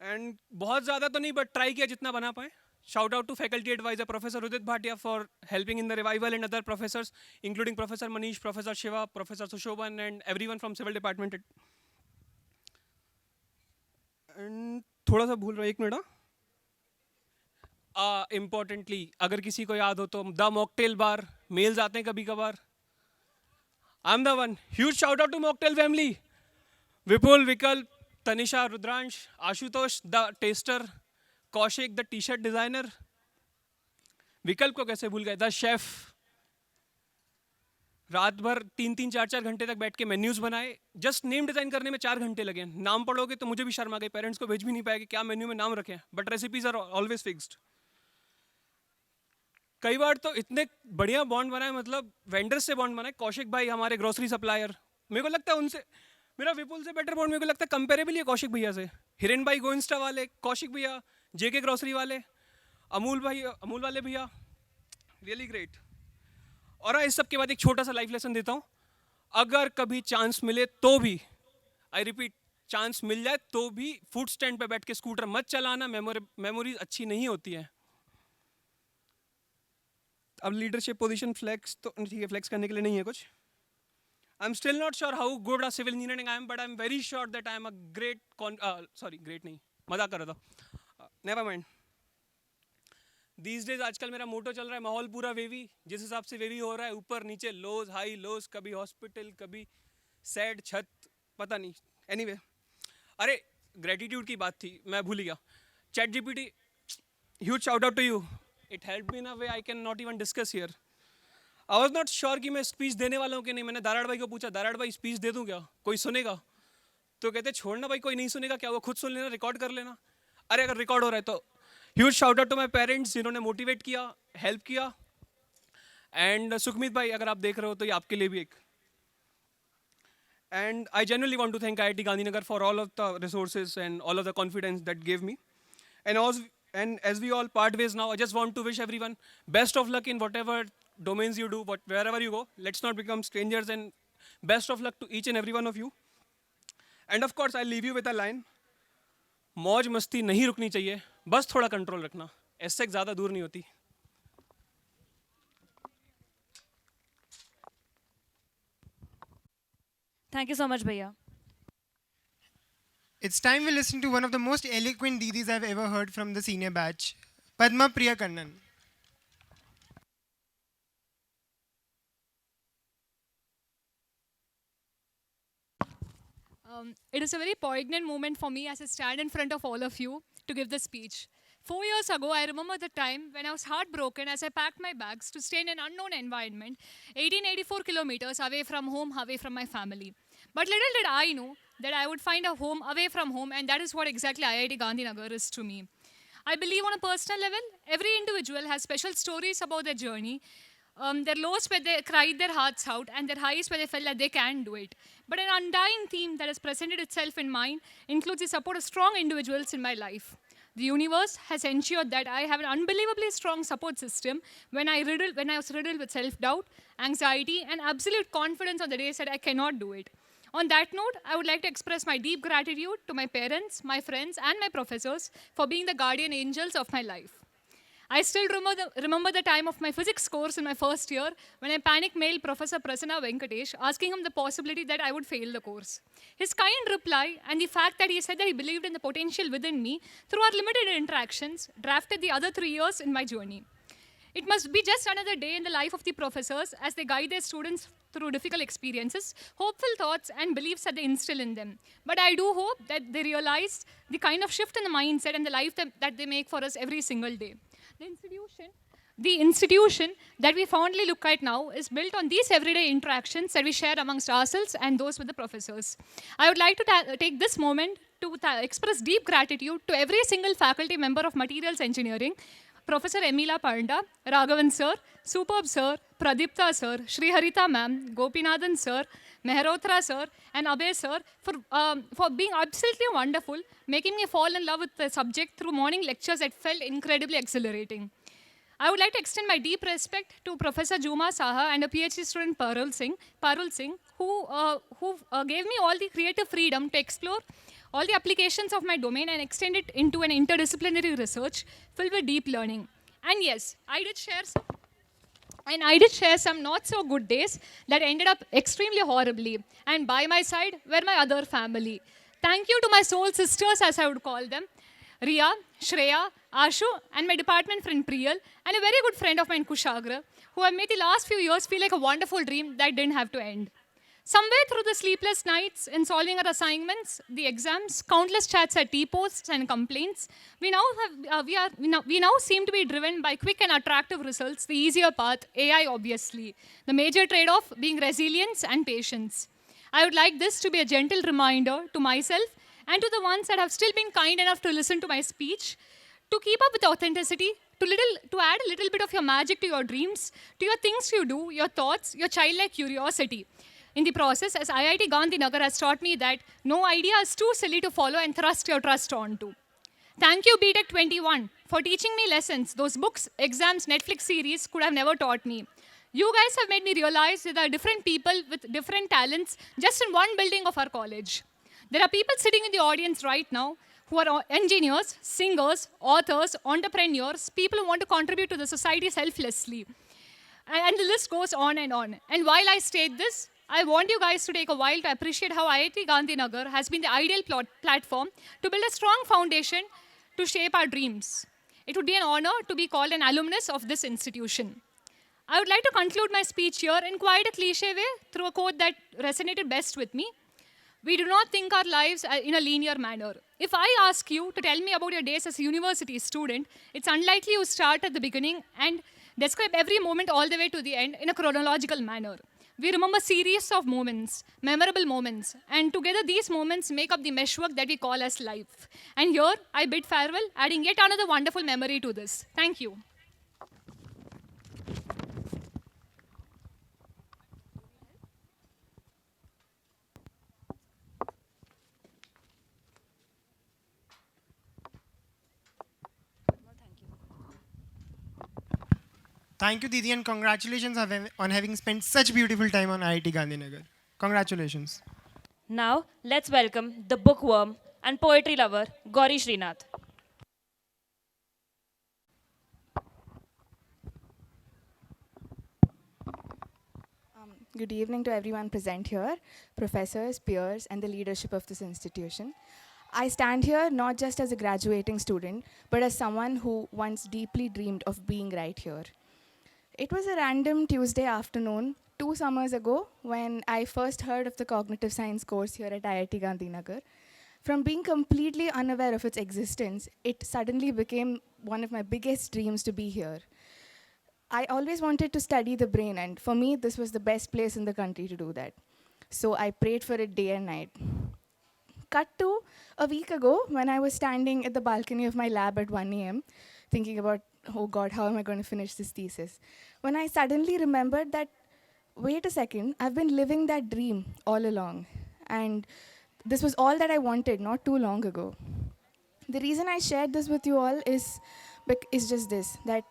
And बहुत ज़्यादा तो नहीं बट ट्राई किया जितना बना पाए. Shout out to faculty advisor Professor Udit Bhatia for helping in the revival and other professors including Professor Manish, Professor Shiva, Professor Sushoban and everyone from civil department. And थोड़ा सा भूल रहा, एक minute. Importantly, अगर किसी को याद हो तो द मॉकटेल बार, मेल्स आते हैं कभी कभार. I'm the one. Huge shout out to Mocktail family. Vipul, Vikalp, Tanisha, Rudransh, Ashutosh, the taster, Kaushik, the t-shirt designer. विकल्प को कैसे भूल गए, द शेफ. रात भर 3-3, 4-4 घंटे तक बैठ के मेन्यूज बनाए. जस्ट नेम डिजाइन करने में 4 घंटे लगे. नाम पढ़ोगे तो मुझे भी शर्म आ गई, पेरेंट्स को भेज भी नहीं पाए कि क्या मेन्यू में नाम रखें, but recipes are always fixed. कई बार तो इतने बढ़िया बॉन्ड बनाए, मतलब वेंडर्स से बॉन्ड बनाए. कौशिक भाई हमारे ग्रोसरी सप्लायर, मेरे को लगता है उनसे मेरा विपुल से बेटर बॉन्ड मेरे को लगता है कंपेरेबल ही है कौशिक भैया से. हिरेन भाई गोइंस्टा वाले, कौशिक भैया जेके ग्रोसरी वाले, अमूल भाई अमूल वाले भैया, रियली ग्रेट. और इस सब के बाद एक छोटा सा लाइफ लेसन देता हूँ. अगर कभी चांस मिले तो भी, आई रिपीट, चांस मिल जाए तो भी फूड स्टैंड पे बैठ के स्कूटर मत चलाना. मेमोरीज अच्छी नहीं होती है. अब लीडरशिप पोजीशन फ्लेक्स तो ठीक है, फ्लेक्स करने के लिए नहीं है कुछ. I am still not sure how good a civil engineering I am, but I am very sure that I am a great great नहीं, मजाक कर रहा था, नेवर माइंड. दीज डेज आजकल मेरा मोटो चल रहा है, माहौल पूरा वेवी. जिस हिसाब से वेवी हो रहा है, ऊपर नीचे लोज हाई लोज, कभी हॉस्पिटल कभी सैड छत, पता नहीं. एनीवे, अरे ग्रेटिट्यूड की बात थी, मैं भूल गया. Chat GPT, huge shout out to you. It helped me in a way I can not even discuss here. I was not sure कि मैं स्पीच देने वाला हूँ कि नहीं. मैंने दाराड़ भाई को पूछा, दाराड़ भाई स्पीच दे दूँ क्या, कोई सुनेगा? तो कहते छोड़ना भाई, कोई नहीं सुनेगा, क्या वो खुद सुन लेना, रिकॉर्ड कर लेना. अरे अगर रिकॉर्ड हो रहा है तो huge shout out to my parents जिन्होंने मोटिवेट किया, हेल्प किया. एंड सुखमीत भाई अगर आप देख रहे हो तो ये आपके लिए भी एक. And I genuinely want to thank IIT Gandhinagar for all of the resources and all of the confidence that gave me. And as we all part ways now, I just want to wish everyone best of luck in whatever domains you do, wherever you go. Let's not become strangers, and best of luck to each and every one of you. And of course, I'll leave you with a line. मौज मस्ती नहीं रुकनी चाहिए, बस थोड़ा control रखना, ऐसे ज़्यादा दूर नहीं होती. Thank you so much, Bhaiya. It's time we listen to one of the most eloquent Didis I've ever heard from the senior batch, Padma Priya Kannan. It is a very poignant moment for me as I stand in front of all of you to give the speech. 4 years ago, I remember the time when I was heartbroken as I packed my bags to stay in an unknown environment, 1884 kilometers away from home, away from my family. But little did I know that I would find a home away from home, and that is what exactly IIT Gandhinagar is to me. I believe on a personal level, every individual has special stories about their journey, their lows where they cried their hearts out, and their highs where they felt that they can do it. But an undying theme that has presented itself in mind includes the support of strong individuals in my life. The universe has ensured that I have an unbelievably strong support system when I was riddled with self-doubt, anxiety, and absolute confidence on the days that I cannot do it. On that note, I would like to express my deep gratitude to my parents, my friends, and my professors for being the guardian angels of my life. I still remember the time of my physics course in my first year when I panic-mailed Professor Prasanna Venkatesh asking him the possibility that I would fail the course. His kind reply and the fact that he said that he believed in the potential within me through our limited interactions drafted the other 3 years in my journey. It must be just another day in the life of the professors as they guide their students through difficult experiences, hopeful thoughts and beliefs that they instill in them. But I do hope that they realize the kind of shift in the mindset and the life that they make for us every single day. The institution that we fondly look at now is built on these everyday interactions that we share amongst ourselves and those with the professors. I would like to take this moment to express deep gratitude to every single faculty member of Materials Engineering, Professor Emila Panda, Raghavan sir, Superb sir, Pradipta sir, Sri Harita ma'am, Gopinathan sir, Mehrotra sir, and Abhay sir for being absolutely wonderful, making me fall in love with the subject through morning lectures that felt incredibly exhilarating. I would like to extend my deep respect to Professor Juma Saha and a PhD student Parul Singh, who gave me all the creative freedom to explore all the applications of my domain and extend it into an interdisciplinary research filled with deep learning. And yes, I did share some not so good days that ended up extremely horribly. And by my side were my other family. Thank you to my soul sisters, as I would call them, Ria, Shreya, Ashu, and my department friend Priyal, and a very good friend of mine, Kushagra, who have made the last few years feel like a wonderful dream that didn't have to end. Somewhere through the sleepless nights in solving our assignments, the exams, countless chats at tea posts and complaints, we now seem to be driven by quick and attractive results, the easier path, AI obviously. The major trade-off being resilience and patience. I would like this to be a gentle reminder to myself and to the ones that have still been kind enough to listen to my speech, to keep up with authenticity, to add a little bit of your magic to your dreams, to your things you do, your thoughts, your childlike curiosity. In the process, as IIT Gandhinagar has taught me that no idea is too silly to follow and thrust your trust onto. Thank you, BTech 21, for teaching me lessons those books, exams, Netflix series could have never taught me. You guys have made me realize that there are different people with different talents just in one building of our college. There are people sitting in the audience right now who are engineers, singers, authors, entrepreneurs, people who want to contribute to the society selflessly. And the list goes on and on. And while I state this, I want you guys to take a while to appreciate how IIT Gandhinagar has been the ideal platform to build a strong foundation to shape our dreams. It would be an honor to be called an alumnus of this institution. I would like to conclude my speech here in quite a cliche way through a quote that resonated best with me. We do not think our lives in a linear manner. If I ask you to tell me about your days as a university student, it's unlikely you start at the beginning and describe every moment all the way to the end in a chronological manner. We remember series of moments, memorable moments, and together these moments make up the meshwork that we call as life. And here, I bid farewell, adding yet another wonderful memory to this. Thank you. Thank you, Didi, and congratulations on having spent such beautiful time on IIT Gandhinagar. Congratulations. Now, let's welcome the bookworm and poetry lover, Gauri Srinath. Good evening to everyone present here, professors, peers, and the leadership of this institution. I stand here not just as a graduating student, but as someone who once deeply dreamed of being right here. It was a random Tuesday afternoon, 2 summers ago, when I first heard of the cognitive science course here at IIT Gandhinagar. From being completely unaware of its existence, it suddenly became one of my biggest dreams to be here. I always wanted to study the brain, and for me, this was the best place in the country to do that. So I prayed for it day and night. Cut to a week ago, when I was standing at the balcony of my lab at 1 a.m., thinking about, oh God, how am I going to finish this thesis? When I suddenly remembered that, wait a second, I've been living that dream all along. And this was all that I wanted not too long ago. The reason I shared this with you all is just this, that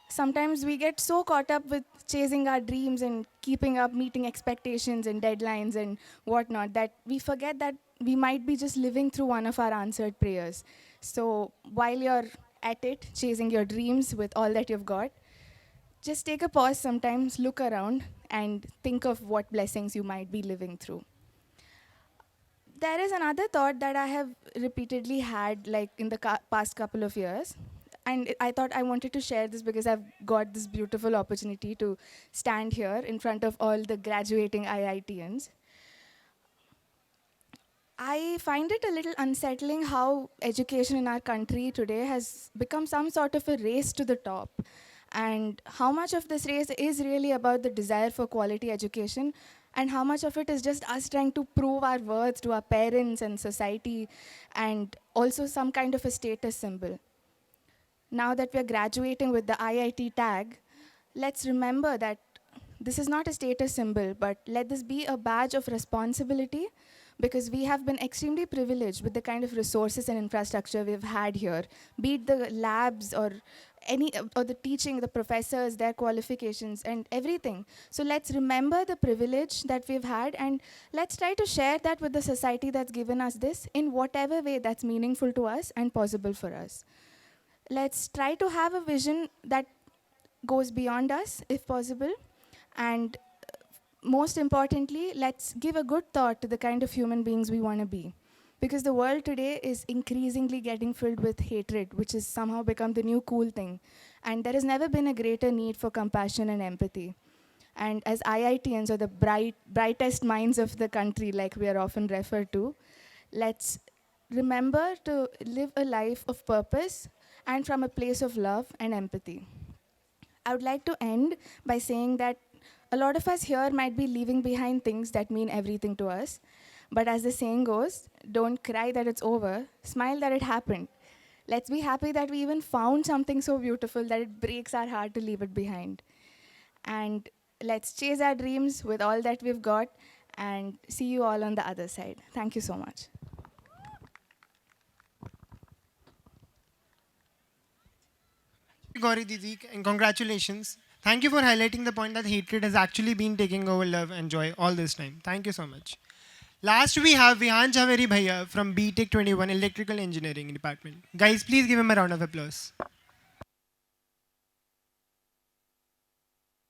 sometimes we get so caught up with chasing our dreams and keeping up meeting expectations and deadlines and whatnot that we forget that we might be just living through one of our answered prayers. So while you're at it, chasing your dreams with all that you've got, just take a pause sometimes, look around, and think of what blessings you might be living through. There is another thought that I have repeatedly had like in the past couple of years. And I thought I wanted to share this because I've got this beautiful opportunity to stand here in front of all the graduating IITians. I find it a little unsettling how education in our country today has become some sort of a race to the top. And how much of this race is really about the desire for quality education, and how much of it is just us trying to prove our worth to our parents and society, and also some kind of a status symbol. Now that we're graduating with the IIT tag, let's remember that This is not a status symbol, but let this be a badge of responsibility, because we have been extremely privileged with the kind of resources and infrastructure we've had here, be it the labs or or the teaching, the professors, their qualifications and everything. So let's remember the privilege that we've had, and let's try to share that with the society that's given us this in whatever way that's meaningful to us and possible for us. Let's try to have a vision that goes beyond us if possible, and most importantly, let's give a good thought to the kind of human beings we want to be. Because the world today is increasingly getting filled with hatred, which has somehow become the new cool thing. And there has never been a greater need for compassion and empathy. And as IITians, or the brightest minds of the country, like we are often referred to, let's remember to live a life of purpose and from a place of love and empathy. I would like to end by saying that a lot of us here might be leaving behind things that mean everything to us. But as the saying goes, don't cry that it's over, smile that it happened. Let's be happy that we even found something so beautiful that it breaks our heart to leave it behind. And let's chase our dreams with all that we've got, and see you all on the other side. Thank you so much. Gauri Didi, and congratulations. Thank you for highlighting the point that hatred has actually been taking over love and joy all this time. Thank you so much. Last we have Vihan Javeri Bhaiya from BTech 21 Electrical Engineering Department. Guys, please give him a round of applause.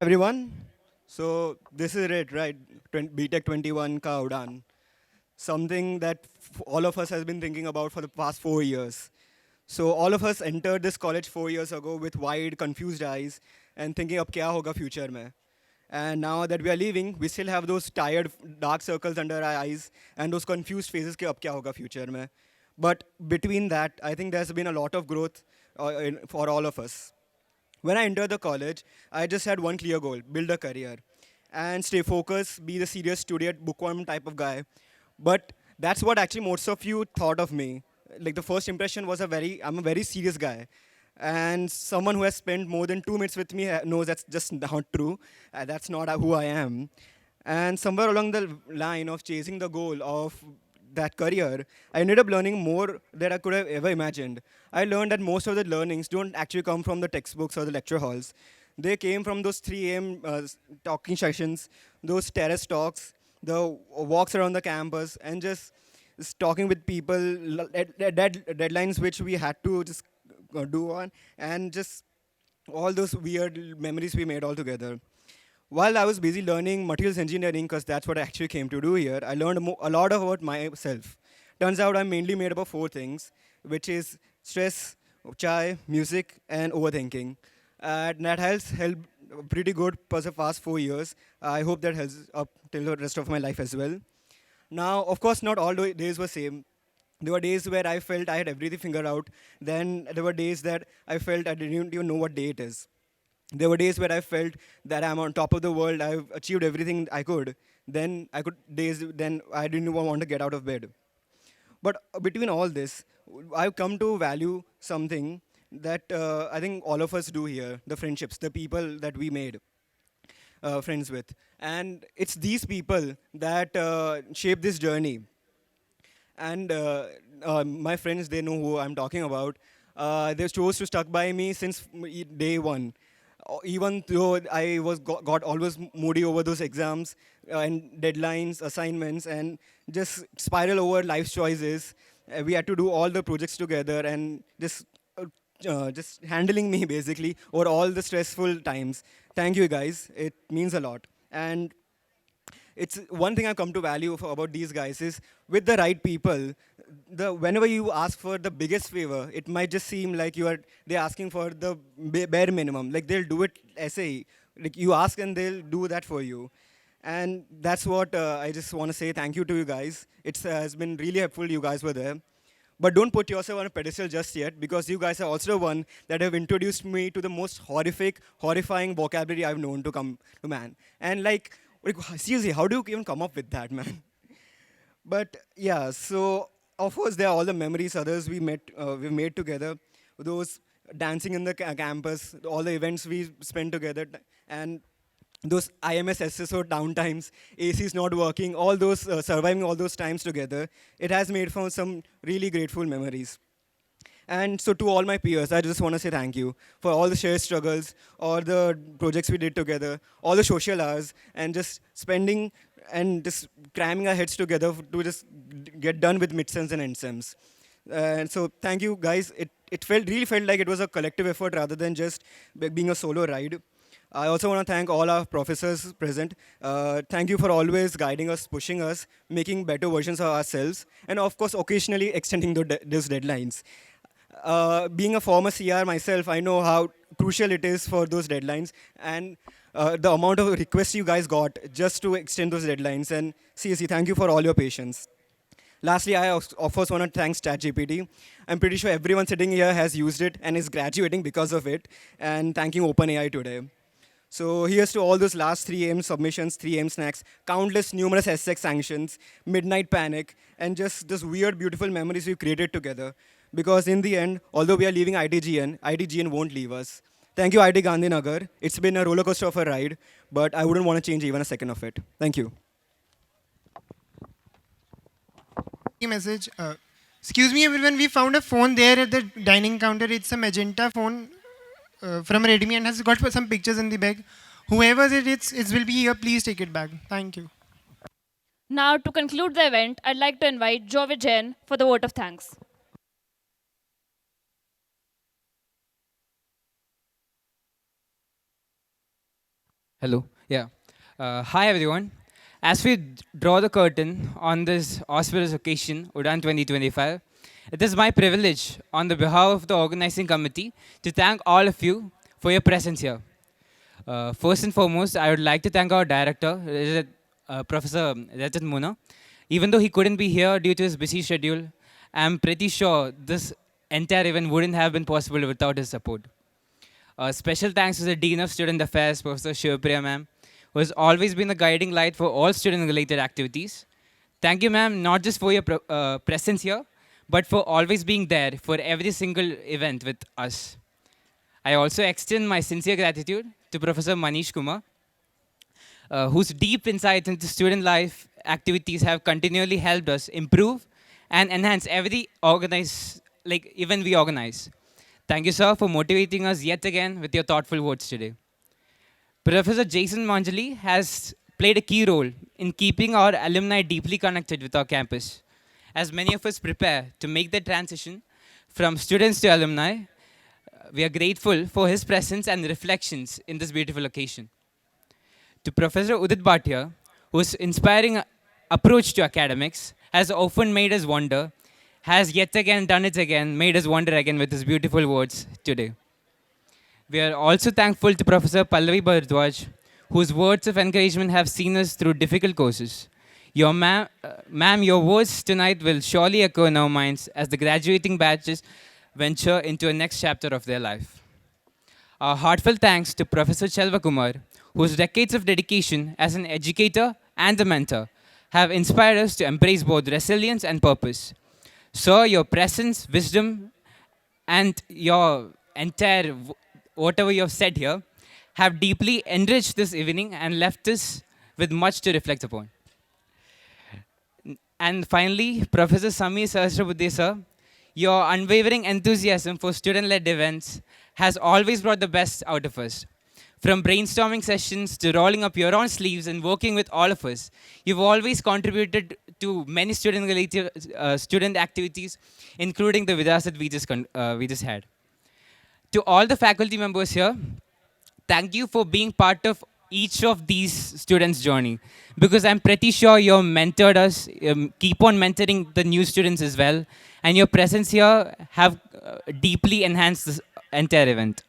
Everyone, so this is it, right? BTech 21 ka Udaan. Something that all of us has been thinking about for the past 4 years. So all of us entered this college 4 years ago with wide, confused eyes and thinking, ab kya hoga future mein? And now that we are leaving, we still have those tired, dark circles under our eyes and those confused faces, ki ab kya hoga future mein? But between that, I think there's been a lot of growth for all of us. When I entered the college, I just had one clear goal: build a career and stay focused, be the serious student, bookworm type of guy. But that's what actually most of you thought of me. Like the first impression was I'm a very serious guy. And someone who has spent more than 2 minutes with me knows that's just not true. That's not who I am. And somewhere along the line of chasing the goal of that career, I ended up learning more than I could have ever imagined. I learned that most of the learnings don't actually come from the textbooks or the lecture halls. They came from those 3 a.m. Talking sessions, those terrace talks, the walks around the campus, and just talking with people, deadlines which we had to just do on, and just all those weird memories we made all together. While I was busy learning materials engineering, because that's what I actually came to do here, I learned a lot about myself. Turns out I'm mainly made up of 4 things, which is stress, chai, music, and overthinking. And that has helped pretty good for the past 4 years. I hope that helps up till the rest of my life as well. Now, of course, not all days were same. There were days where I felt I had everything figured out. Then there were days that I felt I didn't even know what day it is. There were days where I felt that I'm on top of the world, I've achieved everything I could. Then I didn't even want to get out of bed. But between all this, I've come to value something that I think all of us do here: the friendships, the people that we made friends with. And it's these people that shape this journey. And my friends, they know who I'm talking about. They chose to stuck by me since day one. Even though I got always moody over those exams and deadlines, assignments, and just spiral over life's choices, we had to do all the projects together and just handling me basically over all the stressful times. Thank you guys. It means a lot. And it's one thing I've come to value about these guys is with the right people, whenever you ask for the biggest favor, it might just seem like they're asking for the bare minimum. Like they'll do it SAE. Like you ask and they'll do that for you. And that's what I just want to say thank you to you guys. It has been really helpful you guys were there. But don't put yourself on a pedestal just yet, because you guys are also the one that have introduced me to the most horrifying vocabulary I've known to come to man. And like seriously, how do you even come up with that, man? But yeah, so of course there are all the memories others we made together, those dancing in the campus, all the events we spent together, and those IMS SSO downtimes, ACs not working, all those surviving all those times together, it has made for some really grateful memories. And so to all my peers, I just want to say thank you for all the shared struggles, all the projects we did together, all the social hours, and just spending and just cramming our heads together to just get done with midsems and endsems. And so thank you guys. It really felt like it was a collective effort rather than just being a solo ride. I also want to thank all our professors present. Thank you for always guiding us, pushing us, making better versions of ourselves, and of course, occasionally extending those deadlines. Being a former CR myself, I know how crucial it is for those deadlines, and the amount of requests you guys got just to extend those deadlines. And seriously, thank you for all your patience. Lastly, I of course want to thank ChatGPT. I'm pretty sure everyone sitting here has used it and is graduating because of it, and thanking OpenAI today. So here's to all those last 3 AM submissions, 3 AM snacks, countless numerous SX sanctions, midnight panic, and just this weird, beautiful memories we've created together. Because in the end, although we are leaving IITGN, IITGN won't leave us. Thank you, IIT Gandhinagar. It's been a roller coaster of a ride, but I wouldn't want to change even a second of it. Thank you. Message. Excuse me, everyone. We found a phone there at the dining counter. It's a magenta phone from Redmi and has got some pictures in the bag. Whoever it will be here. Please take it back. Thank you. Now, to conclude the event, I'd like to invite Jovid Jain for the vote of thanks. Hello. Yeah. Hi, everyone. As we draw the curtain on this auspicious occasion, Udaan 2025, it is my privilege, on the behalf of the organizing committee, to thank all of you for your presence here. First and foremost, I would like to thank our director, Professor Rajat Muna. Even though he couldn't be here due to his busy schedule, I'm pretty sure this entire event wouldn't have been possible without his support. Special thanks to the Dean of Student Affairs, Professor Shivapriya ma'am, who has always been the guiding light for all student-related activities. Thank you, ma'am, not just for your presence here, but for always being there for every single event with us. I also extend my sincere gratitude to Professor Manish Kumar, whose deep insights into student life activities have continually helped us improve and enhance every event we organize. Thank you, sir, for motivating us yet again with your thoughtful words today. Professor Jason Manjali has played a key role in keeping our alumni deeply connected with our campus. As many of us prepare to make the transition from students to alumni, we are grateful for his presence and reflections in this beautiful occasion. To Professor Udit Bhatia, whose inspiring approach to academics has often made us wonder, has yet again done it again, made us wonder again with his beautiful words today. We are also thankful to Professor Pallavi Bharadwaj, whose words of encouragement have seen us through difficult courses. Your ma'am, your words tonight will surely echo in our minds as the graduating batches venture into a next chapter of their life. Our heartfelt thanks to Professor Chelva Kumar, whose decades of dedication as an educator and a mentor have inspired us to embrace both resilience and purpose. Sir, your presence, wisdom, and your entire whatever you have said here have deeply enriched this evening and left us with much to reflect upon. And finally, Professor Samir Sahasrabuddhe, sir, your unwavering enthusiasm for student-led events has always brought the best out of us. From brainstorming sessions to rolling up your own sleeves and working with all of us, you've always contributed to many student-related student activities, including the Vidas that we just had. To all the faculty members here, thank you for being part of each of these students' journey, because I'm pretty sure you've mentored us, keep on mentoring the new students as well, and your presence here have deeply enhanced this entire event.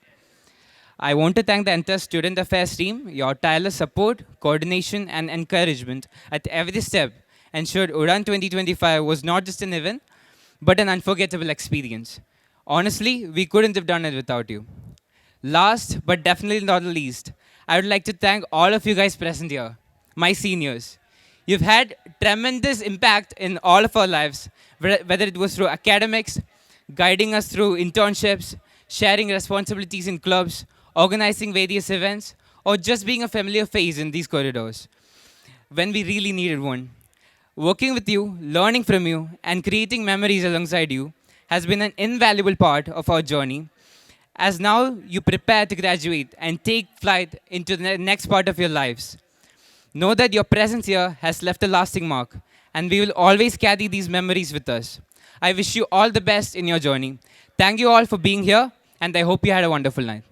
I want to thank the entire student affairs team. Your tireless support, coordination, and encouragement at every step ensured Udaan 2025 was not just an event, but an unforgettable experience. Honestly, we couldn't have done it without you. Last, but definitely not the least, I would like to thank all of you guys present here, my seniors. You've had tremendous impact in all of our lives, whether it was through academics, guiding us through internships, sharing responsibilities in clubs, organizing various events, or just being a familiar face in these corridors when we really needed one. Working with you, learning from you, and creating memories alongside you has been an invaluable part of our journey. As now you prepare to graduate and take flight into the next part of your lives, know that your presence here has left a lasting mark, and we will always carry these memories with us. I wish you all the best in your journey. Thank you all for being here, and I hope you had a wonderful night.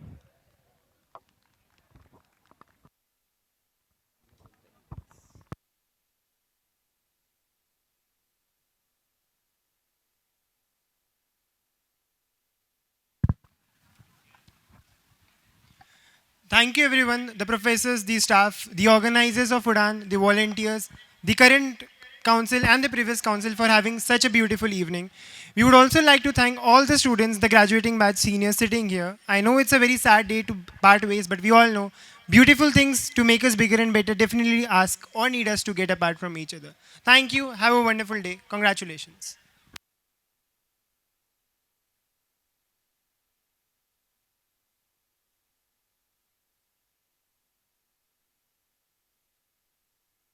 Thank you, everyone, the professors, the staff, the organizers of Udaan, the volunteers, the current council, and the previous council for having such a beautiful evening. We would also like to thank all the students, the graduating batch seniors sitting here. I know it's a very sad day to part ways, but we all know beautiful things to make us bigger and better definitely ask or need us to get apart from each other. Thank you. Have a wonderful day. Congratulations.